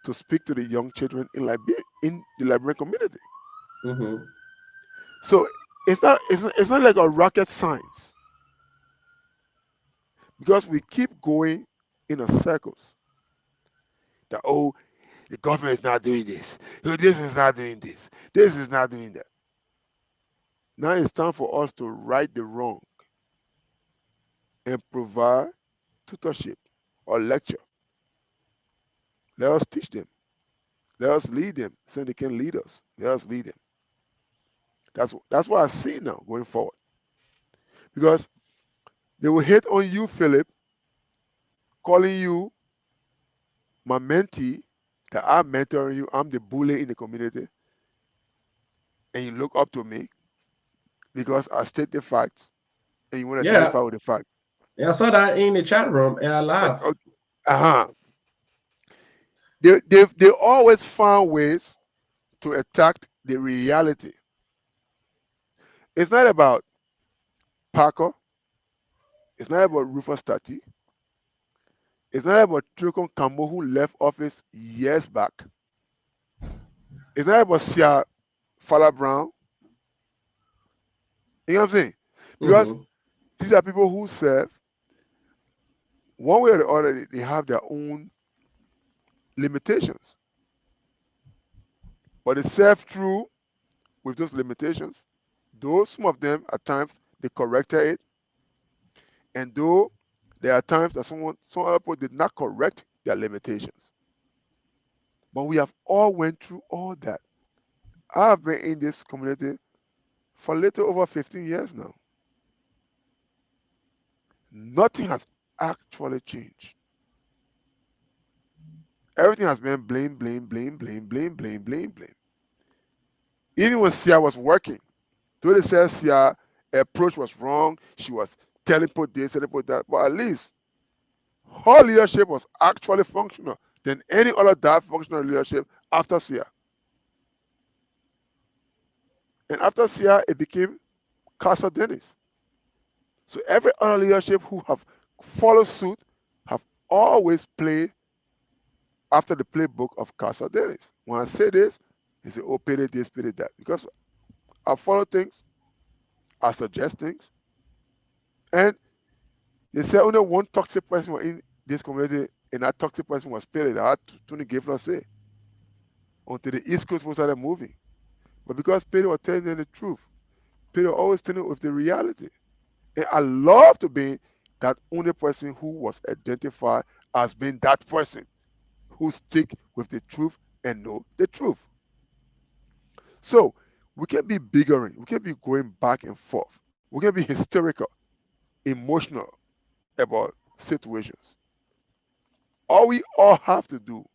to speak to the young children in the Liberian community. Mm-hmm. So it's not like a rocket science because we keep going in a circles. That oh, the government is not doing this. Oh, this is not doing this. This is not doing that. Now it's time for us to right the wrong and provide tutorship or lecture. Let us teach them. Let us lead them so they can lead us. Let us lead them. That's what I see now going forward. Because they will hate on you, Philip, calling you my mentee, that I'm mentoring you, I'm the bully in the community, and you look up to me because I state the facts and you want to Yeah. identify with the fact. Yeah, I saw that in the chat room and I laughed. Okay. Uh-huh. They always find ways to attack the reality. It's not about Parker. It's not about Rufus Tati. It's not about Tricon Camo who left office years back. It's not about Sia Fala Brown. You know what I'm saying? Because Mm-hmm. these are people who serve one way or the other. They have their own limitations, but they serve through with those limitations. Though some of them at times they corrected it, and though there are times that some other people did not correct their limitations. But we have all went through all that. I have been in this community for a little over 15 years now. Nothing has actually changed. Everything has been blame, blame, blame, blame, blame, blame, blame, blame. Even when Sia was working, though they said Sia approach was wrong, she was telling people this, telling people that, but at least her leadership was actually functional than any other that functional leadership after Sia. And after Sia, it became Casa Dennis. So every other leadership who have followed suit have always played after the playbook of Casa Dennis. When I say this, they say, oh, pity this, pity that. Because I follow things, I suggest things, and they say only one toxic person was in this community, and that toxic person was Pele. That Tony gave us say until the East Coast was started moving. But because Pele was telling them the truth, Pele always telling with the reality. And I love to be that only person who was identified as being that person who stick with the truth and know the truth. So we can be bickering, we can be going back and forth, we can be hysterical, emotional, about situations. All we all have to do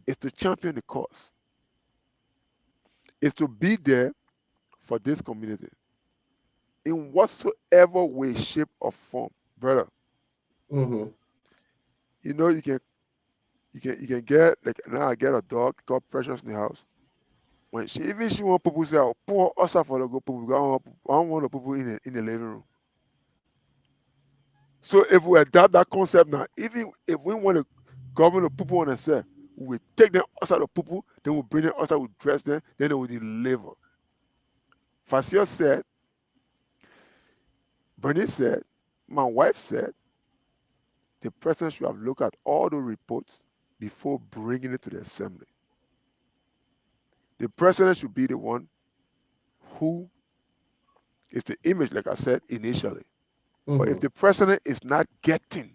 is to champion the cause, is to be there for this community in whatsoever way, shape, or form, brother. Mm-hmm. You know, you can get like now. I get a dog called Precious in the house. When she want people say, "Oh, pour us up for the go people." I don't want the people in the living room. So if we adopt that concept now, even if we want to govern the people on themselves, we will take them outside the people, then we'll bring them outside, we'll dress them, then they will deliver. Fasio said, Bernice said, my wife said, the president should have looked at all the reports before bringing it to the assembly. The president should be the one who is the image, like I said initially. But if Mm-hmm. the president is not getting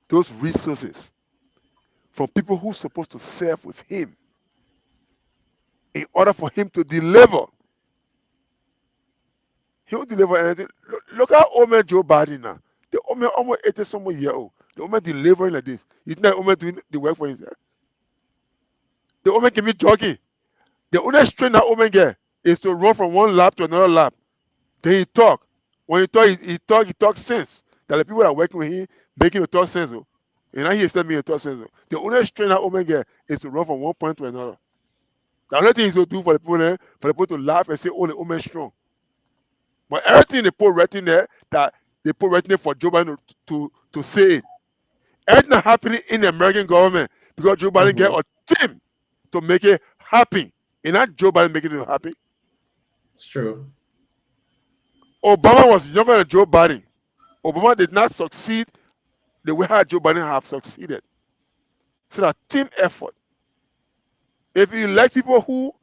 those resources from people who's supposed to serve with him in order for him to deliver, he won't deliver anything. Look how old man Joe Biden now. The old man almost 80 somewhere year old. The old man delivering like this. He's not the old man doing the work for himself. The old man can be jogging. The only strength that old man get is to run from one lab to another lab. Then he talk. When he talk, he talk sense. That the people that are working with him making him talk sense. Oh. And now he is telling me to talk sense. Oh. The only strength that old man get is to run from one point to another. The only thing he's going to do for the people there, for the people to laugh and say, oh, the old man strong. But everything they put writing there, that they put writing there for Joe Biden to say it. Everything happening in the American government because Joe Biden get Mm-hmm. a team to make it happen. And not Joe Biden making it happen. It's true. Obama was younger than Joe Biden. Obama did not succeed the way how Joe Biden have succeeded. So that team effort. If you elect people who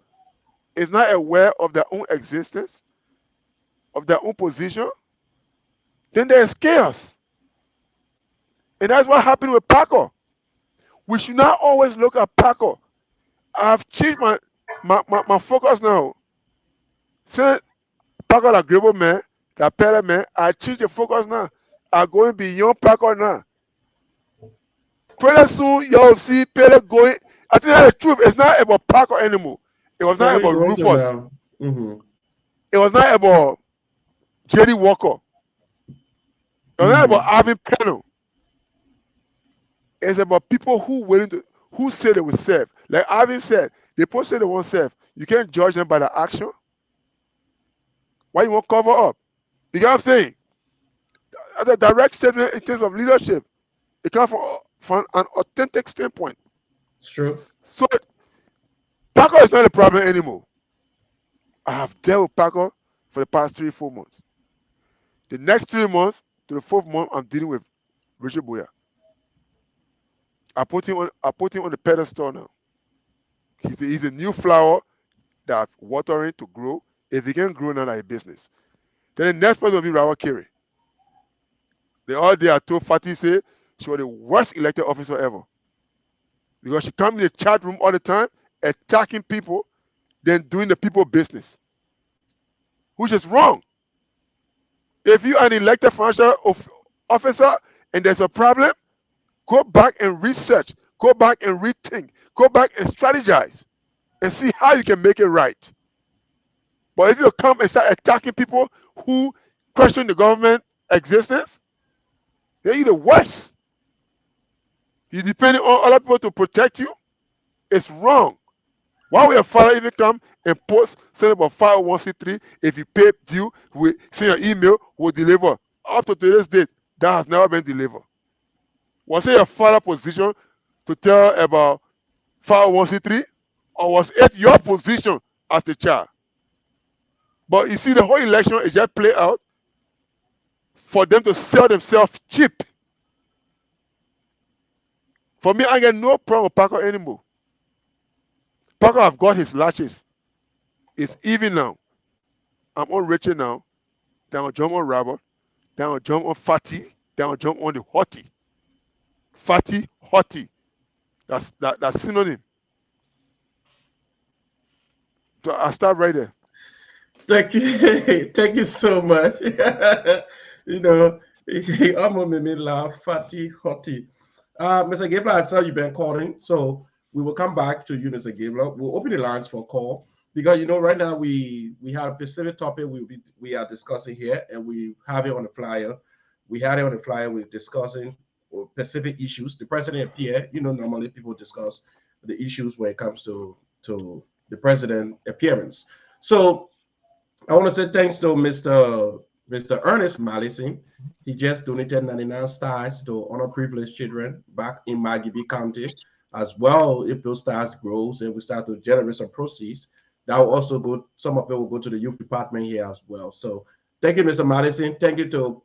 is not aware of their own existence, of their own position, then there's chaos. And that's what happened with Paco. We should not always look at Paco. I've changed my focus now. Since Paco the Grable man, the Pele man, I changed the focus now. I'm going beyond Paco now. Pretty soon you'll see Pele going. I think that's the truth. It's not about Paco anymore. It was not Where are you about going to Rufus. now? Mm-hmm. It was not about Jerry Walker. It was not about Mm-hmm. Alvin Pennell. It's about people who say they will serve. Like Alvin said, they post say they won't serve. You can't judge them by the action. Why you won't cover up? You get what I'm saying? The direct statement in terms of leadership, it comes from an authentic standpoint. It's true. So Paco is not a problem anymore. I have dealt with Paco for the past 3 4 months. The next 3 months to the fourth month, I'm dealing with Richard Boyer. I put him on the pedestal now. He's a new flower that I'm watering to grow. If he can grow now, like a business. Then the next person will be Rawa Kiri. The other day I told Fatih say she was the worst elected officer ever. Because she come in the chat room all the time, attacking people, then doing the people business. Which is wrong. If you are an elected financial officer and there's a problem, go back and research, go back and rethink, go back and strategize and see how you can make it right. But if you come and start attacking people who question the government existence, then you're the worst. You depending on other people to protect you. It's wrong. Why would your father even come and post something about 501c3? If you pay due, we send your email, we'll deliver. Up to today's date, that has never been delivered. Was it your father's position to tell about 501c3? Or was it your position as the child? But you see, the whole election is just play out for them to sell themselves cheap. For me, I get no problem with Paco anymore. Paco have got his latches. It's even now. I'm on Richard now. Then I'll jump on Robert. Then I'll jump on Fatty. Then I'll jump on the Hottie. Fatty, Hottie. That's synonym. So I'll start right there. Thank you, thank you so much. You know, he almost made me laugh, fatty, hotty. Mr. Gabler, I saw you've been calling, so we will come back to you, Mr. Gabler. We'll open the lines for a call because right now we have a specific topic we are discussing here, and we have it on the flyer. We had it on the flyer. We're discussing specific issues. The president appear. Normally people discuss the issues when it comes to the president appearance. So I want to say thanks to Mr. Ernest Mallison. He just donated 99 stars to underprivileged children back in Magibi County. As well, if those stars grows and we start to generate some proceeds, that will also go. Some of it will go to the youth department here as well. So thank you, Mr. Madison. Thank you to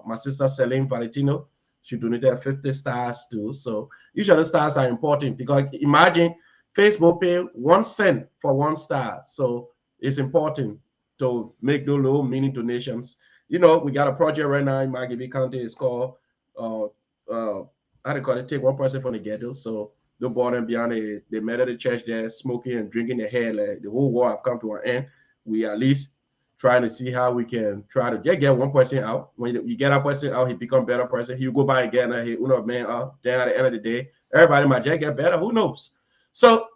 my sister Celine Valentino. She donated 50 stars too. So each of the stars are important because imagine Facebook pay 1 cent for 1 star. So it's important to make those low mini donations. We got a project right now in Magibi County. It's called how do you call it? Take one person from the ghetto. So the boy and beyond they met at the church there smoking and drinking their hair. Like the whole war have come to an end. We at least trying to see how we can try to get one person out. When you get that person out, he become better person. He'll go by again and he man out. Then at the end of the day, everybody might just get better. Who knows? So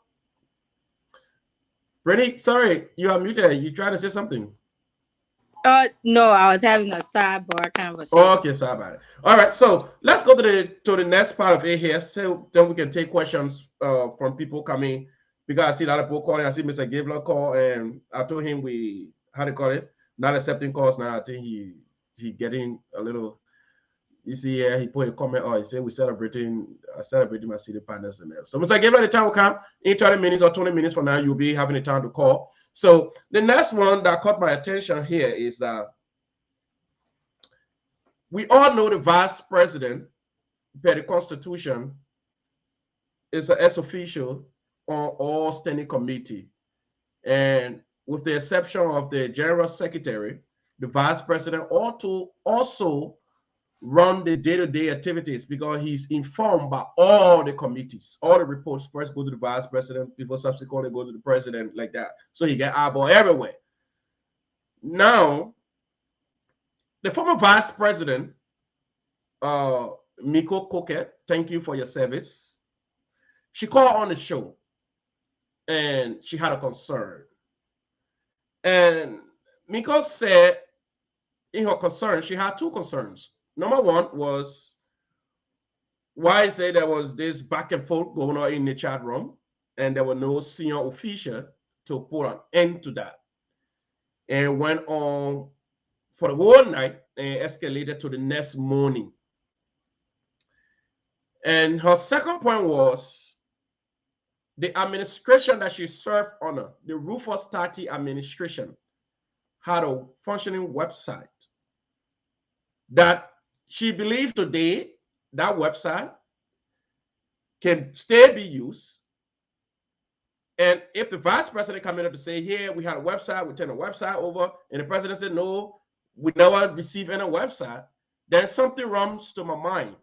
Brittany, sorry, you are muted. You trying to say something? No, I was having a sidebar conversation. Oh, okay, sorry about it. All right, so let's go to the next part of it here, so then we can take questions from people coming because I see a lot of people calling. I see Mr. Gabler call, and I told him we how to call it, not accepting calls now. I think he getting a little. You see, yeah, he put a comment. Oh, he said we're celebrating my city partners and that. So Mr. Gabler, the time will come in 30 minutes or 20 minutes from now. You'll be having the time to call. So the next one that caught my attention here is that we all know the vice president, per the Constitution, is an ex officio on all standing committee. And with the exception of the general secretary, the vice president ought to also run the day-to-day activities because he's informed by all the committees. All the reports first go to the vice president before subsequently go to the president, like that. So he get eyeball everywhere. Now, the former vice president, Miko Koket, thank you for your service. She called on the show and she had a concern. And Miko said in her concern, she had two concerns. Number one was why say there was this back and forth going on in the chat room and there were no senior official to put an end to that. And went on for the whole night and escalated to the next morning. And her second point was the administration that she served under, the Rufus Tati administration, had a functioning website that she believed today that website can still be used. And if the vice president coming up to say, here, we had a website, we turn the website over, and the president said, no, we never received any website, then something runs to my mind.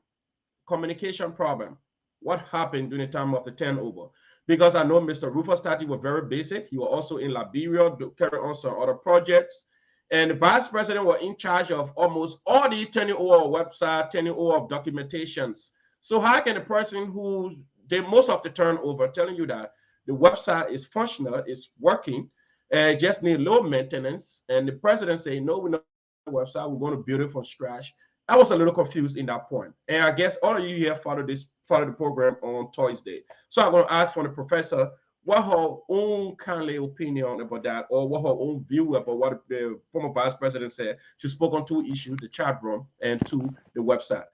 Communication problem. What happened during the time of the turnover? Because I know Mr. Rufus Tati was very basic. He was also in Liberia, carrying on some other projects. And the vice president was in charge of almost all the turning over website, turning over of documentations. So how can the person who did most of the turnover telling you that the website is functional, is working, and just need low maintenance, and the president saying, no, we're not the website, we're going to build it from scratch? I was a little confused in that point. And I guess all of you here follow the program on Thursday. So I'm going to ask from the professor what her own kind of opinion about that, or what her own view about what the former vice president said. She spoke on two issues, the chat room and two, the website.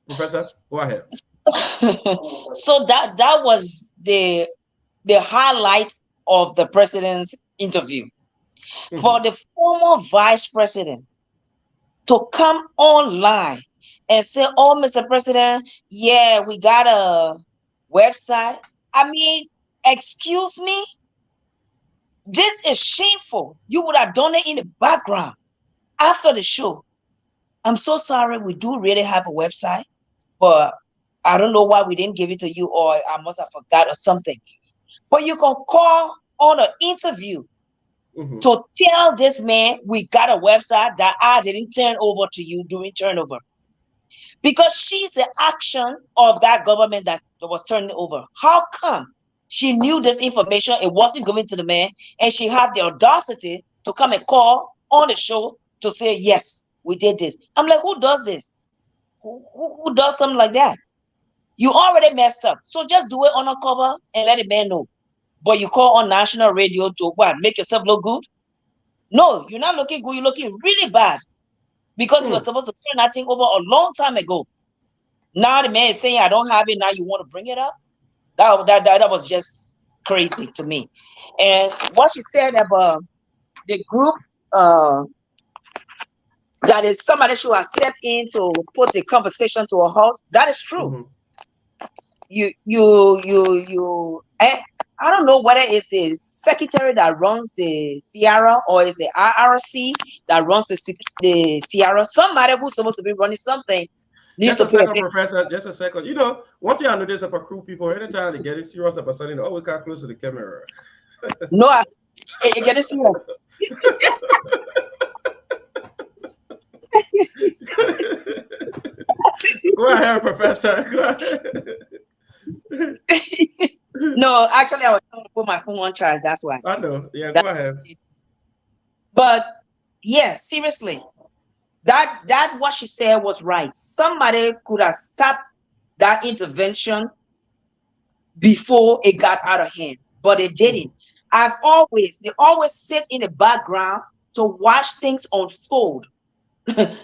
Professor, go ahead. So that was the highlight of the president's interview. Mm-hmm. For the former vice president to come online and say, oh, Mr. President, yeah, we got a website. I mean, excuse me? This is shameful. You would have done it in the background after the show. I'm so sorry. We do really have a website, but I don't know why we didn't give it to you, or I must have forgot or something. But you can call on an interview to tell this man, we got a website that I didn't turn over to you during turnover. Because she's the action of that government that was turning over. How come she knew this information, it wasn't going to the man, and she had the audacity to come and call on the show to say, yes, we did this? I'm like, who does this? Who does something like that? You already messed up. So just do it on a cover and let the man know. But you call on national radio to what? Make yourself look good? No, you're not looking good. You're looking really bad because you were supposed to turn that thing over a long time ago. Now the man is saying, I don't have it. Now you want to bring it up? That was just crazy to me. And what she said about the group, that is somebody should have stepped in to put the conversation to a halt. That is true. I don't know whether it's the secretary that runs the Sierra or it's the IRC that runs the Sierra. Somebody who's supposed to be running something needs just a to pay second, attention. Professor. Just a second. You know, one thing I notice about crew people, anytime they get serious about something, oh, we got close to the camera. No, it getting serious. Go ahead, Professor. Go ahead. No, actually, I was trying to put my phone on charge. That's why. I know. Yeah, go ahead. But yeah, seriously, that what she said was right. Somebody could have stopped that intervention before it got out of hand, but it didn't. As always, they always sit in the background to watch things unfold.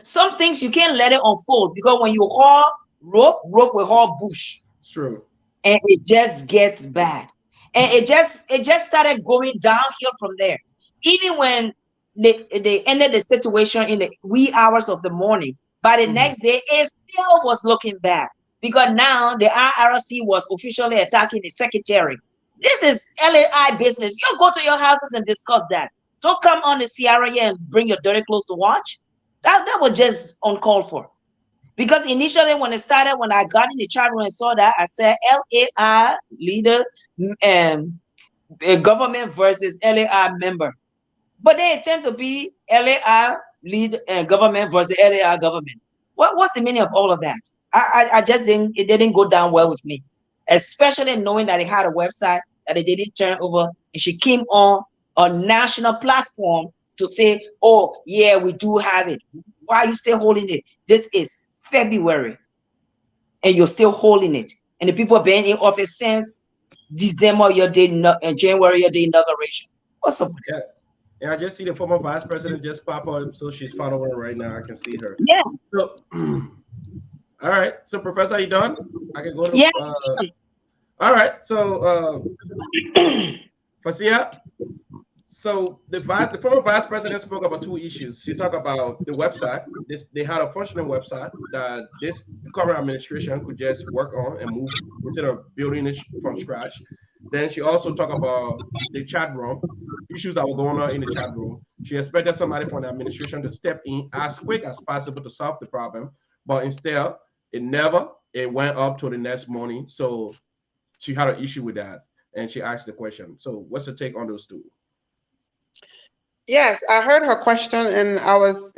Some things you can't let it unfold because when you haul rope will haul bush. It's true. And it just gets bad. And it just started going downhill from there. Even when they ended the situation in the wee hours of the morning, by the next day, it still was looking bad. Because now the IRC was officially attacking the secretary. This is LAI business. You go to your houses and discuss that. Don't come on the Sierra here and bring your dirty clothes to watch. That was just uncalled for. Because initially when it started, when I got in the chat room and saw that, I said LAI leader and government versus LAI member. But they tend to be LAI lead government versus LAI government. What's the meaning of all of that? I just didn't, it didn't go down well with me. Especially knowing that it had a website that it didn't turn over, and she came on a national platform to say, oh yeah, we do have it. Why are you still holding it? This is February and you're still holding it. And the people have been in office since December, January, your day inauguration. What's up with that? Yeah, I just see the former vice president just pop up, so she's following right now. I can see her. Yeah. So, all right. So, Professor, are you done? I can go to. Yeah. All right. So, Fasia. So the former vice president spoke about two issues. She talked about the website. They had a functioning website that this current administration could just work on and move instead of building it from scratch. Then she also talked about the chat room, issues that were going on in the chat room. She expected somebody from the administration to step in as quick as possible to solve the problem, but instead, it went up to the next morning. So she had an issue with that, and she asked the question. So what's the take on those two? Yes, I heard her question, and I was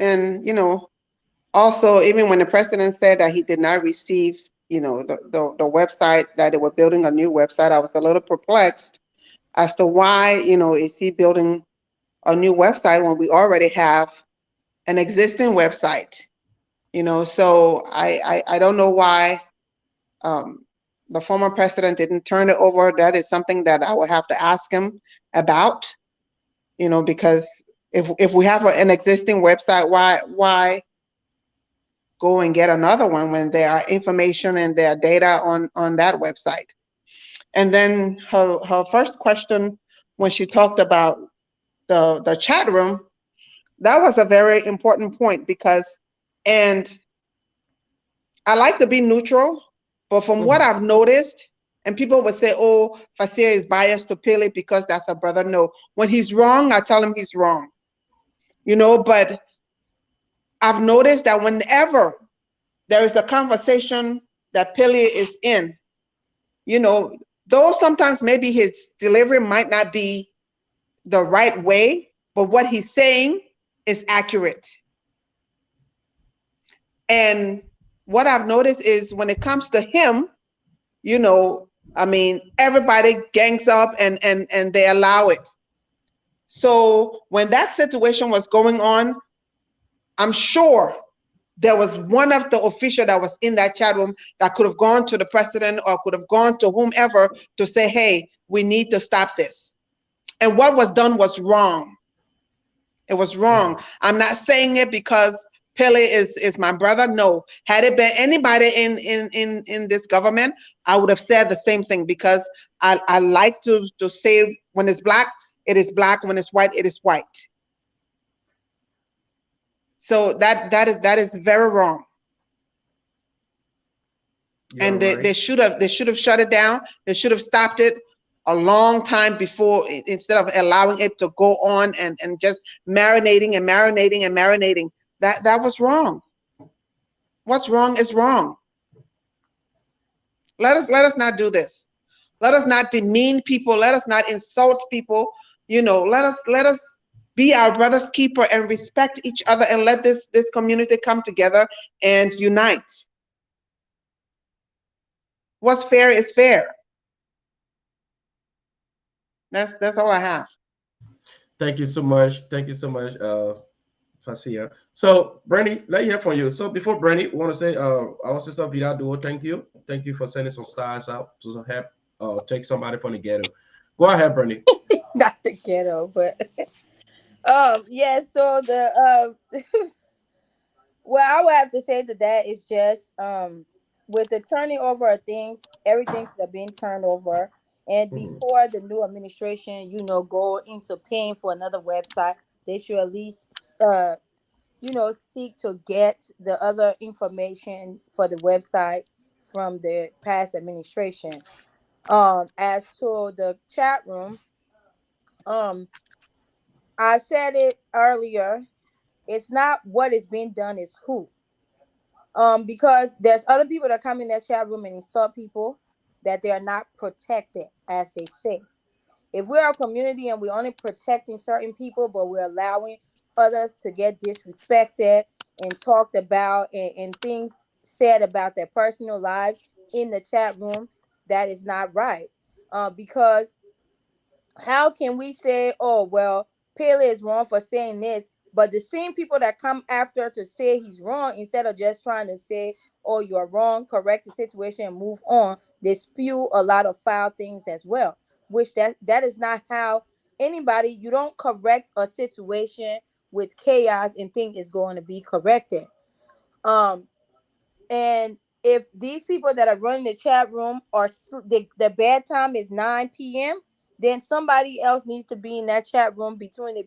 also, even when the president said that he did not receive, the website, that they were building a new website, I was a little perplexed as to why, is he building a new website when we already have an existing website, so I don't know why the former president didn't turn it over. That is something that I would have to ask him about. Because if we have an existing website, why go and get another one when there are information and there are data on that website? And then her first question, when she talked about the chat room, that was a very important point and I like to be neutral, but from what I've noticed, and people would say, oh, Fasia is biased to Pele because that's her brother. No, when he's wrong, I tell him he's wrong. But I've noticed that whenever there is a conversation that Pele is in, though sometimes maybe his delivery might not be the right way, but what he's saying is accurate. And what I've noticed is when it comes to him, you know, I mean, everybody gangs up and they allow it. So when that situation was going on, I'm sure there was one of the official that was in that chat room that could have gone to the president or could have gone to whomever to say, hey, we need to stop this. And what was done was wrong. It was wrong. I'm not saying it because Pele is my brother. No. Had it been anybody in this government, I would have said the same thing because I like to say when it's black, it is black. When it's white, it is white. So that is very wrong. And they should have shut it down. They should have stopped it a long time before, instead of allowing it to go on and just marinating and marinating and marinating. That was wrong. What's wrong is wrong. Let us not do this. Let us not demean people. Let us not insult people. You know, let us be our brother's keeper and respect each other and let this community come together and unite. What's fair is fair. That's all I have. Thank you so much. Thank you so much, Fasia. So, Brandy, let's hear from you. So, before Brandy, we want to say, our sister Vida Duo, thank you. Thank you for sending some stars out to help take somebody from the ghetto. Go ahead, Brandy. Not the ghetto, but yeah. So the what I would have to say to that is just with the turning over of things, everything's that being turned over. And before the new administration, go into paying for another website, they should at least seek to get the other information for the website from the past administration. As to the chat room, um, I said it earlier. It's not what is being done; it's who. Because there's other people that come in that chat room and insult people that they are not protected, as they say. If we're a community and we're only protecting certain people, but we're allowing others to get disrespected and talked about and things said about their personal lives in the chat room, that is not right. Because how can we say, oh, well, Pele is wrong for saying this, but the same people that come after to say he's wrong, instead of just trying to say, oh, you're wrong, correct the situation and move on, they spew a lot of foul things as well, which that is not how anybody, you don't correct a situation with chaos and think it's going to be corrected. Um, and if these people that are running the chat room are the bad time is 9 p.m., then somebody else needs to be in that chat room between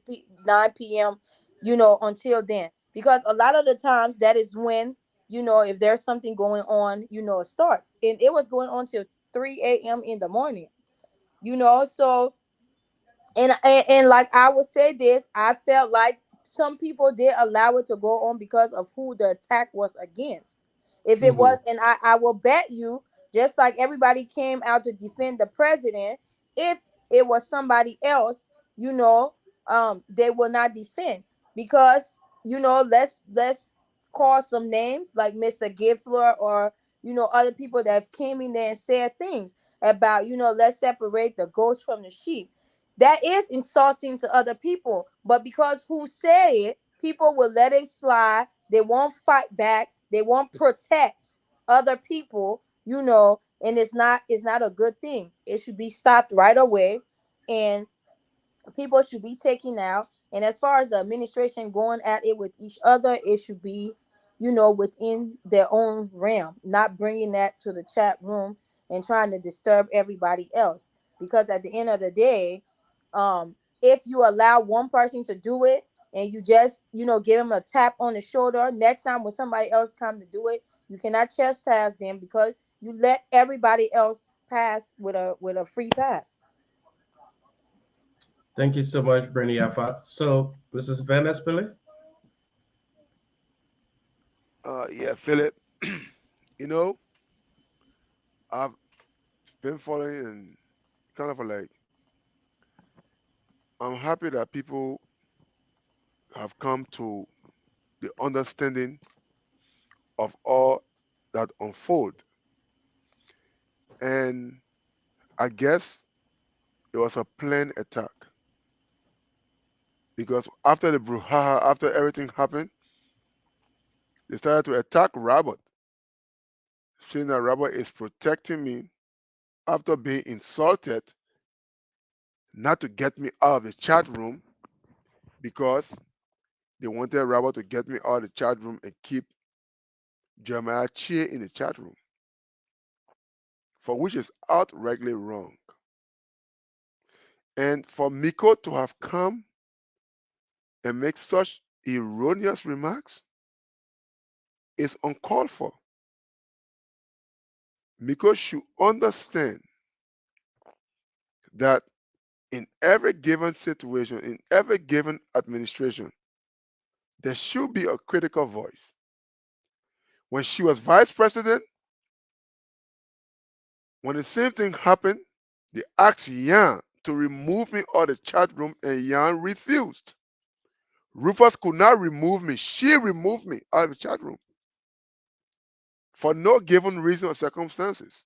9 p.m., until then. Because a lot of the times that is when, if there's something going on, it starts. And it was going on till 3 a.m. in the morning, so and like I will say this, I felt like some people did allow it to go on because of who the attack was against. If it was, and I will bet you, just like everybody came out to defend the president, if it was somebody else, they will not defend because let's call some names like Mr. Giffler or other people that came in there and said things about let's separate the goats from the sheep. That is insulting to other people, but because who said it, people will let it slide. They won't fight back. They won't protect other people, and it's not a good thing. It should be stopped right away, and people should be taken out. And as far as the administration going at it with each other, it should be, within their own realm, not bringing that to the chat room and trying to disturb everybody else. Because at the end of the day, if you allow one person to do it and you just, give them a tap on the shoulder, next time when somebody else comes to do it, you cannot chastise them because you let everybody else pass with a free pass. Thank you so much, Brandy Alpha. So, Mrs. Van Espelen? Yeah, Philip. You know, I've been following and kind of like I'm happy that people have come to the understanding of all that unfold. And I guess it was a planned attack. Because after the brouhaha, after everything happened, they started to attack Robert, saying that Robert is protecting me after being insulted, not to get me out of the chat room, because they wanted Robert to get me out of the chat room and keep Jeremiah Chia in the chat room, for which is outrightly wrong. And for Miko to have come and make such erroneous remarks is uncalled for. Miko should understand that in every given situation, in every given administration, there should be a critical voice. When she was vice president, when the same thing happened, they asked Yan to remove me out of the chat room, and Yan refused. Rufus could not remove me. She removed me out of the chat room for no given reason or circumstances.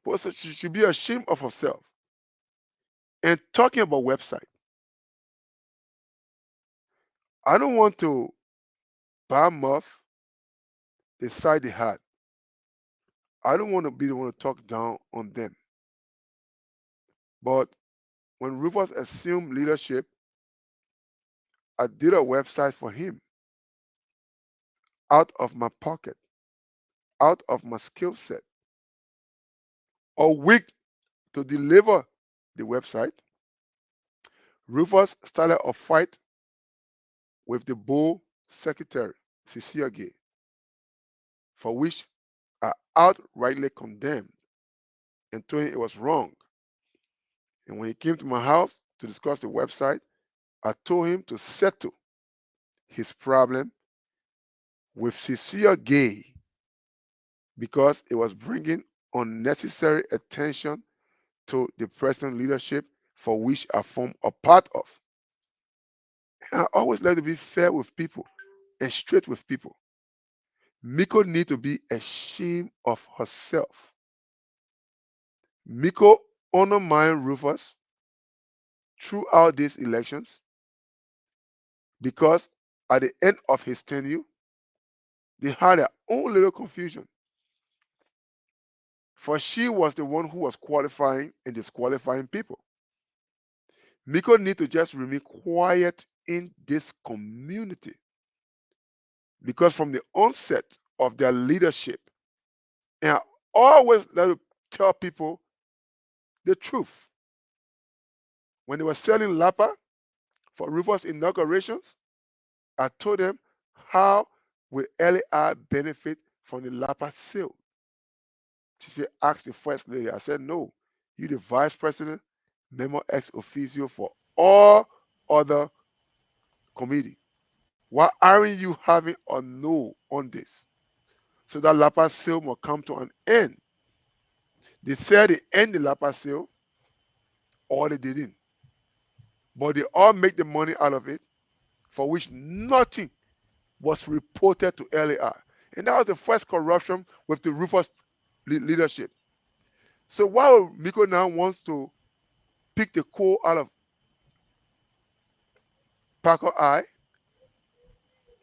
But so she should be ashamed of herself. And talking about website, I don't want to badmouth the side they had. I don't want to be the one to talk down on them. But when Rufus assumed leadership, I did a website for him out of my pocket, out of my skill set. A week to deliver the website, Rufus started a fight with the Bull secretary, Cecilia Gay, for which I outrightly condemned and told him it was wrong. And when he came to my house to discuss the website, I told him to settle his problem with Cecilia Gay because it was bringing unnecessary attention to the present leadership for which I form a part of. And I always like to be fair with people and straight with people. Miko need to be ashamed of herself. Miko undermined Rufus throughout these elections because at the end of his tenure, they had their own little confusion. For she was the one who was qualifying and disqualifying people. Miko need to just remain quiet in this community because from the onset of their leadership, and I always like to tell people the truth. When they were selling Lapa for Rufus inaugurations, I told them, how will LAI benefit from the Lapa sale? She said, ask the first lady. I said, no, you the vice president, member ex officio for all other committee. Why aren't you having a no on this? So that Lapa sale will come to an end. They said they end the Lapa sale, or they didn't. But they all make the money out of it, for which nothing was reported to LAI. And that was the first corruption with the Rufus leadership. So while Miko now wants to pick the coal out of Parker Eye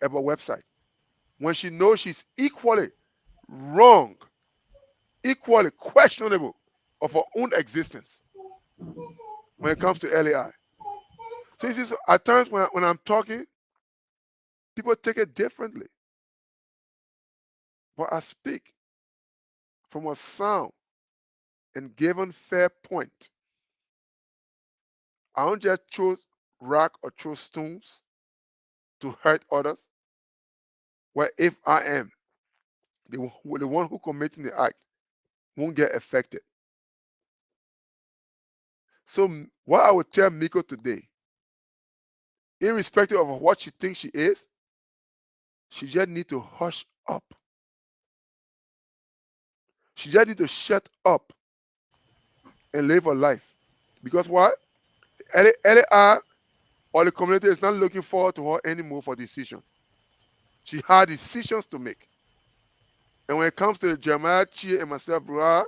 about website, when she knows she's equally wrong, equally questionable of her own existence when it comes to LAI. So you see, so at times when I'm talking, people take it differently. But I speak from a sound and given fair point. I don't just throw rock or throw stones to hurt others. Where if I am the one who committing the act won't get affected. So what I would tell Miko today, irrespective of what she thinks she is, she just need to hush up. She just need to shut up and live her life. Because what? LAI or the community is not looking forward to her anymore for decision. She had decisions to make. And when it comes to Jeremiah, Chia, and myself, bro,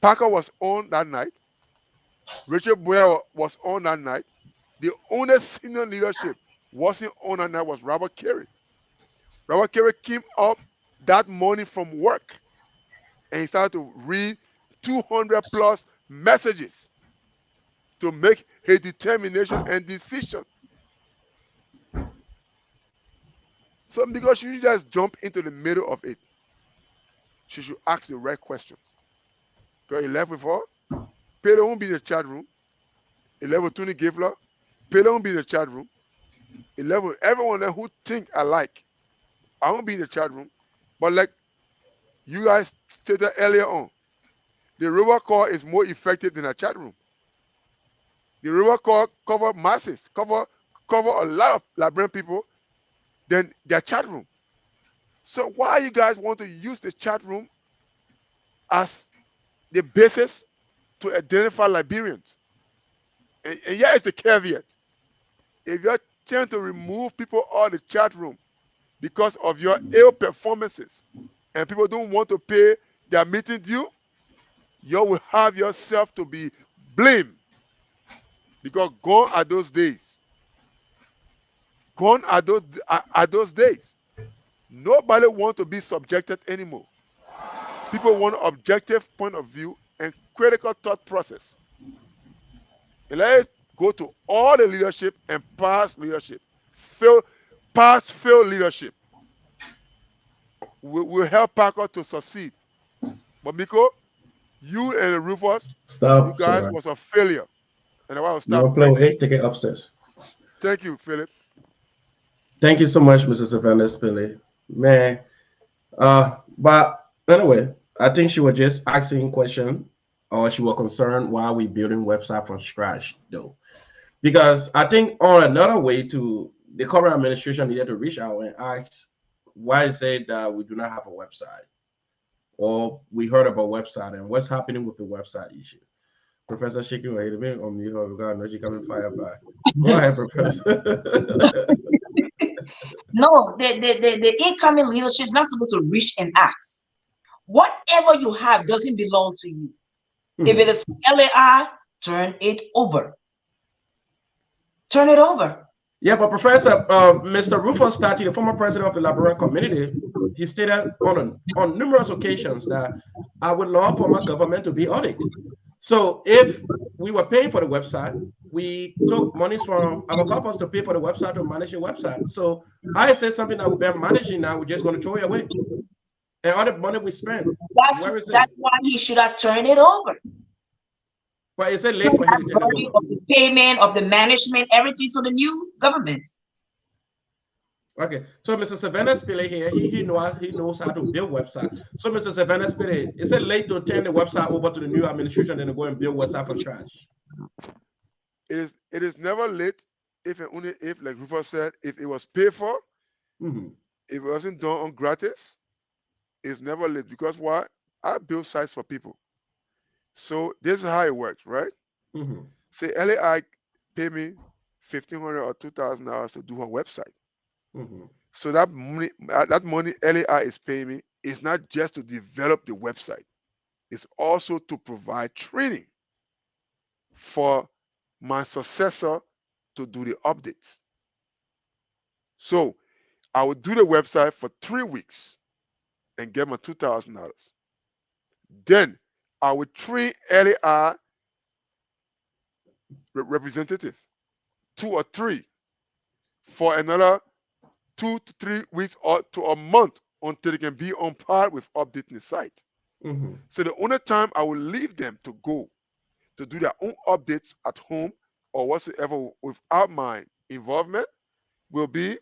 Parker was on that night. Richard Boyer was on that night. The only senior leadership wasn't on that night was Robert Carey. Robert Carey came up that morning from work and he started to read 200 plus messages to make his determination and decision. So because you just jump into the middle of it, she should ask the right questions. Because he left with her. Peter won't be in the chat room. He left with Tony Gifler. Peter won't be in the chat room. He left with everyone there who think alike. I won't be in the chat room. But like you guys stated earlier on, the robocall is more effective than a chat room. The robocall cover masses, cover a lot of Liberian people than their chat room. So why you guys want to use the chat room as the basis to identify Liberians? And here is the caveat. If you're trying to remove people out of the chat room because of your ill performances and people don't want to pay their meeting due, you will have yourself to be blamed. Because gone are those days. Gone are those days. Nobody wants to be subjected anymore. People want objective point of view and critical thought process. And let's go to all the leadership and past leadership. Past failed leadership will help Parker to succeed. But Miko, you and Rufus, Stop. you guys Sarah. was a failure. And I want to You stop want to play right with there. it? Take it upstairs. Thank you, Philip. Thank you so much, Mrs. Savannah Spilly. Man, but anyway, I think she was just asking question or she was concerned why we building website from scratch though. Because I think on another way to the current administration needed to reach out and ask why is it that we do not have a website or we heard about website and what's happening with the website issue. Professor shaking her head on me, God, no, she coming fire back. Go ahead, Professor. No, the incoming leadership is not supposed to reach and ask. Whatever you have doesn't belong to you. If it is LAI, turn it over. Turn it over. Yeah, but Professor, Mr. Rufus Stati, the former president of the Liberian community, he stated on numerous occasions that I would love for my government to be audited. So if we were paying for the website, we took monies from our coffers to pay for the website to manage the website. So I say something that we've been managing now, we're just going to throw it away. And all the money we spend, where is it? That's why he should have turned it over. But is it late for him to turn it over? Of the payment, of the management, everything to the new government. Okay, so Mr. Savannah Spilly here, he knows how to build website. So Mr. Savannah Spilly, is it late to turn the website over to the new administration and to go and build website from scratch? It is never late if and only if, like Rufus said, if it was paid for, if it wasn't done on gratis, it's never late. Because why? I build sites for people. So this is how it works, right? Say LAI pay me $1,500 or $2,000 to do her website. So that money LAI is paying me is not just to develop the website. It's also to provide training for my successor to do the updates. So I would do the website for 3 weeks and get my $2,000. Then I would train LAI representative 2 or 3 for another 2 to 3 weeks or to a month until they can be on par with updating the site. So the only time I will leave them to go to do their own updates at home or whatsoever without my involvement will be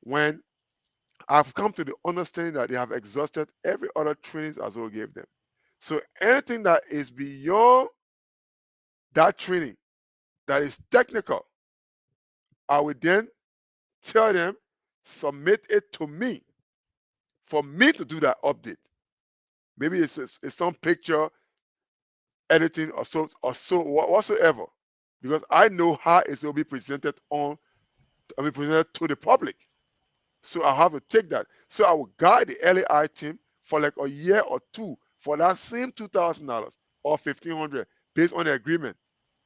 when I've come to the understanding that they have exhausted every other trainings as well gave them. So anything that is beyond that training that is technical, I will then tell them, submit it to me for me to do that update. Maybe it's some picture editing or so whatsoever. because I know how it will be presented presented to the public. So I have to take that. So I will guide the LAI team for like a year or two for that same $2,000 or $1,500 based on the agreement.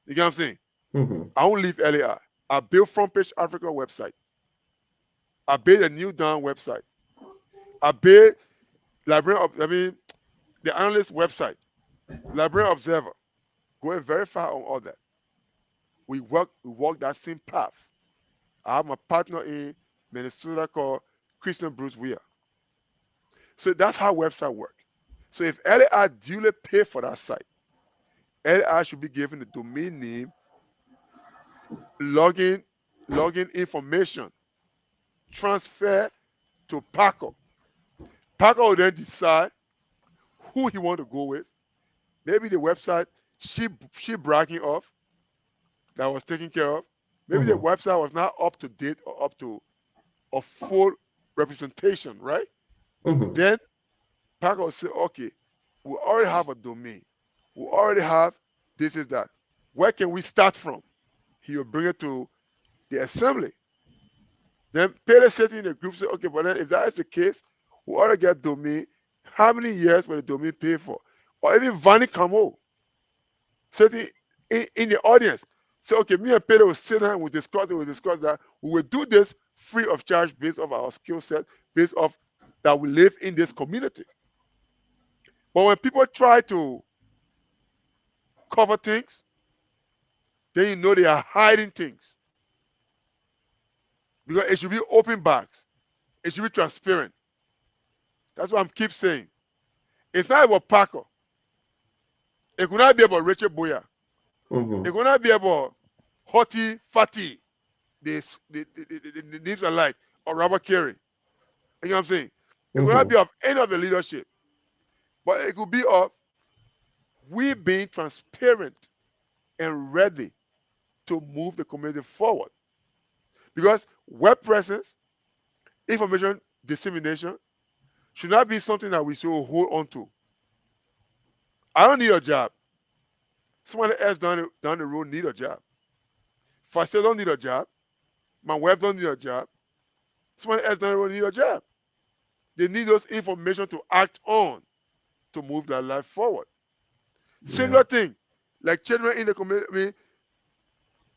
You get what I'm saying? I won't leave LAI. I built Front Page Africa website. I built a New Dawn website. I built the analyst website, Librarian Observer. Going very far on all that. We walk that same path. I have my partner in Minnesota called Christian Bruce Weir. So that's how website work. So if LAI duly pay for that site, LAI should be given the domain name, login information, transfer to Paco. Paco will then decide who he want to go with. Maybe the website she bragging off that was taken care of. Maybe the website was not up to date or up to a full representation, right? Then Paco will say, okay, we already have a domain. We already have this is that. Where can we start from? He will bring it to the assembly. Then Pele said in the group, say, okay, but then if that is the case, we ought to get domain. How many years will the domain pay for? Or even Vanny Camo sitting in the audience. Say, okay, me and Pele will sit down, we'll discuss that. We will do this free of charge based on our skill set, based off that we live in this community. But when people try to cover things, then you know they are hiding things. Because it should be open backs. It should be transparent. That's what I keep saying. It's not about Paco. It could not be about Richard Boyer. It could not be about Hottie Fatty. The names alike. Or Robert Carey. You know what I'm saying? It could not be of any of the leadership. But it could be of we being transparent and ready to move the community forward. Because web presence, information dissemination, should not be something that we should hold on to. I don't need a job. Someone else down the road need a job. Fastel don't need a job. My wife don't need a job. Someone else down the road need a job. They need those information to act on to move their life forward. Yeah. Similar thing, like children in the community,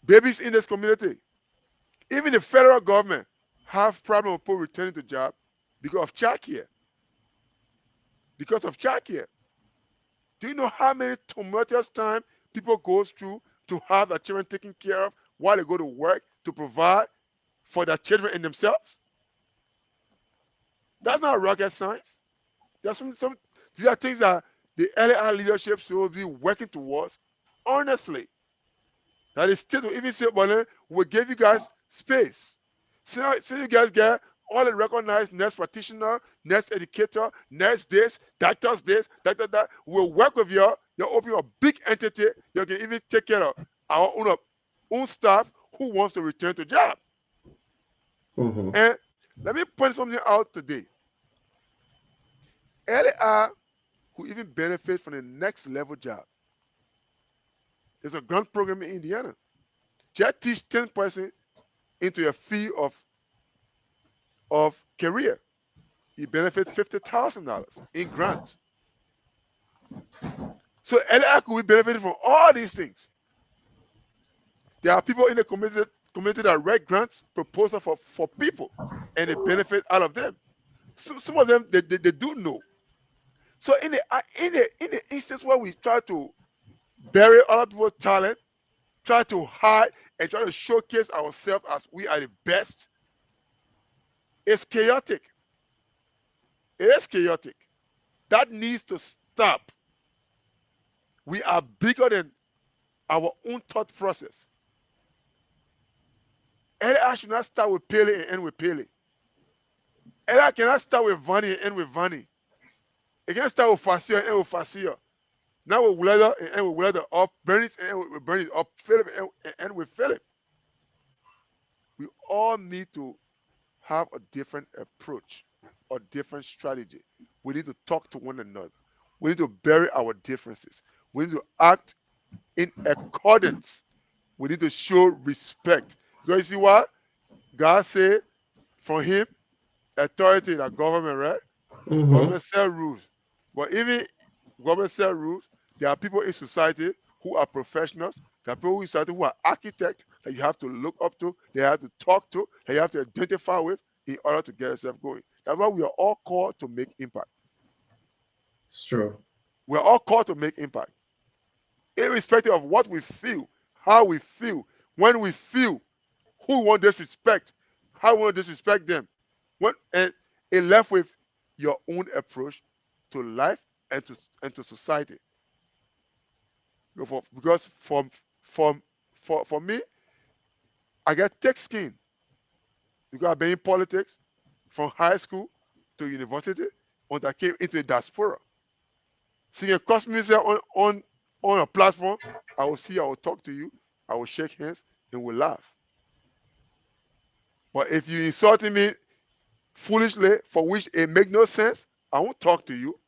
babies in this community. Even the federal government have problem with people returning to job because of childcare. Because of childcare. Do you know how many tumultuous time people go through to have their children taken care of while they go to work to provide for their children and themselves? That's not rocket science. These are things that the LAI leadership should be working towards honestly. That is still to even say, well, we'll give you guys space. So you guys get all the recognized nurse practitioner, nurse educator, nurse this, doctors this, doctor that. We'll work with you. You'll open a big entity. You can even take care of our own staff who wants to return to job. And let me point something out today. LAI could even benefit from the next level job. There's a grant program in Indiana. Just teach 10 person into a field of career. You benefit $50,000 in grants. So LAI could be benefiting from all these things. There are people in the community that write grants, proposal for people, and they benefit out of them. So some of them they do know. So in the instance where we try to bury other people's talent, try to hide and try to showcase ourselves as we are the best, it's chaotic. It is chaotic. That needs to stop. We are bigger than our own thought process. LAI should not start with Pele and end with Pele. LAI cannot start with Vanny and end with Vanny. It can start with Facia and end with Facia. Now with Willada and end with Willada, up Bernice and end with Bernice, up Philip and end with Philip. We all need to have a different approach or different strategy. We need to talk to one another. We need to bury our differences. We need to act in accordance We need to show respect. Because you see what? God said from him, authority, the government, right? Mm-hmm. Government set rules. But even government set rules, there are people in society who are professionals. There are people in society who are architects that you have to look up to, they have to talk to, that you have to identify with in order to get yourself going. That's why we are all called to make impact. It's true. We are all called to make impact. Irrespective of what we feel, how we feel, when we feel, who we want disrespect, how we want to disrespect them. And it left with your own approach to life and to society. Because for me, I get thick skin because I've been in politics from high school to university until I came into the diaspora. Seeing a cost music on a platform, I will see, I will talk to you, I will shake hands, and we'll laugh. But if you insulting me foolishly for which it make no sense, I won't talk to you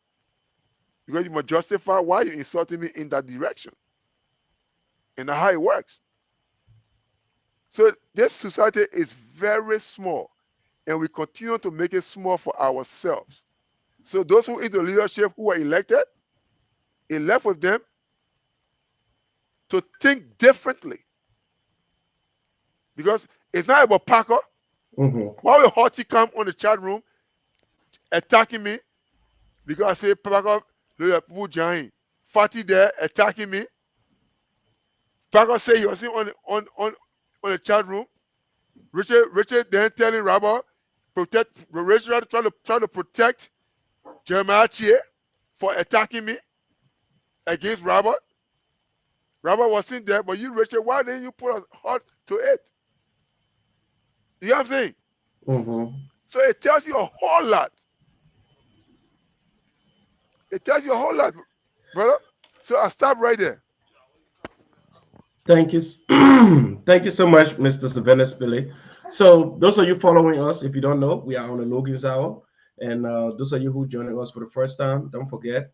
because you must justify why you insulting me in that direction. And that's how it works. So this society is very small, and we continue to make it small for ourselves. So those who in the leadership who are elected, it left with them to think differently. Because it's not about Packer. Mm-hmm. Why will Hottie come on the chat room attacking me? Because I say Packer, people giant. Fatty there attacking me. Packer say he was on the chat room. Richard then telling Robert Richard trying to protect Jeremiah Chie for attacking me against Robert. Robert was in there, but you, Richard, why didn't you put a heart to it? You know what I'm saying? Mm-hmm. So it tells you a whole lot. It tells you a whole lot, brother. So I stop right there. Thank you. Thank you so much, Mr. Savannah Spilly. So, those of you following us, if you don't know, we are on the Logan's Hour. And those of you who joining us for the first time, don't forget.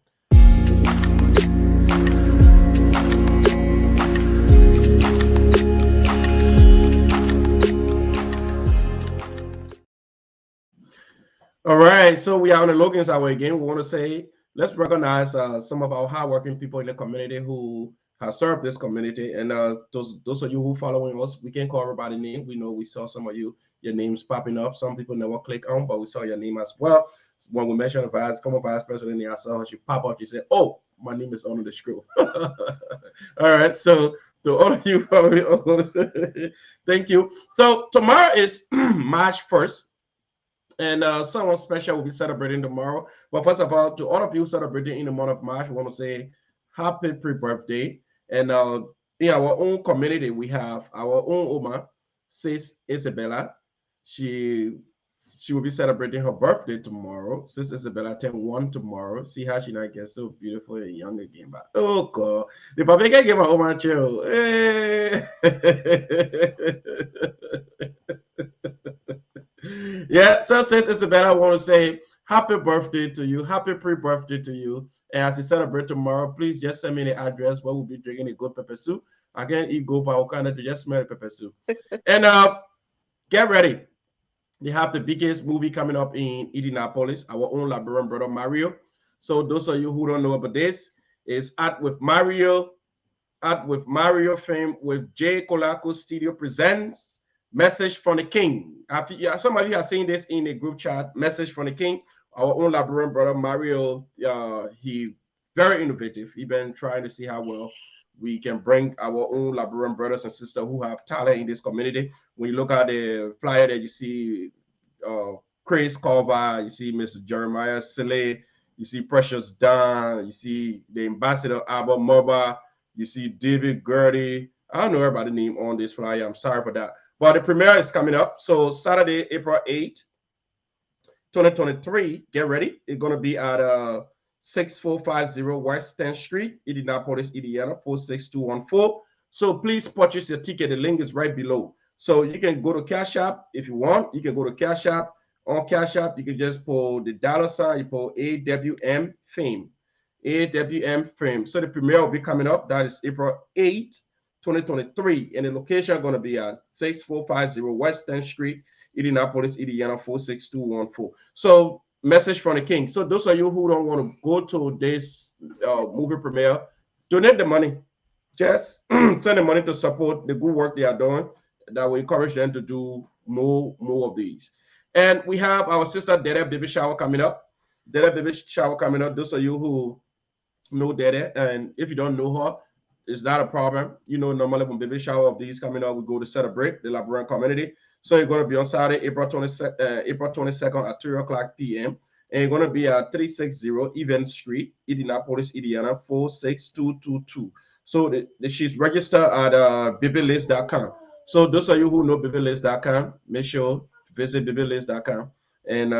All right, so we are on the Logan's Hour again. We want to say let's recognize some of our hardworking people in the community who have served this community. And those of you who following us, we can call everybody name. We know we saw some of you, your names popping up. Some people never click on, but we saw your name as well. When we mentioned the former vice president, I saw her, she pop up. She said, "Oh, my name is under the screw." All right, so to all of you following us, thank you. So tomorrow is March 1st. And someone special will be celebrating tomorrow. But first of all, to all of you celebrating in the month of March, we want to say happy pre-birthday. And in our own community, we have our own Oma, Sis Isabella. She she will be celebrating her birthday tomorrow. Sis Isabella turned 1 tomorrow. See how she not gets so beautiful and young again. But oh god, the public can give my Oma chill. Hey. Yeah, so since Isabella, I want to say happy birthday to you, happy pre-birthday to you. And as you celebrate tomorrow, please just send me the address where we'll be drinking a good pepper soup. I can't eat go for Wakanda to just smell the pepper soup. And get ready. They have the biggest movie coming up in Indianapolis, our own Liberian brother Mario. So those of you who don't know about this, is Art with Mario fame with Jay Colaco Studio presents Message from the King. Some of you are seeing this in a group chat. Message from the King. Our own Liberian brother Mario, he very innovative. He been trying to see how well we can bring our own Liberian brothers and sisters who have talent in this community. When you look at the flyer that you see, Chris Carver, you see Mr. Jeremiah Sele, you see Precious Don, you see the ambassador Abba Moba, you see David Gertie. I don't know everybody's name on this flyer. I'm sorry for that. But the premiere is coming up. So Saturday, April 8th, 2023. Get ready. It's going to be at 6450 West 10th Street, Indianapolis, Indiana, 46214. So please purchase your ticket. The link is right below. So you can go to Cash App if you want. You can go to Cash App. On Cash App, you can just pull the $sign, you pull AWM Fame. AWM Fame. So the premiere will be coming up. That is April 8th, 2023. And the location going to be at 6450 West 10th Street, Indianapolis, Indiana 46214. So, message from the king. So, those of you who don't want to go to this movie premiere, donate the money. Just send the money to support the good work they are doing. That will encourage them to do more of these. And we have our sister Dede baby shower coming up. Dede baby shower coming up. Those of you who know Dede, and if you don't know her, it's not a problem. You know, normally when baby shower of these coming up, we go to celebrate the Liberian community. So you're going to be on Saturday, April 22nd at 3 o'clock p.m. And you're going to be at 360 Evans Street, Indianapolis, Indiana 46222. So she's registered at babylist.com. So those of you who know babylist.com, make sure visit babylist.com and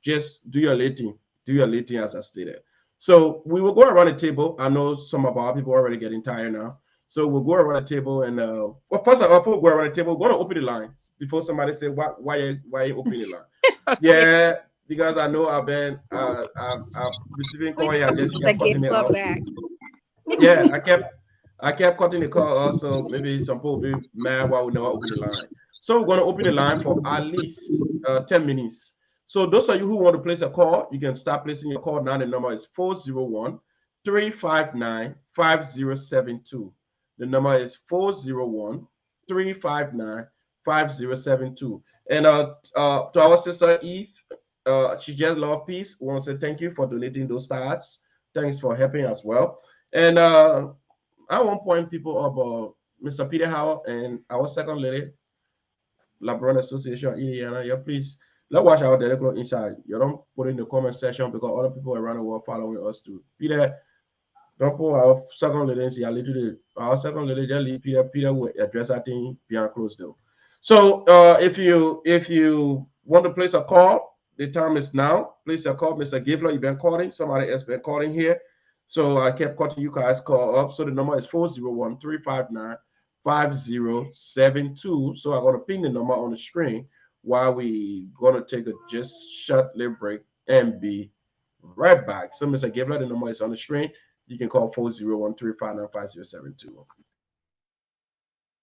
just do your letting. Do your letting as I stated. So we will go around the table. I know some of our people are already getting tired now. So we'll go around the table and well, first of all, before we go around the table, we're going to open the lines before somebody say why you opening the line. Okay. Yeah, because I know I've been I'm receiving call here. I just kept cutting it out. Back. Yeah, I kept cutting the call also. Maybe some people will be mad why we never open the line. So we're going to open the line for at least 10 minutes. So those of you who want to place a call, you can start placing your call now. The number is 401-359-5072. The number is 401-359-5072. And to our sister Eve, she just love peace. We want to say thank you for donating those stars. Thanks for helping as well. And I want to point people about Mr. Peter Howard and our second lady, LeBron Association, Indiana. Yeah, please. Let's watch our direct inside. You don't put in the comment section because other people around the world following us too. Peter, don't put our second lady in here. Our second lady just leave Peter. Peter will address that thing behind closed door. So if you want to place a call, the time is now. Place a call, Mr. Givler. You've been calling. Somebody else been calling here. So I kept cutting you guys call up. So the number is 401-359-5072. So I'm going to ping the number on the screen while we going to take a just short little break and be right back. So Mr. Gabler, the number is on the screen. You can call 401-359-5072.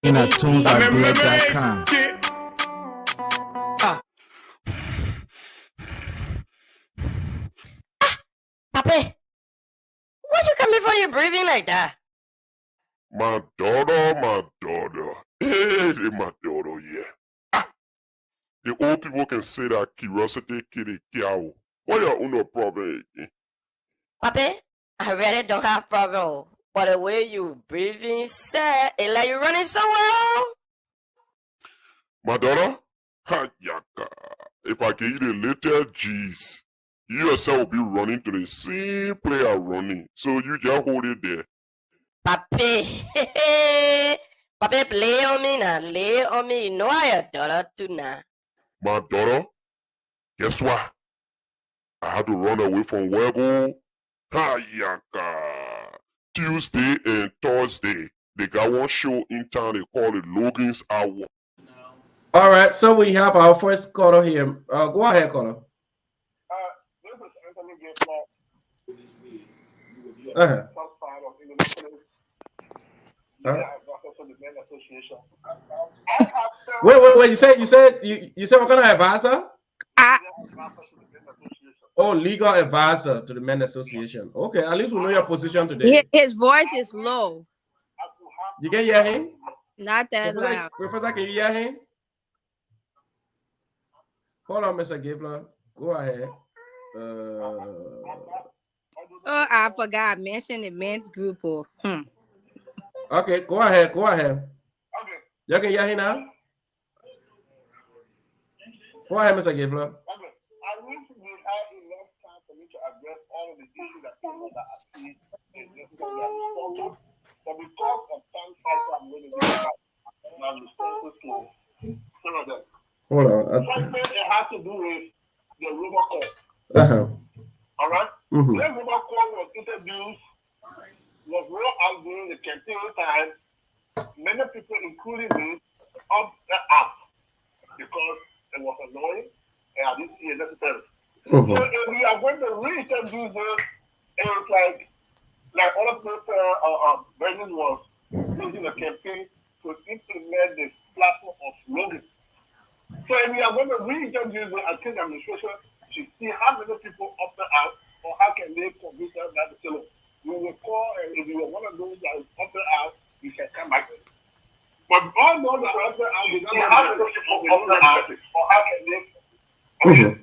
In a tunesbyblog.com. Papi, why you coming for your breathing like that? My daughter. Hey, my daughter, yeah. The old people can say that curiosity kill the cow. Why you no problem again? Papi, I really don't have problem. But the way you breathing, sir, it's like you running so well. My daughter, if I give you the little G's, you yourself will be running to the same player running. So you just hold it there. Papi, Papi, play on me now, lay on me. You know I your daughter too now. My daughter, guess what? I had to run away from Wego. Tuesday and Thursday, they got one show in town. They call it Logan's Hour. All right, so we have our first caller here. Go ahead, caller. This is Anthony Gilmore. Top 5 of Indianapolis. Association. Wait. You said what kind of advisor? Oh, legal advisor to the Men Association. Okay, at least we know your position today. His voice is low. You can hear him? Not that loud. Professor, can you hear him? Hold on, Mr. Gibler. Go ahead. Oh, I forgot. Mention the men's group. Okay, go ahead. Okay. You can hear him now? Go ahead, Mr. Gibler. Okay. I wish we had enough time for me to address all of the issues that people that I see in this program. But because of time factor, I'm going to do my responses to some of them. Hold on. Something it has to do with the robocall. All right? Mm-hmm. When robocall was introduced, was rolled out during the campaign time, many people, including me, upped the app because it was annoying and I didn't see it necessary. Mm-hmm. So if we are going to reintroduce it, it's like other people, Brendan was staging a campaign to implement the platform of Logan. So if we are going to reintroduce the active administration to see how many people opted out or how can they convince them that you will call, and if you are one of those that is opted out, you can come back. But all those that are opted out, they don't have to opted out or how can they.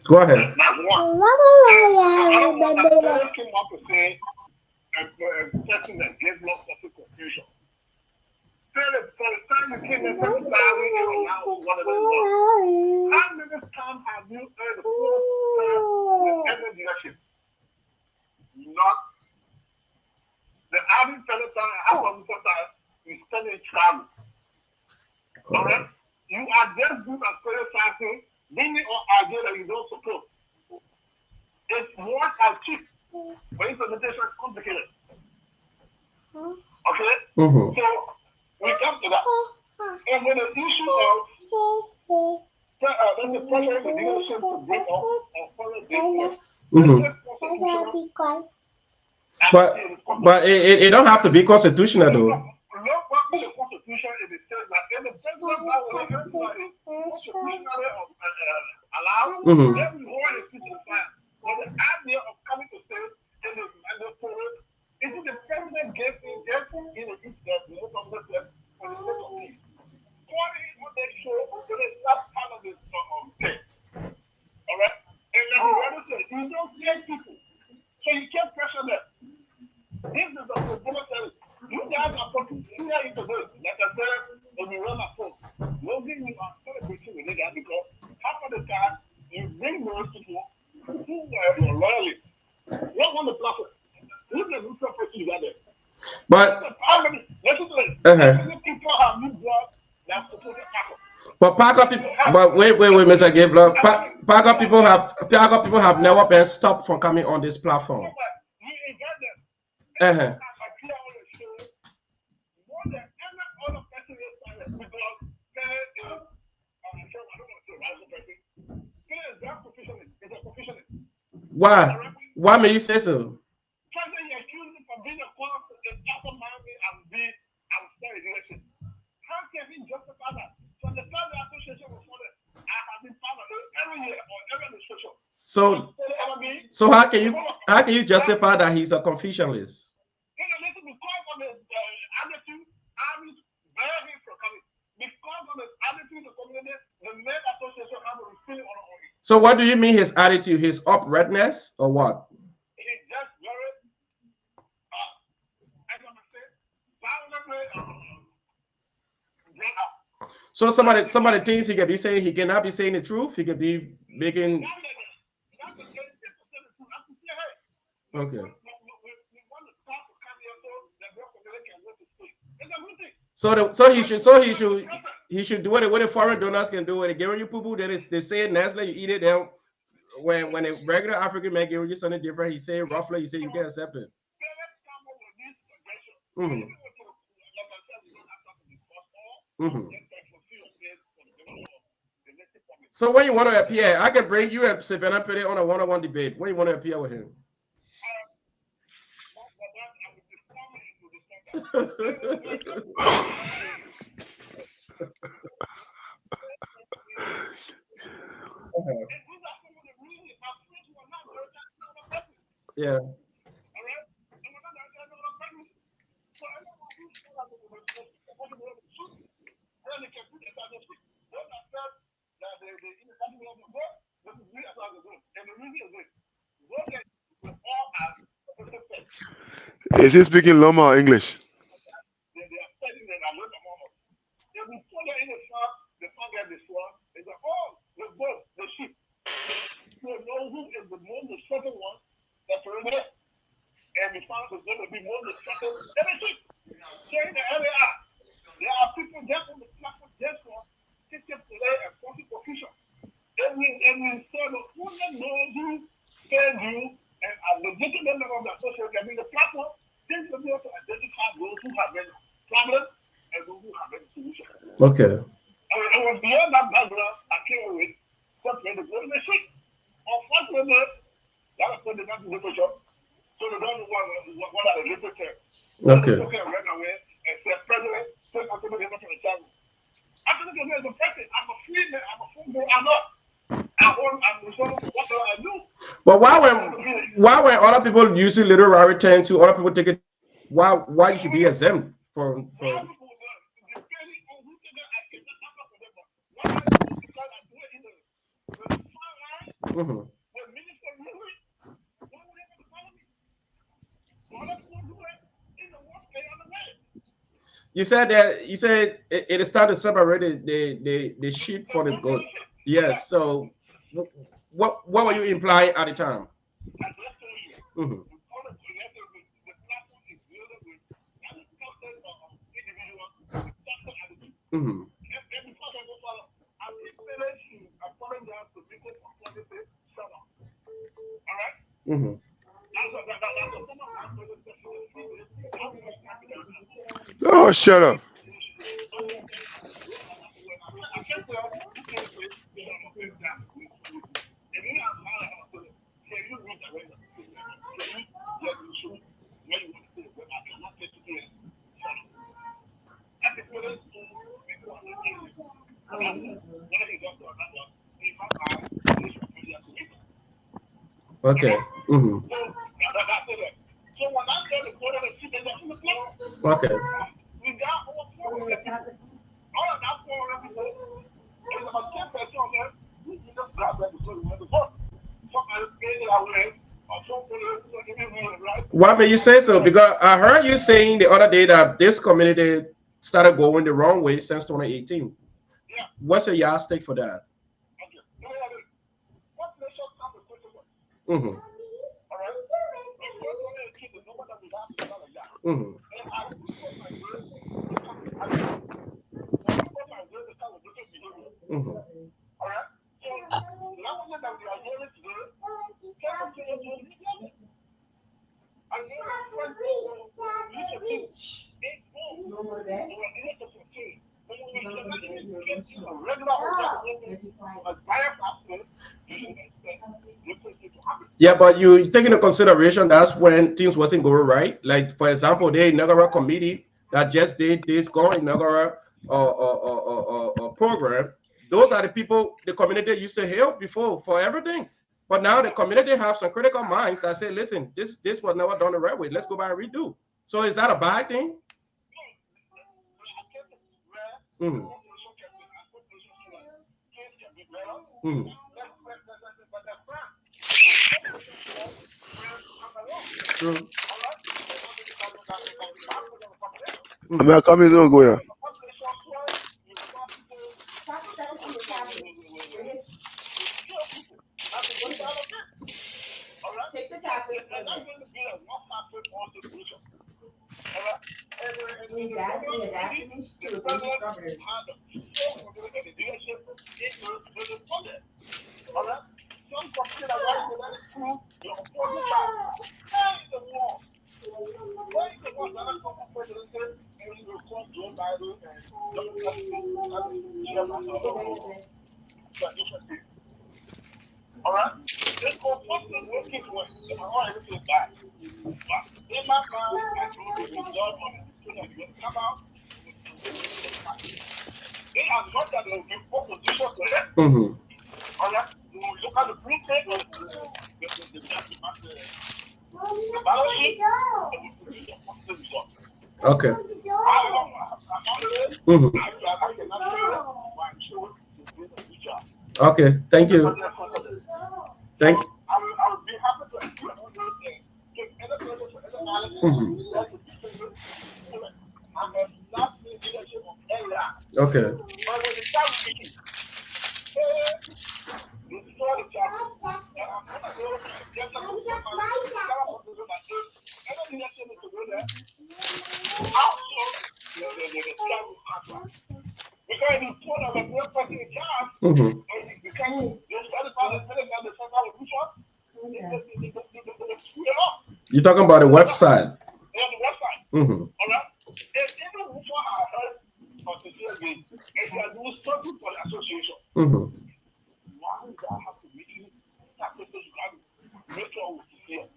Go ahead. That's one. I came up to say a person that gave lots of confusion. For the time you came in, how many times have you heard the full with every direction? Not the average telephone half of the time you spend in travel. Alright? You are just good at criticizing, meaning or idea that you don't support. It's what I cheap, but implementation is complicated. Okay? So we come to that. And when the issue of there's a pressure in the leadership to bring up or follow this. But it don't have to be constitutional though. Look what the constitution is. It says that in the president that will everybody constitutionally allowed, every one is to the fire. But the idea of coming to say it is mandatory, it is the president gets in the most of the steps for the sake of peace. What they show it is not part of this thing. Alright? And like you already said, you don't get people. So you can't pressure them. This is a voluntary. You guys are talking here into this. Like I said, when you run a phone, Logan, you are celebrating with it because half of the time you bring those people who are your loyalists. Not on the platform. Who's the neutral person you got there? But how many people have you brought that supported Paco? But Paco people, but wait, Mr. Gabler. Paco people have never been stopped from coming on this platform. Why may you say so? How can he justify that? So the time the association was founded, I have been part of it every year or every administration. So how can you justify that he's a confucianist? Because of his attitude, I'm very him from coming. Because of his attitude to community, the main association has a refilling on it. So what do you mean his attitude? His uprightness or what? He's just very, as I say, violently. So somebody thinks he can be saying he cannot be saying the truth. He could be making. Okay. So he should do what the foreign donors can do. When they give you poo poo, then they say it nicely, you eat it. Then when a regular African man gives you something different, he say roughly, he say you can't accept it. So when you want to appear, I can bring you and Savannah Petty on a one-on-one debate. When you want to appear with him. Yeah. Is he speaking Loma or English? And the farmers is going to be more destructive than the sheep. So in the area, there are people just on the platform just for ticket delay and profit confusion. And we say the woman knows you, save you, and a legitimate member of the association can be the platform, seems to be able to identify those who have been problems and those who have been solutions. Okay. And with beyond that background, I came with something to go to the sheep. Unfortunately, that was the not literature. So they don't know what are the literature. Okay. Right away and say, President, looking as a person. I'm a free man. I'm a full grown. I'm not. I'm responsible for what I do. But why when other people using literary term to other people take it, why you should be exempt from Depending on who take it, I cannot answer for them. What I do because I do it in the fine line, the minister really, why would they follow me? Other people do it in the work day on the way. You said it is time to separate the sheep from the goat. Yes. So what were you implying at the time? I just told you. Mm-hmm. The product connected with the platform is dealing with that is trusted individual with trusted attitude. Mm-hmm. And because I go follow, I think parents should apologize to people for what they say, shut up. All right? Mm-hmm. That's a form of answer. Oh, shut up. I can't tell who can say shut up and that's what we do. And then I'm not can you read the way? Can you let me show you where you want to put it? I cannot say to you shut up. I can put it to people understand it. When he got to another, in my mind, this is pretty accurate. Okay. Mm-hmm. So that's it. So when I tell the quarter to see the floor, Okay. we got over 400 people. All of that 400 people, there's about 10% of them who just grab that because we went to vote. Somebody made it away, or somebody, right? Why may you say so? Because I heard you saying the other day that this community started going the wrong way since 2018. Yeah. What's your yardstick for that? Okay. What nation comes to question us? Mm-hmm. All right? Before 2018, the number that we have is not like that. Mm-hmm. And as we go my way, we come with attitude. When we go my way, we come with different behavior. Mm-hmm. All right? So, the language that we are hearing today, can continue to be learning. And then when we reach a team, it's full. We are here to succeed. When we can actually get in a regular a bias aspect, you should expect different things to happen. Yeah, but you take into consideration that's when things wasn't going right. Like for example, the inaugural committee that just did this inaugural program. Those are the people the community used to help before for everything. But now the community have some critical minds that say, listen, this was never done the right way. Let's go back and redo. So is that a bad thing? Mm-hmm. Mm-hmm. True. I'm not coming to go here. Take the calculator. Need that in the documents to the strawberries. All right? Some company that wants to let it through your opposing side. Where is the war? Where is the war? The other company president said, and you will call Joe Biden and Donald Trump chairman of the different things. All right? This conflict is working towards everything is bad. But in my mind, I know the result of the decision is going to come out and make it to the fight. In as much as there will be opposition to it, all right, you will look at the blueprint or the balance sheet and we produce a positive result. Okay. I don't know. I'm not there. I cannot say it, but I'm sure it's doing a good job. Okay. Thank you. Thank you. I will be happy to explain all those things. Take any question for any analysis. That's a different way. I'm not in leadership of area. Okay. But when the child is speaking, you saw the child. And I'm going to go and get some of the any leadership is to go there. Also, the child will contract. Because if you put a real person in charge, and you become you're satisfied and feeling that the center will push up, you're talking about the website. Yeah, the website. All right? And even before I heard of the CLB, if you are doing something for the association, why do I have to meet you? That person you got to make sure we see it.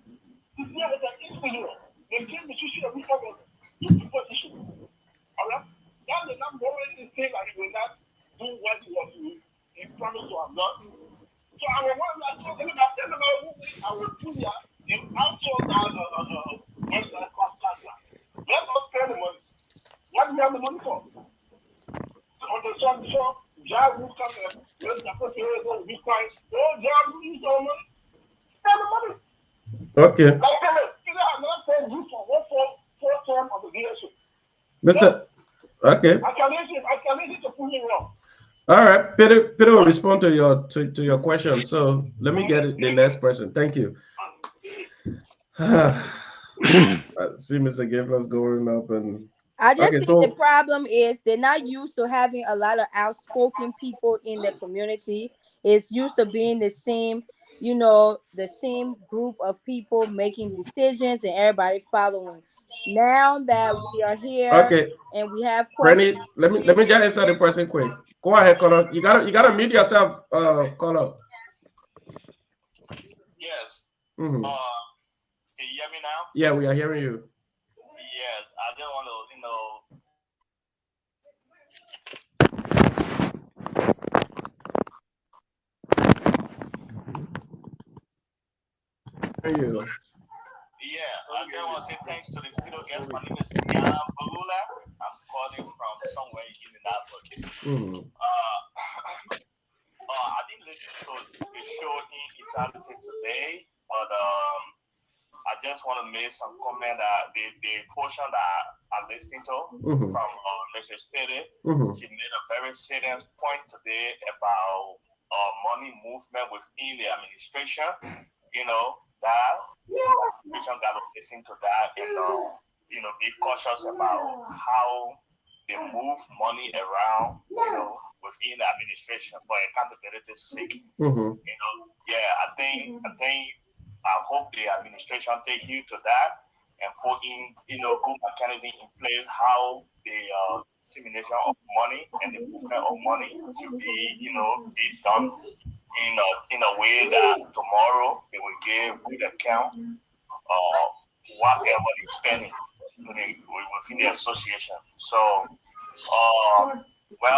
This is not an individual. The thing that you should have before was two people issue. All right? That is not borrowing this thing like you will not promised to have done. So I was one that told them that I will do that. If I told that website cost that, let us pay the money. What do you have the money for? So the son, Jah will come and let the person go Bitcoin. Oh, Jah will use our money. Pay the money. Okay. Like Peter has not paid you for one four term of the dealership. Listen. Okay. I can use it to prove it wrong. All right, Peter will respond to your question. So let me get the next person. Thank you. I see Mr. Giffords going up and I just think the problem is they're not used to having a lot of outspoken people in the community. It's used to being the same, the same group of people making decisions and everybody following. Now that we are here and we have questions. Brandy, let me just answer the person quick. Go ahead, caller. You gotta mute yourself, caller. Yes. Mm-hmm. Can you hear me now? Yeah, we are hearing you. Yes, I just want to, you. Yeah, I just want to say thanks to the studio guest. My name is Yana Balula. I'm calling from somewhere in Indianapolis. Mm-hmm. I didn't listen to the show in entirety today, but I just want to make some comment that the portion that I listened to from Mrs. Spirit, she made a very serious point today about money movement within the administration. That administration got to listen to that and be cautious about how they move money around, within the administration for accountability's sake. I hope the administration take heed to that and put in, good mechanism in place how the dissemination of money and the movement of money should be, be done in a way that tomorrow they will give good account of whatever they're spending within the association. So, I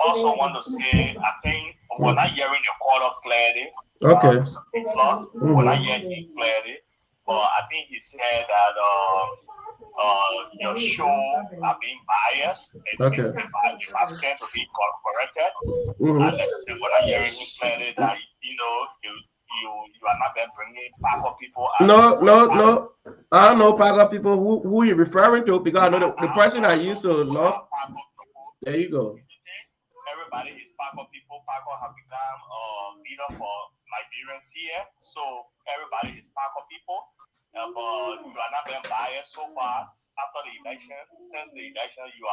also want to say, I think we're not hearing the call of clarity. Okay. We're not hearing clarity, but I think he said that your show are being biased. If I stand to be corrected, like I said, we're not hearing clearly that you are not bringing Paco people out. No. I don't know Paco people who you're referring to because I know the person I used to love. There you go. Everybody is Paco people. Paco have become leader for Liberians here, so everybody is Paco people. But you are not being biased so far after the election. Since the election, your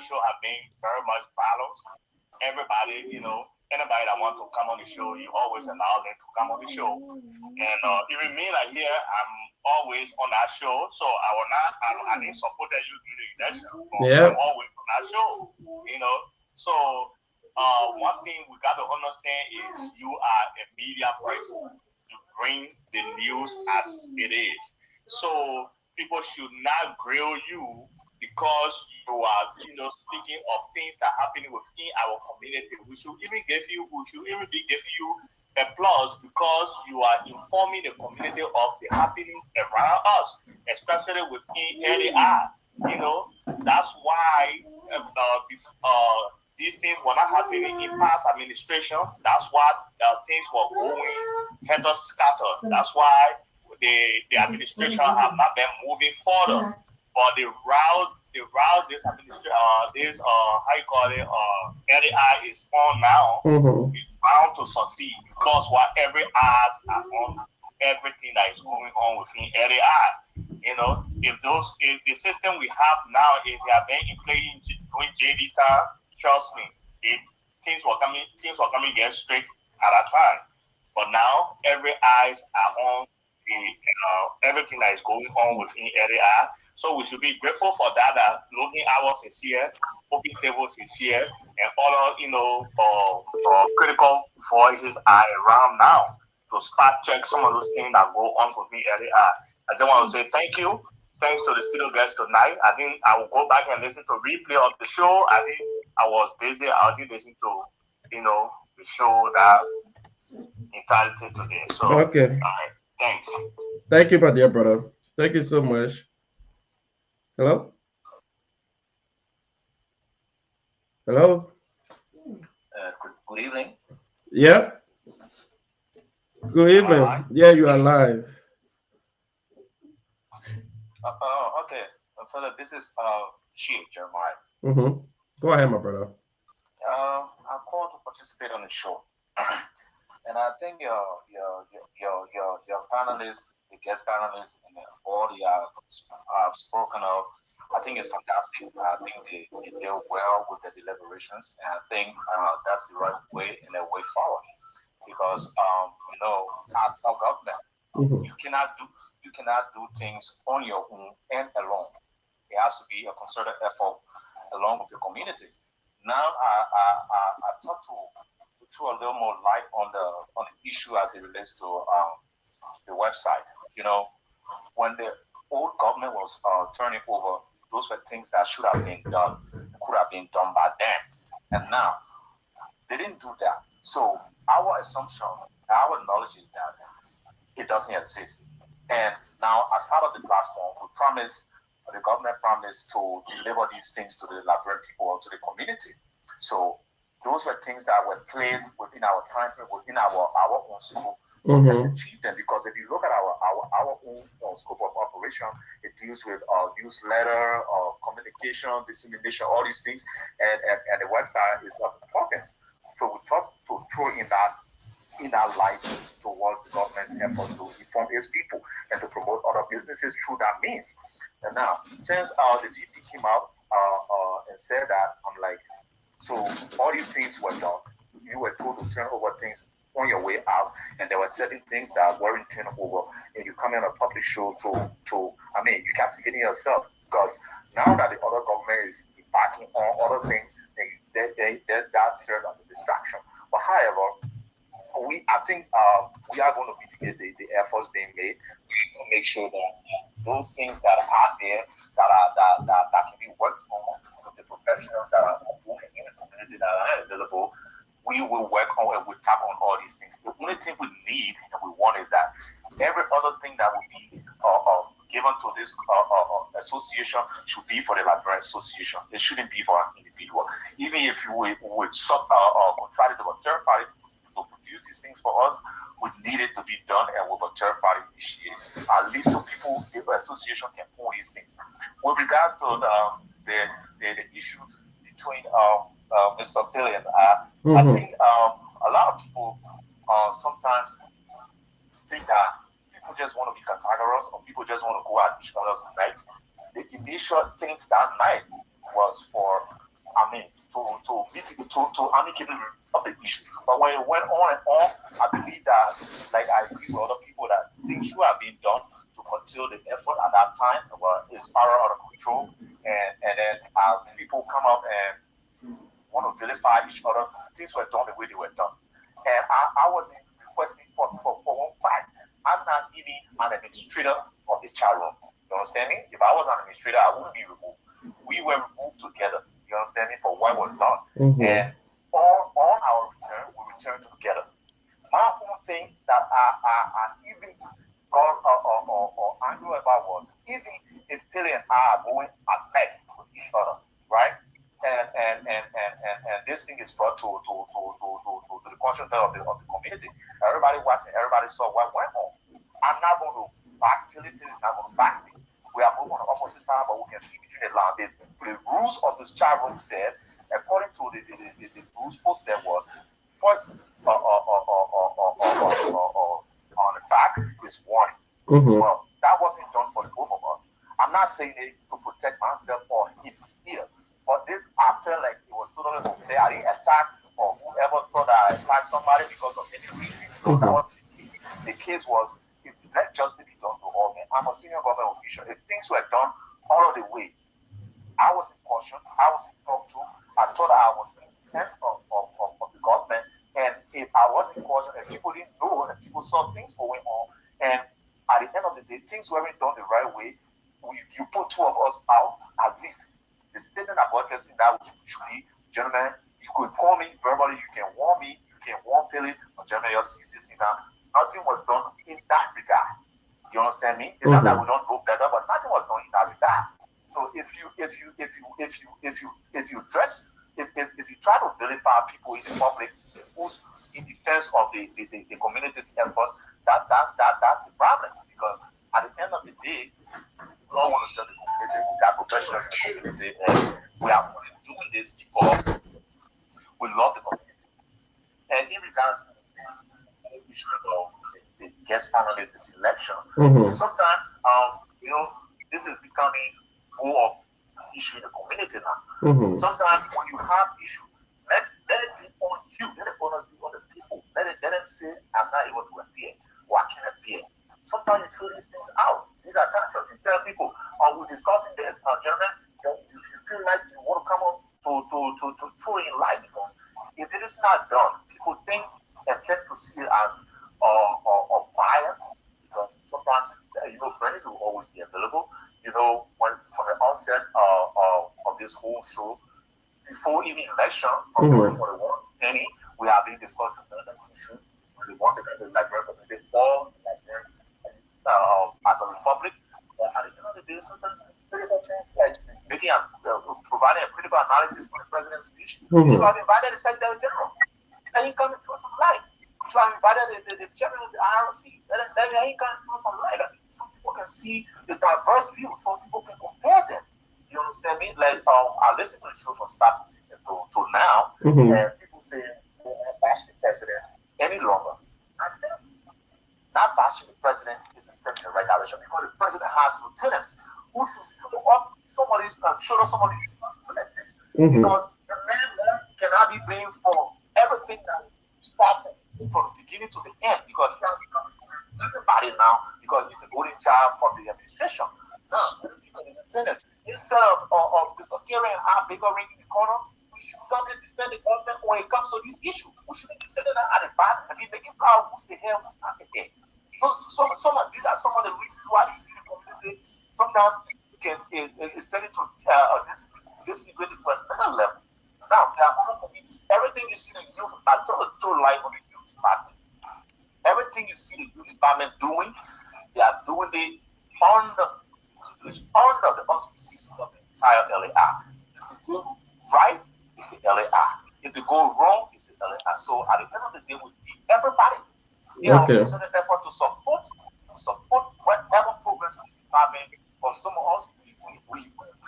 show have been very much balanced. Everybody, anybody that want to come on the show, you always allow them to come on the show. And even me, like here, I'm always on that show, so I didn't support that you during the election. I'm always on that show, So one thing we got to understand is you are a media person. You bring the news as it is. So people should not grill you because you are, speaking of things that are happening within our community. We should even be giving you a plus because you are informing the community of the happening around us, especially within LAI. That's why these things were not happening in past administration. That's why things were going helter-skelter. That's why the administration have not been moving further. But the route this administration, LAI is on now, is bound to succeed because every eyes are on everything that is going on within LAI. If the system we have now, if they have been in play during JD time, trust me, things were coming get straight at that time. But now every eyes are on everything that is going on within LAI. So we should be grateful for that. That Logan Hours is here, Open Tables is here, and other critical voices are around now to spot check some of those things that go on within LAI. I just want to say thank you. Thanks to the studio guests tonight. I think I will go back and listen to replay of the show. I think I was busy. I didn't listen to we show that entirety today. So, Okay. all right, thanks. Thank you, my dear brother. Thank you so much. Hello? Hello? Good evening. Yeah. Good evening. Yeah, you are live. Okay. So this is Chief Jeremiah. Mm-hmm. Go ahead, my brother. I called to participate on the show, and I think your panelists, the guest panelists, and all the I've spoken of, I think it's fantastic. I think they deal well with the deliberations, and I think that's the right way and the way forward. Because as a government, Mm-hmm. you cannot do things on your own and alone. It has to be a concerted effort along with the community. Now I thought to throw a little more light on the issue as it relates to the website. When the old government was turning over, those were things that should have been done, could have been done by them, and now they didn't do that. So our assumption, our knowledge is that it doesn't exist. And now, as part of the platform, the government promised to deliver these things to the Liberian people or to the community. So those were things that were placed within our time frame, within our own scope to achieve them. Because if you look at our own scope of operation, it deals with newsletter, communication, dissemination, all these things, and the website is of importance. So we thought to throw in that light towards the government's efforts to inform its people and to promote other businesses through that means. And now, since the GP came out and said that, I'm like, so all these things were done. You were told to turn over things on your way out, and there were certain things that weren't turned over, and you come in on a public show you castigate yourself because now that the other government is backing on other things, that serves as a distraction. But however, I think we are going to mitigate the efforts being made to make sure that those things that are there that can be worked on with the professionals that are moving in the community that are available, we will work on and we tap on all these things. The only thing we need and we want is that every other thing that will be given to this association should be for the Liberian Association. It shouldn't be for an individual. Even if you would contract it to a third party to produce these things for us, we need it to be done and with a third party initiated. At least so people, the association can own these things. With regards to the issues between Mr. Tilly and I think a lot of people sometimes think that people just want to be categorous or people just want to go at each other's night. The initial thing that night was for, to mitigate, to amicably of the issue. But when it went on and on, I believe that, like I agree with other people, that things should have been done to curtail the effort at that time. Well, it's spiral out of control, and then people come up and want to vilify each other. Things were done the way they were done, and I wasn't requesting for one fact. I'm not even an administrator of the chat room. You understand me? If I was an administrator, I wouldn't be removed. We were removed together. You understand me? For what was done. And on our return, we returned together. My own thing that I even got angry about was even if Tilly and I are going at night with each other, right? And this thing is brought to the conscience of the community. Everybody watching, everybody saw what went on. I'm not going to back Tilly. Tilly is not going to back me. We are both on the opposite side, but we can see between the lines. The rules of this chat room said, according to the rules posted, was first on attack is warning. Well, that wasn't done for the both of us. I'm not saying it to protect myself or him either, but this I felt like it was totally unfair. I didn't attack or whoever thought I attacked somebody because of any reason. No, that wasn't the case. The case was, if let justice be done to all men. I'm a senior government official. If things were done all of the way, I was in caution, I was in talk to, I thought I was in defense of the government. And if I was in caution and people didn't know and people saw things going on, and at the end of the day, things weren't done the right way, you put two of us out, at least the statement I'm addressing that should be, gentlemen, You could call me verbally, you can warn me, you can warn Billy or Jeremiah 60 now. Nothing was done in that regard. You understand me? It's not that we don't know better, but nothing was done in that regard. So if you dress if you try to vilify people in the public who's in defense of the community's effort, that's the problem. Because at the end of the day, we all want to serve the community. We got professionals in the community, and we are only doing this because we love the community. And in regards to the issue of the guest panelists, this election, sometimes this is becoming more of issue in the community now. Sometimes when you have issue, let it be on you, let the onus be on the people. Let them say, I'm not able to appear, or I can't appear. Sometimes you throw these things out. These are tactics. You tell people, we're discussing this, gentlemen, if you feel like you want to come on to throw in light, because if it is not done, people think and tend to see it as bias, because sometimes friends will always be available. When from the onset of this whole show, before even election, from 2021, we have been discussing another issue. Once again, the Liberian community, all Liberian as a republic. At the end of the day, sometimes critical things like making providing a critical analysis for the president's speech. You should have invited the Secretary General, and he come and throw some light. You should have invited the chairman of the IRC, and he come and throw some light. Some people can see the diverse view, so people can compare them. You understand me? Like I listened to the show from start to now, and people say they don't bash the president any longer. I think not bashing the president is a step in the right direction, because the president has lieutenants who should show up show us some of these responsibilities. Because the man cannot be blamed for everything that started from the beginning to the end, because he has become everybody now, because he's the golden child of the administration. Now, the lieutenants, instead of Mr. Kerry and our bickering in the corner, we should come and defend the government when it comes to this issue. We shouldn't be sitting at the back and be making proud who's the hell, who's not the hell. So these are some of the reasons why you see the community sometimes it's turning to disintegrated to another level. Now, there are other communities. Everything you see the youth, I throw light on the youth department. Everything you see the youth department doing, they are doing it under the auspices of the entire LAR. If they go right, it's the LAR. If they go wrong, it's the LAR. So at the end of the day, we need everybody. We are making an effort to support whatever programs the department. For some of us, we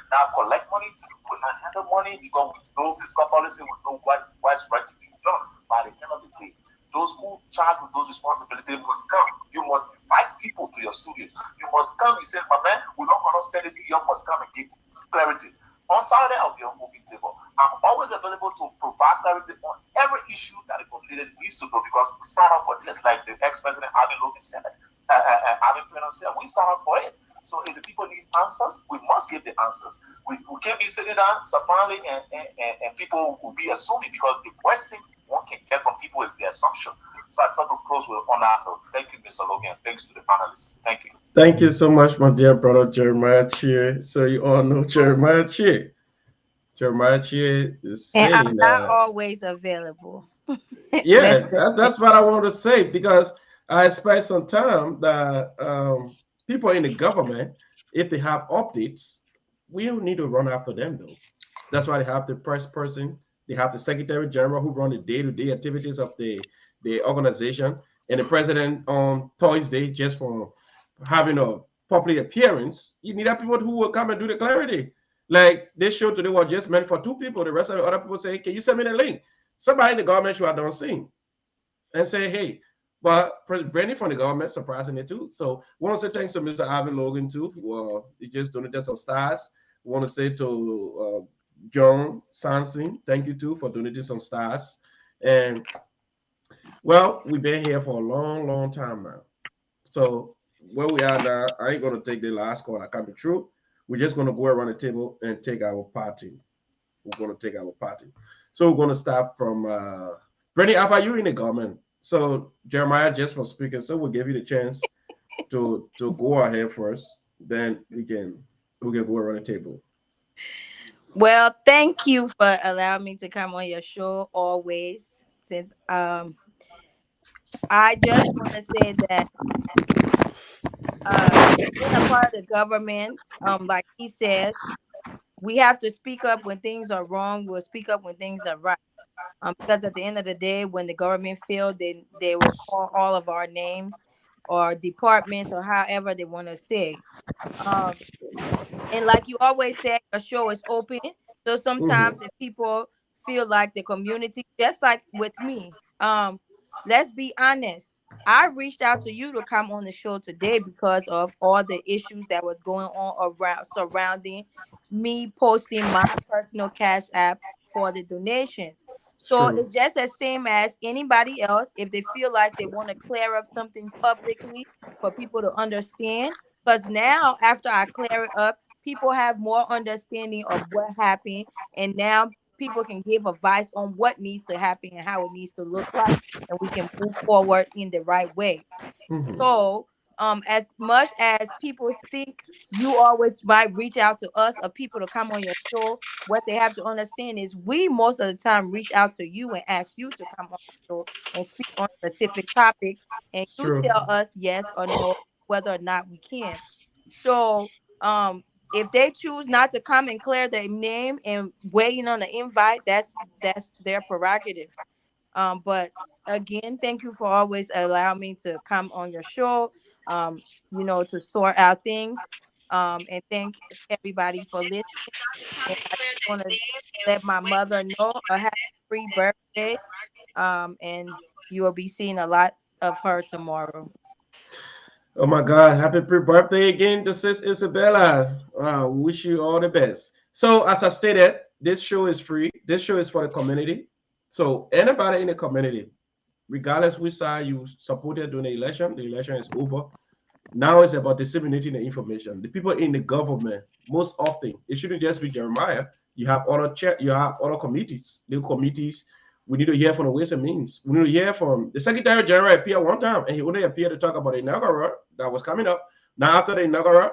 now collect money, we now handle money, because we know fiscal policy, we know what's right to be done. By the end of the day, those who charge with those responsibilities must come. You must invite people to your studios. You must come. You say, my man, we don't understand this. You must come and give clarity. On Saturday, I'll be on moving table. I'm always available to provide clarity on every issue that the community needs to know, because we sign up for this, like the ex-president Logan said, we sign up for it. So if the people need answers, we must give the answers. We can't be sitting down supposedly and people will be assuming, because the worst thing one can get from people is the assumption. So I try to close with on that note. Thank you, Mr. Logan. Thanks to the panelists. Thank you. Thank you so much, my dear brother Jeremiah Chia. So you all know Jeremiah Chia. Jeremiah Chia is saying and I'm not always available. Yes, that's what I want to say, because I expect some time that people in the government, if they have updates, we don't need to run after them though. That's why they have the press person, they have the secretary general who run the day-to-day activities of the organization, and the president on Thursday just for having a public appearance. You need people who will come and do the clarity. Like this show today was just meant for 2 people. The rest of the other people say, "Can you send me the link?" Somebody in the government should have done seen and say, "Hey." But Brandy from the government, surprisingly too. So we want to say thanks to Mr. Ivan Logan too. Well, he just donated some stars. We want to say to John Sanson, thank you too for donating some stars. And well, we've been here for a long, long time now. So where we are now, I ain't gonna take the last call. I can't be true. We're just gonna go around the table and take our party. We're gonna take our party. So we're gonna start from Brandy. Are you in the government? So Jeremiah just was speaking, so we'll give you the chance to go ahead first. Then we can go around the table. Well, thank you for allowing me to come on your show always. Since I just want to say that uh being a part of the government, like he says, we have to speak up when things are wrong. We'll speak up when things are right. Because at the end of the day, when the government failed, they will call all of our names or departments or however they want to say. Um, and like you always said, your show is open. So sometimes if people feel like the community, just like with me, let's be honest. I reached out to you to come on the show today because of all the issues that was going on around surrounding me posting my personal cash app for the donations. It's So true. it's just the same as anybody else. If they feel like they want to clear up something publicly for people to understand, because now, after I clear it up, people have more understanding of what happened, and now people can give advice on what needs to happen and how it needs to look like, and we can move forward in the right way. So, as much as people think you always might reach out to us or people to come on your show, what they have to understand is we most of the time reach out to you and ask you to come on the show and speak on specific topics, and It's you true. tell us yes or no whether or not we can. So, if they choose not to come and clear their name and waiting on the invite, that's their prerogative. But again, thank you for always allowing me to come on your show. To sort out things. And thank everybody for listening. And I just want to let my mother know a happy free birthday. And you will be seeing a lot of her tomorrow. Oh my God! Happy birthday again to Sis Isabella. Wish you all the best. So, as I stated, this show is free. This show is for the community. So, anybody in the community, regardless which side you supported during the election is over. Now it's about disseminating the information. The people in the government, most often, it shouldn't just be Jeremiah. You have other you have other committees, new committees. We need to hear from the Ways and Means. We need to hear from the Secretary General appeared one time, and he only appeared to talk about the inaugural that was coming up. Now, after the inaugural,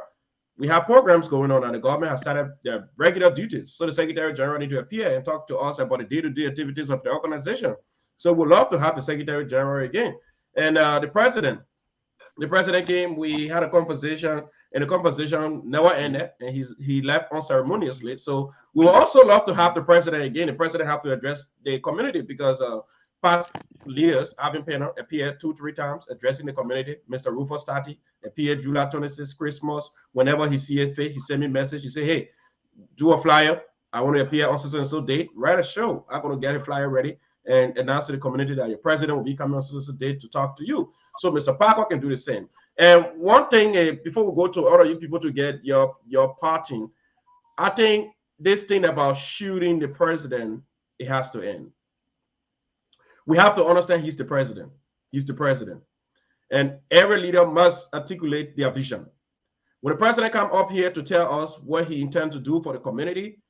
we have programs going on, and the government has started their regular duties. So the Secretary General need to appear and talk to us about the day-to-day activities of the organization. So we'd love to have the Secretary General again. And the president came, we had a conversation, and the conversation never ended, and he left unceremoniously. So we would also love to have the president again. The president have to address the community because past leaders have been appeared 2-3 times addressing the community. Mr. Rufus Tati appeared July 26th, Christmas. Whenever he see his face, he send me a message. He say, hey, do a flyer. I want to appear on so and so date. Write a show. I'm going to get a flyer ready and announce to the community that your president will be coming on so and so date to talk to you. So Mr. Parker can do the same. And one thing, before we go to other you people to get your parting, I think this thing about shooting the president, it has to end. We have to understand he's the president. He's the president. And every leader must articulate their vision. When the president come up here to tell us what he intends to do for the community,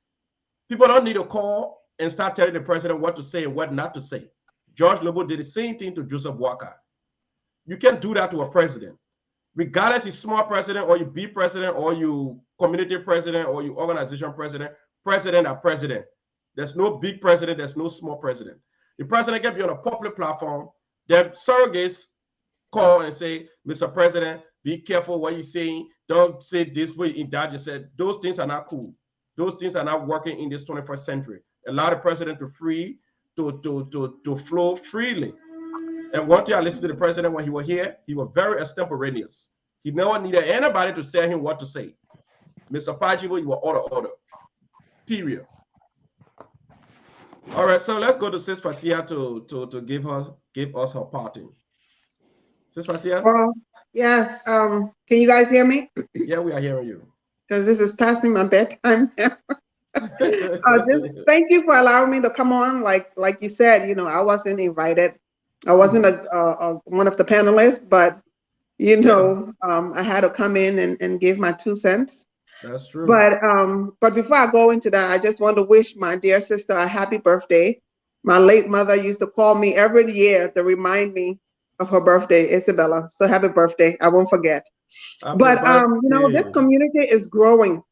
people don't need to call and start telling the president what to say and what not to say. George Lobo did the same thing to Joseph Walker. You can't do that to a president. Regardless, you small president or you big president or you community president or you organization president, president are president. There's no big president, there's no small president. The president can be on a public platform. Their surrogates call and say, Mr. President, be careful what you're saying. Don't say this way in that. You said those things are not cool. Those things are not working in this 21st century. Allow the president to flow freely. And one thing I listened to the president when he was here, he was very extemporaneous. He never needed anybody to tell him what to say. Mr. Pajibo, you were order. Period. All right, so let's go to Sis Pasia to give us her parting. Sis Pasia? Well, yes. Can you guys hear me? Yeah, we are hearing you. Because this is passing my bedtime now. Just thank you for allowing me to come on. Like you said, I wasn't invited. I wasn't a one of the panelists, but I had to come in and give my 2 cents. That's true. But before I go into that, I just want to wish my dear sister a happy birthday. My late mother used to call me every year to remind me of her birthday, Isabella. So happy birthday. I won't forget. Happy birthday. This community is growing.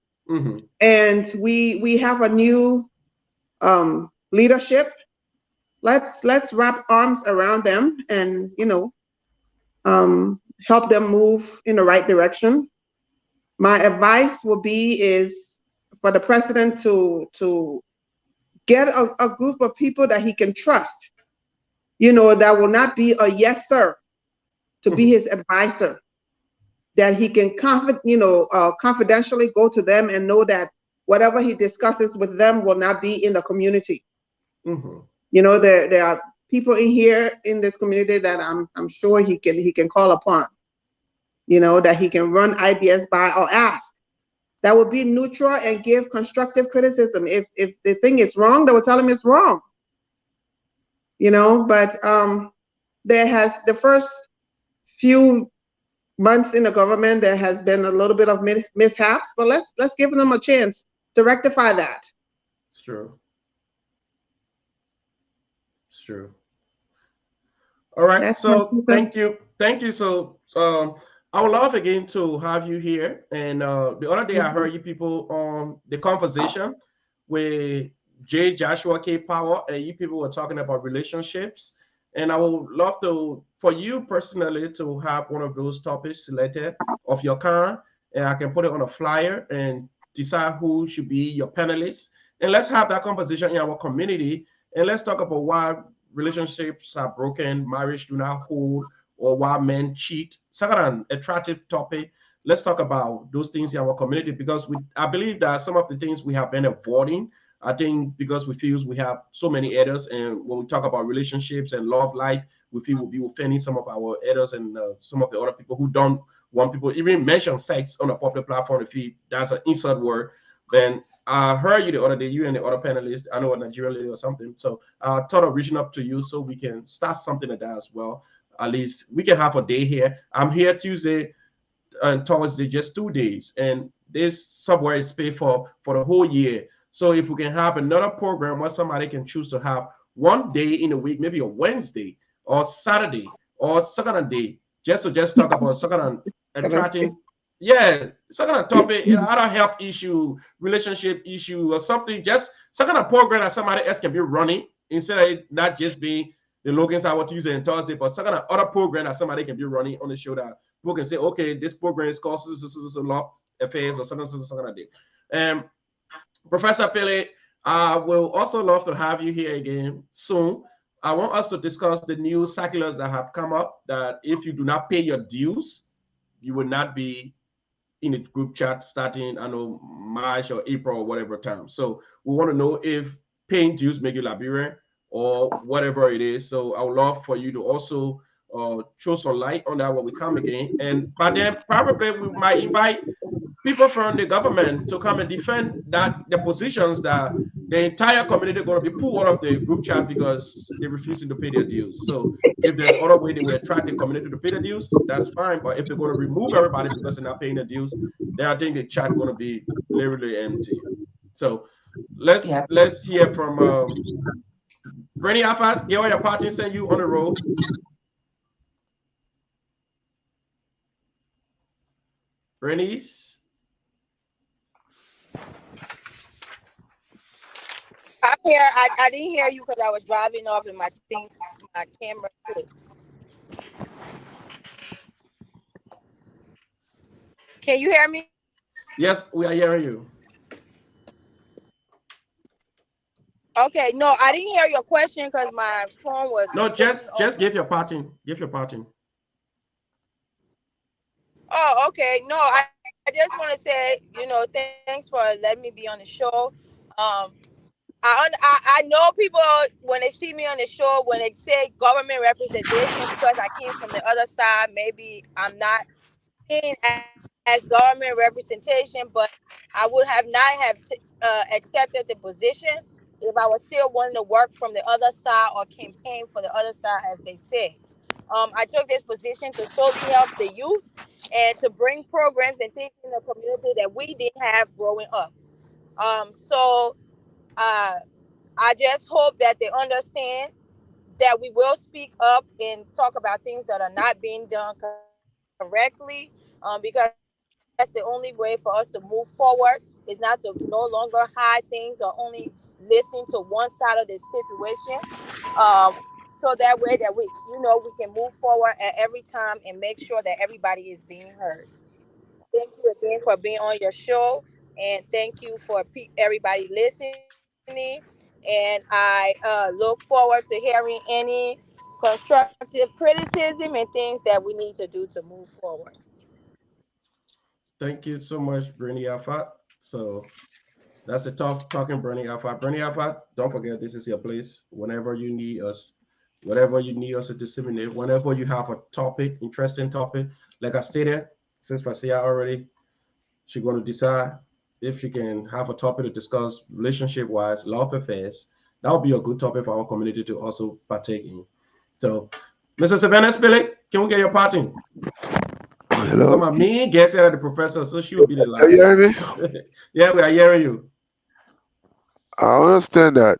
And we have a new leadership. Let's wrap arms around them and help them move in the right direction. My advice will be is for the president to get a group of people that he can trust, that will not be a yes sir, to be his advisor, that he can confidentially go to them and know that whatever he discusses with them will not be in the community. There are people in here in this community that I'm sure he can call upon, that he can run ideas by or ask. That will be neutral and give constructive criticism. If the thing is wrong, they will tell him it's wrong. But the first few months in the government, there has been a little bit of mishaps, but let's give them a chance to rectify that. It's true. It's true. All right. That's So thank you. So I would love again to have you here. And the other day I heard you people on the conversation with J. Joshua K. Power, and you people were talking about relationships. And I would love for you personally to have one of those topics selected of your kind, and I can put it on a flyer and decide who should be your panelists. And let's have that conversation in our community, and let's talk about why relationships are broken, marriage do not hold, or why men cheat. Second, an attractive topic. Let's talk about those things in our community, because I believe that some of the things we have been avoiding, I think because we feel we have so many errors, and when we talk about relationships and love life, we feel we'll be offending some of our errors and some of the other people who don't want people even mention sex on a public platform. If that's an insult word, then I heard you the other day, you and the other panelists, I know a Nigerian lady or something. So I thought of reaching up to you so we can start something like that as well. At least we can have a day here. I'm here Tuesday and Thursday, just 2 days. And this somewhere is paid for the whole year. So if we can have another program where somebody can choose to have one day in a week, maybe a Wednesday or Saturday or second day, just talk about second and attracting. Yeah, some kind of topic, other health issue, relationship issue, or something. Just some kind of program that somebody else can be running instead of it not just being the Logan's Hour Tuesday and Thursday, but some kind of other program that somebody can be running on the show that people can say, okay, this program is called Law Affairs or something kind of thing. Professor Pele, I will also love to have you here again soon. I want us to discuss the new circulars that have come up that if you do not pay your dues, you will not be in a group chat starting, I know, March or April or whatever time. So we want to know if paying dues make you Liberian or whatever it is. So I would love for you to also throw some light on that when we come again. And by then, probably we might invite people from the government to come and defend the positions that the entire community going to be pulled out of the group chat because they're refusing to pay their dues. So if there's other way they will attract the community to pay the dues, that's fine. But if they're going to remove everybody because they're not paying the dues, then I think the chat going to be literally empty. So let's hear from Bernie Alphas. Get all your party send you on the road. Bernice. I'm here. I didn't hear you because I was driving off and my camera flipped. Can you hear me? Yes, we are hearing you. Okay, no, I didn't hear your question because my phone was. No, just give your parting. Give your parting. Oh, okay. No, I just want to say, thanks for letting me be on the show. I know people when they see me on the show, when they say government representation, because I came from the other side, maybe I'm not seen as government representation, but I would have not have accepted the position if I was still wanting to work from the other side or campaign for the other side, as they say. I took this position to solely help the youth and to bring programs and things in the community that we didn't have growing up. So I just hope that they understand that we will speak up and talk about things that are not being done correctly, because that's the only way for us to move forward It's not to no longer hide things or only listen to one side of the situation. So that way that we can move forward at every time and make sure that everybody is being heard. Thank you again for being on your show, and thank you for everybody listening. And I look forward to hearing any constructive criticism and things that we need to do to move forward. Thank you so much, Bernie Alfat. So that's a tough talking, Bernie Alfat. Bernie Alfat, don't forget this is your place. Whenever you need us, whatever you need us to disseminate, whenever you have a topic, interesting topic, like I stated, since Pasia already, she's going to decide if she can have a topic to discuss relationship wise, love affairs. That would be a good topic for our community to also partake in. So, Mr. Savannah Spillick, can we get your part in? Hello. Come on, me gets out of the professor, so she will be the Are you last. hearing me? Yeah, we are hearing you. I understand that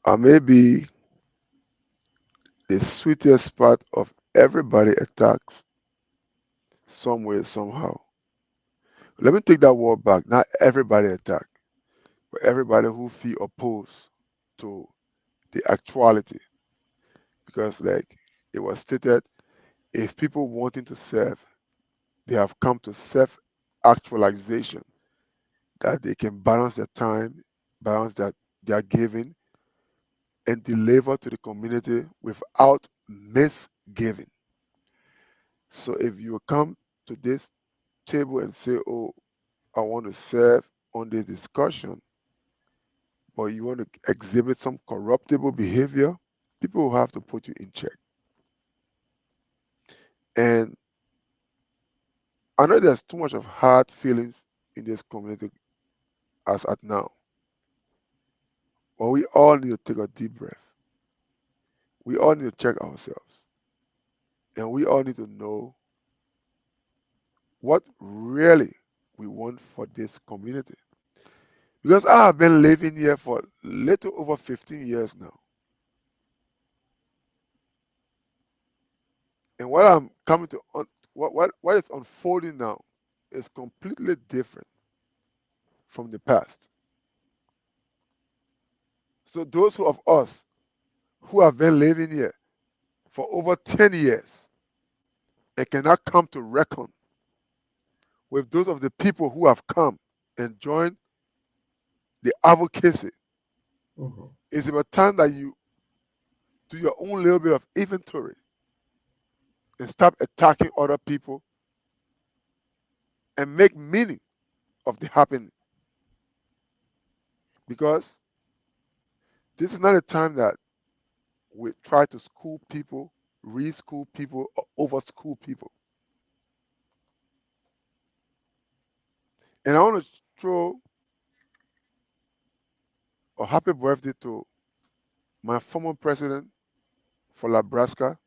I may be the sweetest part of everybody attacks some way, somehow. Let me take that word back. Not everybody attack, but everybody who feel opposed to the actuality. Because like it was stated, if people wanting to serve, they have come to self-actualization, that they can balance their time, balance that they are giving, and deliver to the community without misgiving. So if you come to this table and say, "Oh, I want to serve on this discussion," but you want to exhibit some corruptible behavior, people will have to put you in check. And I know there's too much of hard feelings in this community as at now, but we all need to take a deep breath. We all need to check ourselves, and we all need to know what really we want for this community. Because I have been living here for little over 15 years now. And what I'm coming to, what is unfolding now is completely different from the past. So those of us who have been living here for over 10 years and cannot come to reckon with those of the people who have come and joined the advocacy, Mhm. it's about time that you do your own little bit of inventory and stop attacking other people and make meaning of the happening. Because this is not a time that we try to school people, re-school people, or over-school people. And I want to throw a happy birthday to my former president for Nebraska,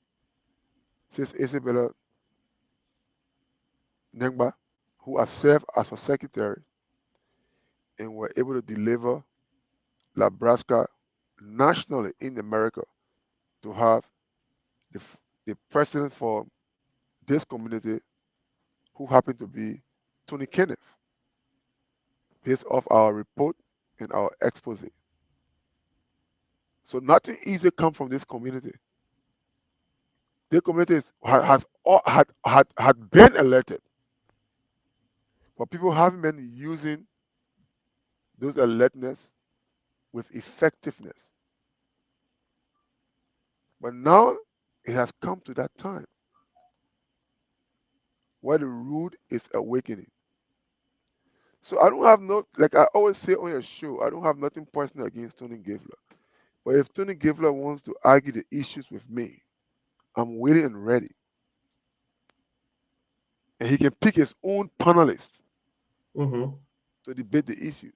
Sis Isabella Nengba, who has served as a secretary and were able to deliver Nebraska nationally in America to have the, the president for this community, who happened to be Tony Kenneth, based off our report and our expose. So nothing easy come from this community. The community had been elected, but people haven't been using those electedness with effectiveness. But now it has come to that time where the root is awakening. So I don't have no, like I always say on your show, I don't have nothing personal against Tony Gavler. But if Tony Gavler wants to argue the issues with me, I'm waiting and ready. And he can pick his own panelists Mhm. to debate the issues.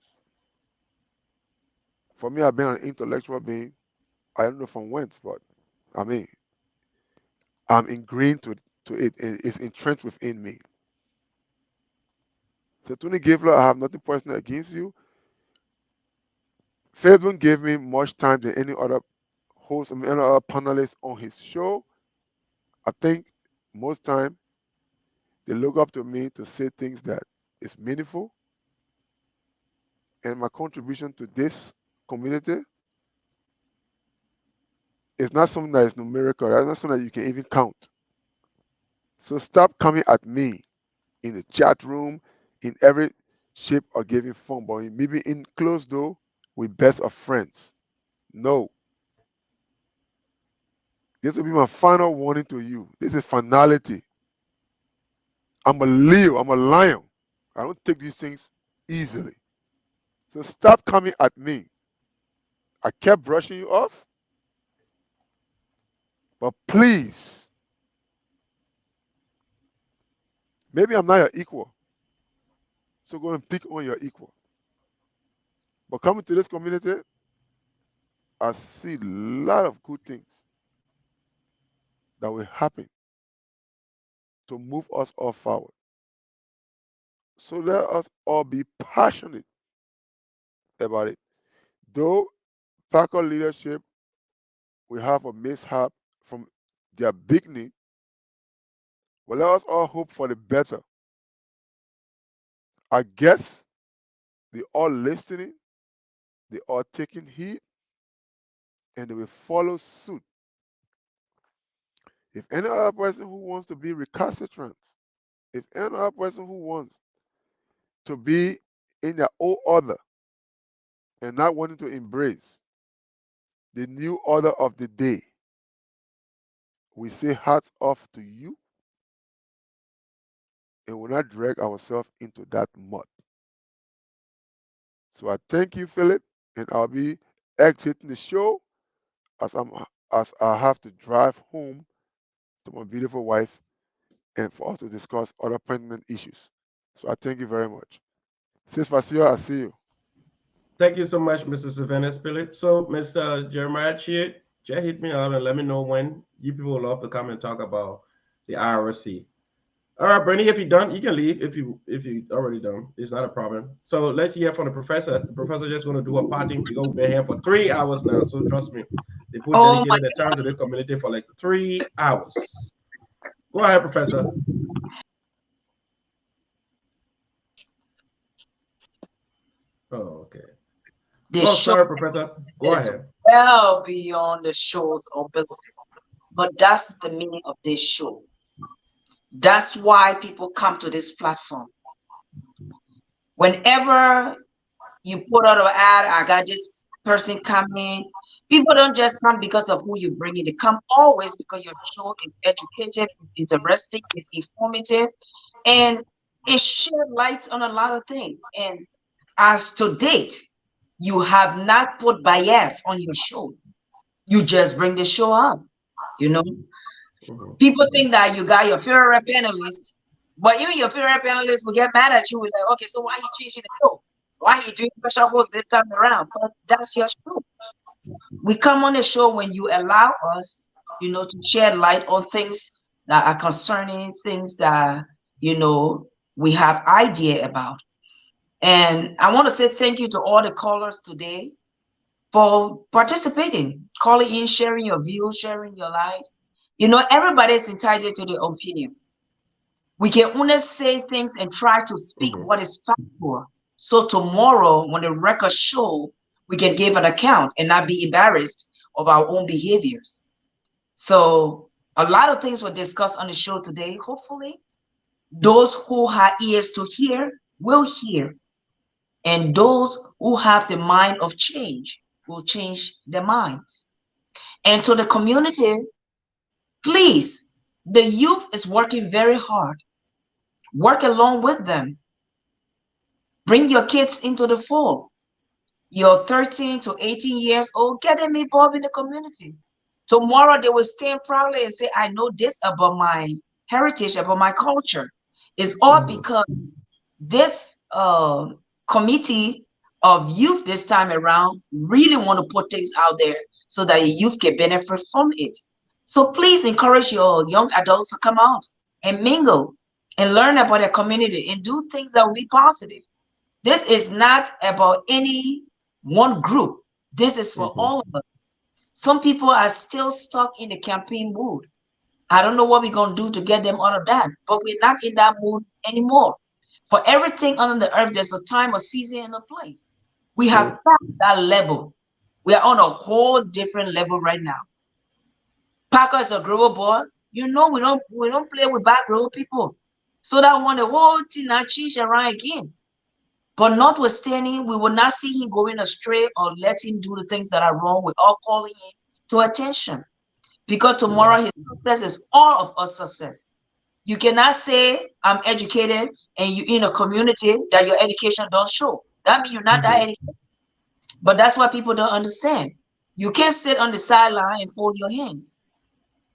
For me, I've been an intellectual being. I don't know from whence, but I mean, I'm ingrained to it, and it's entrenched within me. So Tony Gavler, I have nothing personal against you. Philip don't give me much time than any other host, I mean, any other panelist on his show. I think most time they look up to me to say things that is meaningful and my contribution to this community is not something that is numerical. That's not something that you can even count. So stop coming at me in the chat room in every shape or giving form, but maybe in closed door with best of friends. No. This will be my final warning to you. This is finality. I'm a Leo. I'm a lion. I don't take these things easily. So stop coming at me. I kept brushing you off, but please, maybe I'm not your equal. So go and pick on your equal. But coming to this community, I see a lot of good things that will happen to move us all forward. So let us all be passionate about it. Though Packer leadership will have a mishap from their beginning, but let us all hope for the better. I guess they all listening, they all taking heed, and they will follow suit. If any other person who wants to be recalcitrant, if any other person who wants to be in their old order and not wanting to embrace the new order of the day, we say hats off to you and will not drag ourselves into that mud. So I thank you, Philip, and I'll be exiting the show as I have to drive home to my beautiful wife and for us to discuss other pertinent issues. So I thank you very much. Sis Vasio, I see you. Thank you so much, Mr. Sylvanus Philip. So, Mr. Jeremiah Chia, just hit me up and let me know when you people love to come and talk about the IRC. All right, Bernie, if you're done, you can leave if you already done. It's not a problem. So let's hear from the professor. The professor just going to do a parting because we've been here for 3 hours now. So trust me, they put Oh my dedicated the time to the community for like 3 hours. Go ahead, professor. Oh, okay. The Oh, show sorry, professor. Go is ahead. well beyond the show's ability. But that's the meaning of this show. That's why people come to this platform. Whenever you put out an ad, I got this person coming. People don't just come because of who you bring in. They come always because your show is educative, it's interesting, it's informative, and it shed lights on a lot of things. And as to date, you have not put bias on your show. You just bring the show up. You know, people think that you got your favorite panelist, but even your favorite panelist will get mad at you. With like, okay, so why you changing the show? Why you doing special host this time around? But that's your show. We come on the show when you allow us, to shed light on things that are concerning, things that we have idea about. And I want to say thank you to all the callers today for participating, calling in, sharing your views, sharing your light. Everybody is entitled to their opinion. We can only say things and try to speak what is factual. So tomorrow, when the records show, we can give an account and not be embarrassed of our own behaviors. So a lot of things were discussed on the show today. Hopefully, those who have ears to hear will hear. And those who have the mind of change will change their minds. And to the community, please, the youth is working very hard. Work along with them. Bring your kids into the fold. You're 13 to 18 years old, get them involved in the community. Tomorrow they will stand proudly and say, I know this about my heritage, about my culture. It's all because this committee of youth this time around really want to put things out there so that the youth can benefit from it. So please encourage your young adults to come out and mingle and learn about their community and do things that will be positive. This is not about any one group. This is for all of us. Some people are still stuck in the campaign mood. I don't know what we're going to do to get them out of that, but we're not in that mood anymore. For everything under the earth, there's a time, a season, and a place. We have passed that level. We are on a whole different level right now. Parker is a grower boy. You know we don't play with bad grower people. So that when the whole thing not change around again. But notwithstanding, we will not see him going astray or let him do the things that are wrong. We're all calling him to attention. Because tomorrow his success is all of us success. You cannot say I'm educated and you in a community that your education don't show. That means you're not that educated. But that's what people don't understand. You can't sit on the sideline and fold your hands.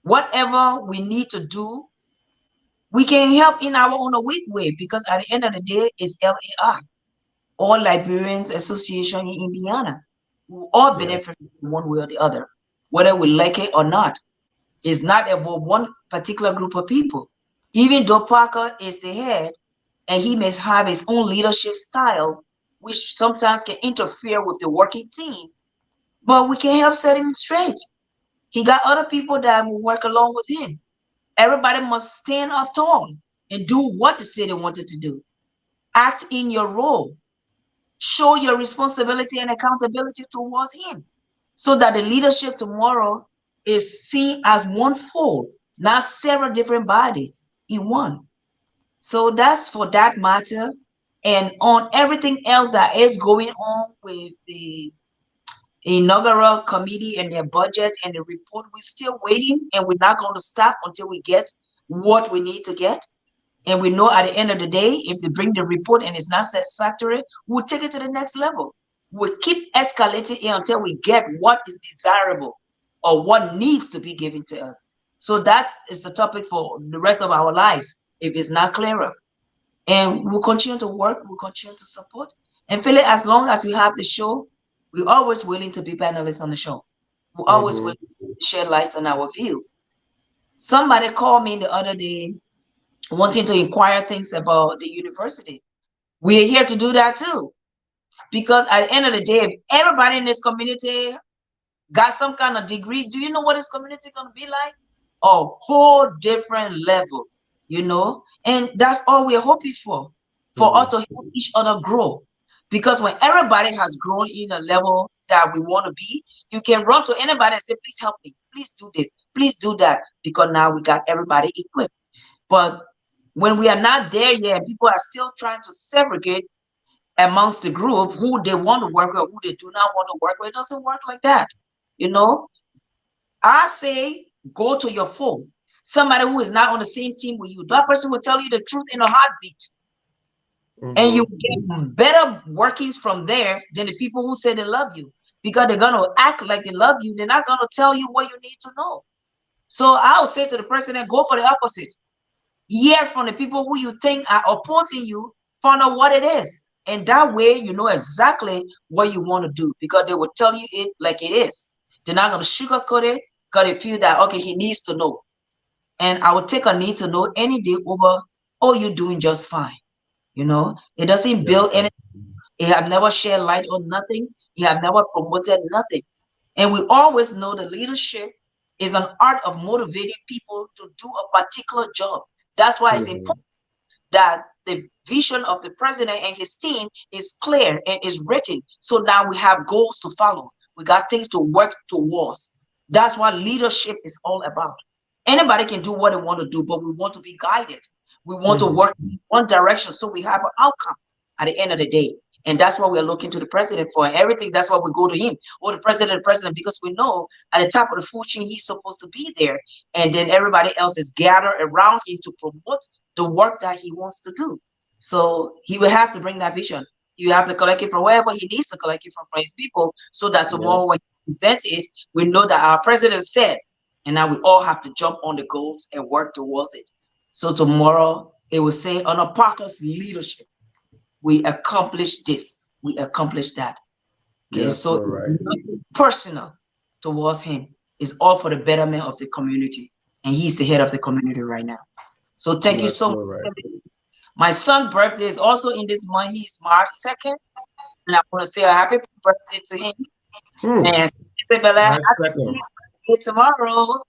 Whatever we need to do, we can help in our own weak way because at the end of the day, it's LAI, All Librarians Association in Indiana. We all benefit one way or the other, whether we like it or not. It's not about one particular group of people. Even though Parker is the head and he may have his own leadership style, which sometimes can interfere with the working team, but we can help set him straight. He got other people that will work along with him. Everybody must stand up tall and do what the city wanted to do. Act in your role. Show your responsibility and accountability towards him so that the leadership tomorrow is seen as one full, not several different bodies in one. So that's for that matter. And on everything else that is going on with the inaugural committee and their budget and the report, we're still waiting and we're not going to stop until we get what we need to get. And we know at the end of the day, if they bring the report and it's not satisfactory, we'll take it to the next level. We'll keep escalating it until we get what is desirable or what needs to be given to us. So that is the topic for the rest of our lives if it's not clearer. And we'll continue to work, we'll continue to support. And Philip, as long as we have the show, we're always willing to be panelists on the show. We're always willing to shed lights on our view. Somebody called me the other day wanting to inquire things about the university. We're here to do that too. Because at the end of the day, if everybody in this community got some kind of degree, do you know what this community is going to be like? A whole different level, you know? And that's all we're hoping for us to help each other grow. Because when everybody has grown in a level that we want to be, you can run to anybody and say, please help me, please do this, please do that, because now we got everybody equipped. But when we are not there yet, people are still trying to segregate amongst the group who they want to work with, who they do not want to work with. It doesn't work like that. You know, I say go to your phone. Somebody who is not on the same team with you, that person will tell you the truth in a heartbeat. And you get better workings from there than the people who say they love you, because they're going to act like they love you. They're not going to tell you what you need to know. So I'll say to the president, go for the opposite. Hear from the people who you think are opposing you, find out what it is. And that way, you know exactly what you want to do, because they will tell you it like it is. They're not going to sugarcoat it, because they feel that, okay, he needs to know. And I would take a need to know any day over, oh, you're doing just fine. You know, it doesn't build anything. It have never shed light on nothing. It have never promoted nothing. And we always know the leadership is an art of motivating people to do a particular job. That's why it's important that the vision of the president and his team is clear and is written. So now we have goals to follow. We got things to work towards. That's what leadership is all about. Anybody can do what they want to do, but we want to be guided. We want to work in one direction so we have an outcome at the end of the day. And that's what we're looking to the president for. And everything, that's why we go to him, or the president, because we know at the top of the food chain, he's supposed to be there. And then everybody else is gathered around him to promote the work that he wants to do. So he will have to bring that vision. You have to collect it from wherever he needs to collect it from his people, so that tomorrow when he presents it, we know that our president said, and now we all have to jump on the goals and work towards it. So tomorrow it will say, under Parker's leadership, we accomplished this, we accomplished that. Okay, yes, so nothing personal towards him. Is all for the betterment of the community, and he's the head of the community right now. So thank you so much. My son's birthday is also in this month. He's March 2nd, and I want to say a happy birthday to him. And Isabella, happy birthday tomorrow.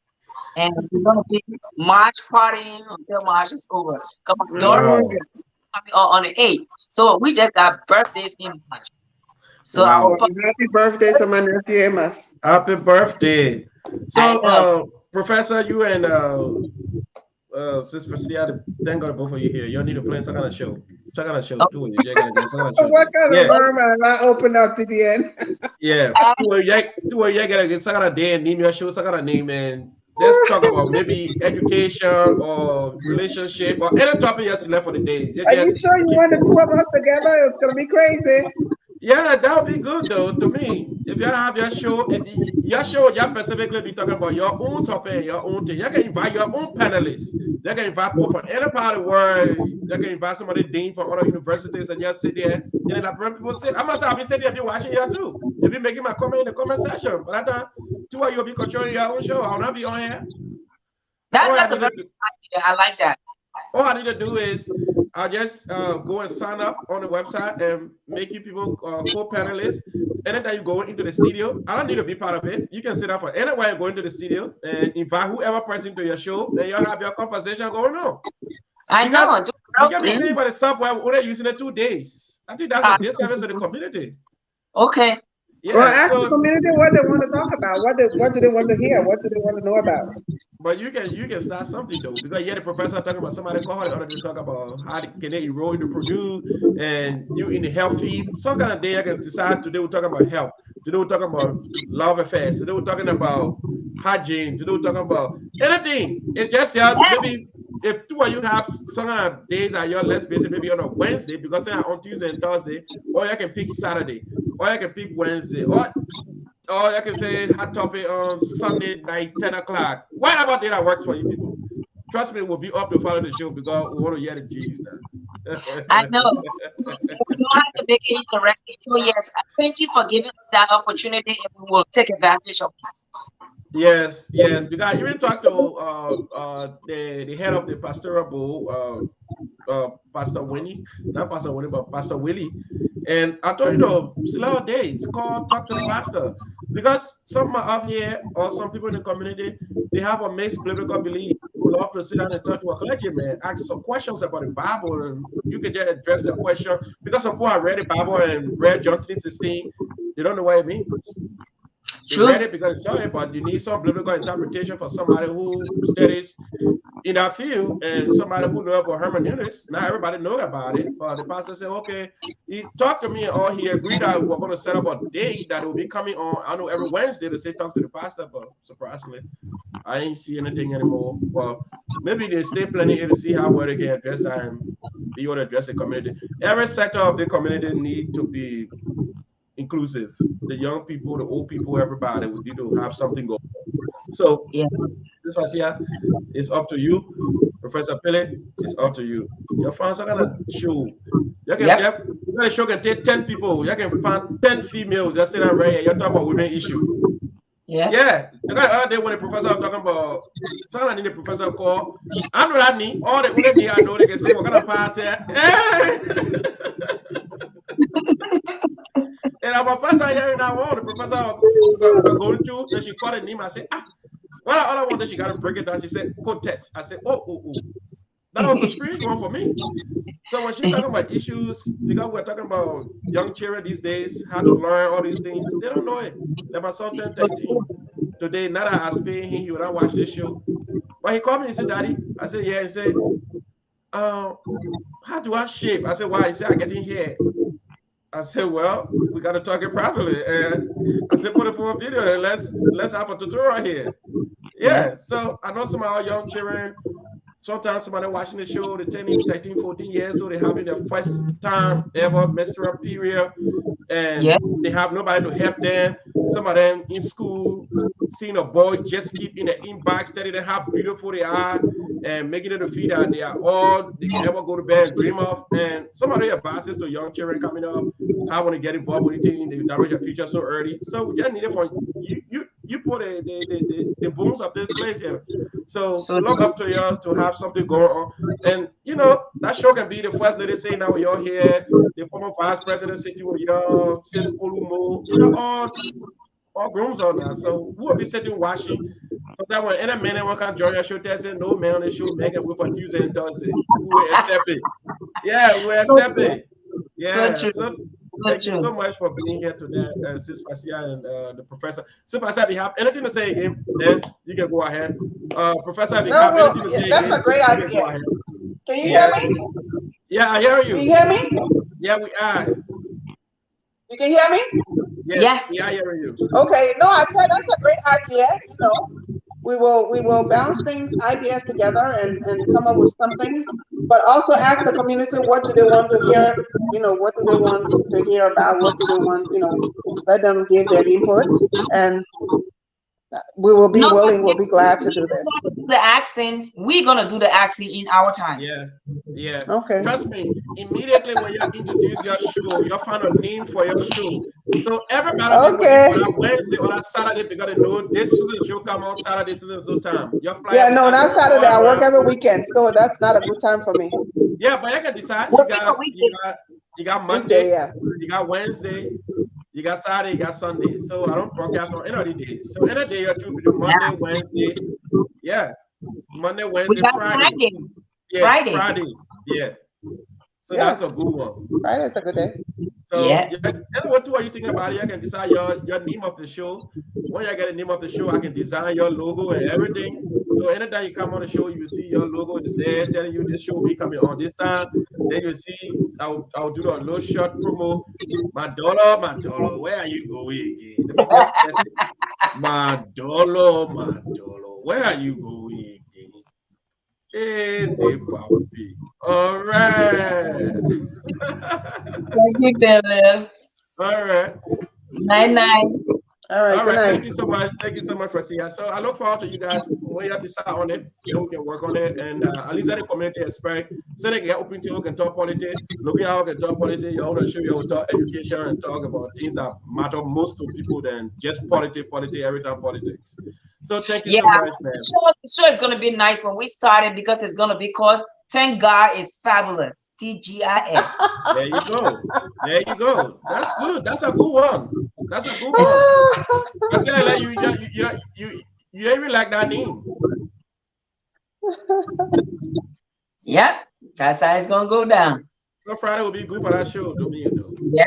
And we're gonna be March partying until March is over. Come on, on the 8th. So we just got birthdays in March. So I Wow. hope Happy birthday to my nephew Amos. Happy birthday. I So, know. Professor, you and Sis Priscilla, thank God both of you here. You need to plan some kind of show. Some kind of show. Two of you. You gotta get some kind of show What there. kind of Yeah. room am I open up to the end? Yeah. Two of you gotta get some kind of day and name your show, some kind of name, and let's talk about maybe education or relationship or any topic you select for the day. You Are you just sure you keep want the two of us together? It's gonna be crazy. Yeah, that would be good though to me. If you have your show, your show, you specifically be talking about your own topic and your own thing. You can invite your own panelists. You can invite people from any part of the world. You can invite somebody dean from other universities and just sit there. And then when people sit, I must have been sitting there, be watching you too. You'll be making my comment in the comment section. But I thought two of you will be controlling your own show. I'll not be on here. That's a very good idea. I like that. All I need to do is I'll just go and sign up on the website and make you people co-panelists. Anytime you go into the studio, I don't need to be part of it. You can sit up for anywhere and go into the studio and invite whoever person to your show, and you'll have your conversation going on. I know. Because we paying for the software, we're only using it 2 days. I think that's a disservice to the community. Okay. Yeah, Well, ask the community what they want to talk about. What do they want to hear? What do they want to know about? But you can start something though, because yeah, the professor talking about somebody called the other day talk about how can they enroll into Purdue and you in the health field. Some kind of day I can decide today we're talking about health. Today we're talking about love affairs. Today we're talking about hygiene. Today we're talking about anything. It just maybe if two of you have some kind of days that you're less busy, maybe on a Wednesday, because on Tuesday and Thursday, or you can pick Saturday, or you can pick Wednesday, or I can say hot topic on Sunday night, 10 o'clock. Whatever day that works for you people. Trust me, we'll be up to follow the show because we want to hear the G's now. I know. We don't have to make it correctly. So yes, thank you for giving us that opportunity, and we will take advantage of it. Yes, because I even talked to the head of the pastoral bowl, Pastor Winnie, not Pastor Winnie, but Pastor Willie. And I told you, slow days, call, talk to the pastor. Because some up here or some people in the community, they have a mixed biblical belief. They would love to sit down and talk to a clergyman, ask some questions about the Bible, and you can just address the question. Because some people have read the Bible and read John 3:16, they don't know what it means. They read it because it's sorry, but you need some biblical interpretation for somebody who studies in that field and somebody who knows about hermeneutics. Not everybody know about it, but the pastor said, okay, he talked to me or he agreed that we're going to set up a day that will be coming on, I know every Wednesday to say talk to the pastor, but surprisingly, I ain't see anything anymore. Well, maybe they stay planning here to see how well they can address that and be able to address the community. Every sector of the community need to be inclusive. The young people, the old people, everybody would need to have something going on. So this was here. It's up to you. Professor Pele, it's up to you. Your fans are gonna show. You can show can take 10 people. You can find 10 females just sit down right here. You're talking about women issue. Yeah. The other day when the professor was talking about someone I need the professor call. I know that need all the only thing I know they can say we're gonna pass here. And our professor hearing that one, the professor we're going through, and she called a name. I said, what other one that she got to break it down? She said, code test. I said, oh. That was a strange one for me. So when she's talking about issues, because we're talking about young children these days, how to learn all these things, they don't know it. They're about something 13. Today, now that I was paying him, he would not watch this show. But he called me and said, Daddy, I said, yeah. He said, how do I shape? I said, why? He said, I get in here. I said, well, we got to talk it properly. And I said, put it for a video and let's have a tutorial here. Yeah. So I know some of our young children, sometimes somebody watching the show, they're 13, 14 years old, they're having their first time ever menstrual period, and they have nobody to help them. Some of them in school, seeing a boy just keep in the inbox, telling them how beautiful they are, and making it a feel that they are all they can ever go to bed and dream of. And some of the advices to young children coming up, how want to get involved with anything, they damage your future so early. So we just need it for you put the bones of this place here. So look up to y'all to have something going on. And you know, that show can be the first lady saying now you're here, the former vice president sitting with y'all, Sis Olumo, you know, all grooms on that. So we'll be sitting watching. So that when any minute one can join your show, tell say no man on the show, make it with on Tuesday and Thursday. We will accept it. Yeah, we will accept it. Yeah. So Thank you so much for being here today, Sis Pasia and the professor. So, Pasia, if you have anything to say again, then you can go ahead. Professor, if you have anything to say that's again, a great you can idea. go ahead. Can you hear me? Yeah, I hear you. Can you hear me? Yeah, we are. You can hear me? Yes, we are hearing you. Okay. No, I said that's a great idea. You know, we will bounce things, ideas together, and come up with something. But also ask the community, what do they want to hear? You know, what do they want to hear about? What do they want? You know, let them give their input, and we will be willing. We'll be glad to do this. The accent, we're gonna do the accent in our time. Yeah. Okay. Trust me, immediately when you introduce your show, you'll find a name for your show. So everybody be waiting for that Wednesday or that Saturday because they know this Susan show come on Saturday, Susan so time. Your flyer Yeah, be no, starting not to Saturday. all I work around. every weekend, so that's not a good time for me. Yeah, but you can decide. You got Monday, Weekday, yeah. you got Wednesday, you got Saturday, you got Sunday. So I don't broadcast on any of the days. So any day you do Monday, Wednesday, yeah. Monday, We Wednesday, got Friday. Friday. Yes, Friday. Yeah. So Yeah. that's a good one. Friday's a good day. So what are you thinking about it? I can decide your name of the show. When you get the name of the show, I can design your logo and everything. So anytime you come on the show, you see your logo is there telling you this show will be coming on this time. Then you see I'll do a little short promo. My dollar, where are you going again? Let me just test it. My dollar, where are you going again? Hey, the puppy. All right. Thank you, Dennis. All right. Night night. All right. All Good right. night. Thank you so much. Thank you so much for seeing us. So I look forward to you guys when you decide on it. Then we can work on it. And at least let the community expect so they can get open to can talk politics. Looking how can talk politics. You want to show you talk education and talk about things that matter most to people than just politics, every time politics. So thank you so much, man. The show is gonna be nice when we started because it's gonna be called Thank God It's Fabulous. TGIF. There you go. There you go. That's good. That's a good one. That's a good one. I said like you even like that name. Yep, that's how it's gonna go down. So Friday will be good for that show, Dominion though. Yeah.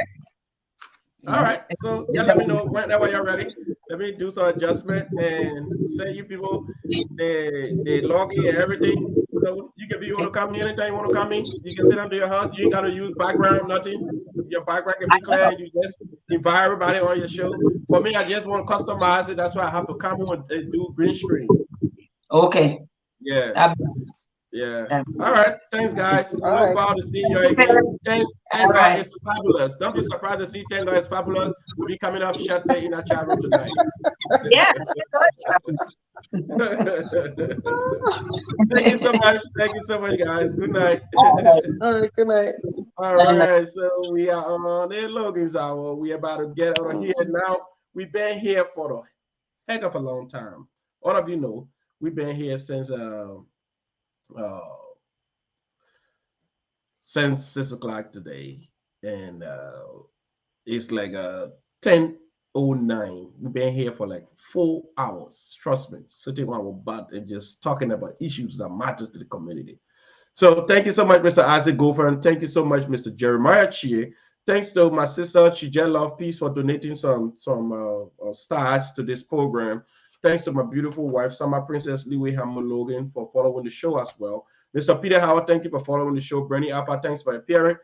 All right. So yeah, let me know whenever you're ready. Let me do some adjustment and send you people the login and everything. So you can be able to come in anytime you want to come in. You can sit under your house. You ain't gotta use background, nothing. Your background can be clear. You just invite everybody on your show. For me, I just want to customize it. That's why I have to come home and do green screen. Okay. Yeah. Yeah. All right. Thanks, guys. We look forward to seeing you again. Thank God it's fabulous. Don't be surprised to see Thank God it's fabulous. We'll be coming up shortly in our chat room tonight. Yeah. Thank you so much. Thank you so much, guys. Good night. All right. Good night. All right. So we are on the Logan's Hour. We are about to get out of here now. We've been here for a heck of a long time. All of you know, we've been here since 6 o'clock today, and it's like 10:09. We've been here for like 4 hours. Trust me, sitting on our butt and just talking about issues that matter to the community. So thank you so much, Mr. Isaac Gopher, and thank you so much, Mr. Jeremiah Chie. Thanks to my sister Chije Love Peace for donating some stars to this program. Thanks to my beautiful wife, Summer Princess Leeway Hammond Logan, for following the show as well. Mr. Peter Howard, thank you for following the show. Bernie Alpha, thanks for appearing.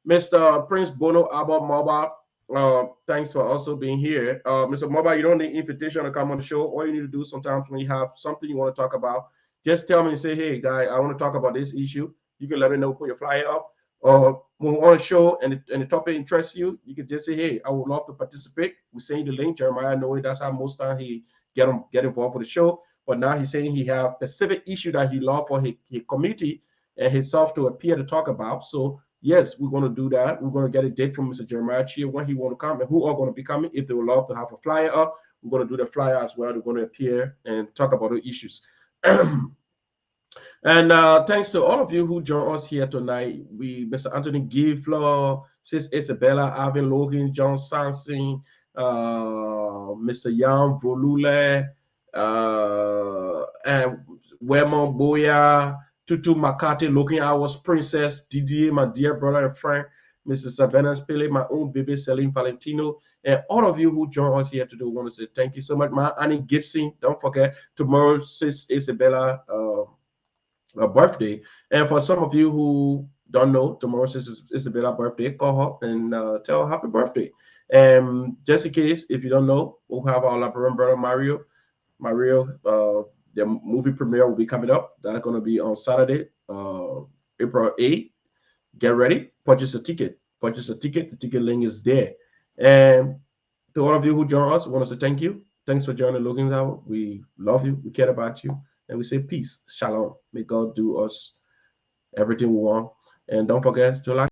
Mr. Prince Bono Albert Mobile, thanks for also being here. Mr. Mobile, you don't need invitation to come on the show. All you need to do sometimes when you have something you want to talk about, just tell me and say, hey, guy, I want to talk about this issue. You can let me know, put your flyer up. Or when we're on a show and the topic interests you, you can just say, hey, I would love to participate. We send you the link. Jeremiah know it. That's how most time he get involved with the show. But now he's saying he have specific issue that he love for his committee and himself to appear to talk about. So yes, we're going to do that. We're going to get a date from Mr. Jeremiah Chia when he want to come and who are going to be coming. If they would love to have a flyer up, we're going to do the flyer as well. They're going to appear and talk about the issues. And thanks to all of you who joined us here tonight. Mr. Anthony Gifler, Sis Isabella, Alvin Logan, John Sanson, Mr. Jan Volule, and Wemon Boya, Tutu Makati, Looking Hours Princess, Didier, my dear brother and friend, Mrs. Savannah Spilly, my own baby Celine Valentino, and all of you who join us here today. Want to say thank you so much. My Annie Gibson, don't forget tomorrow, Sis Isabella birthday. And for some of you who don't know, tomorrow is Isabella's birthday. Call her and tell her happy birthday. And just in case, if you don't know, we'll have our Labaron brother Mario. The movie premiere will be coming up. That's going to be on Saturday, April 8th. Get ready, purchase a ticket. Purchase a ticket. The ticket link is there. And to all of you who join us, we want to say thank you. Thanks for joining Logan's Hour. We love you. We care about you. And we say peace, shalom. May God do us everything we want. And don't forget to like.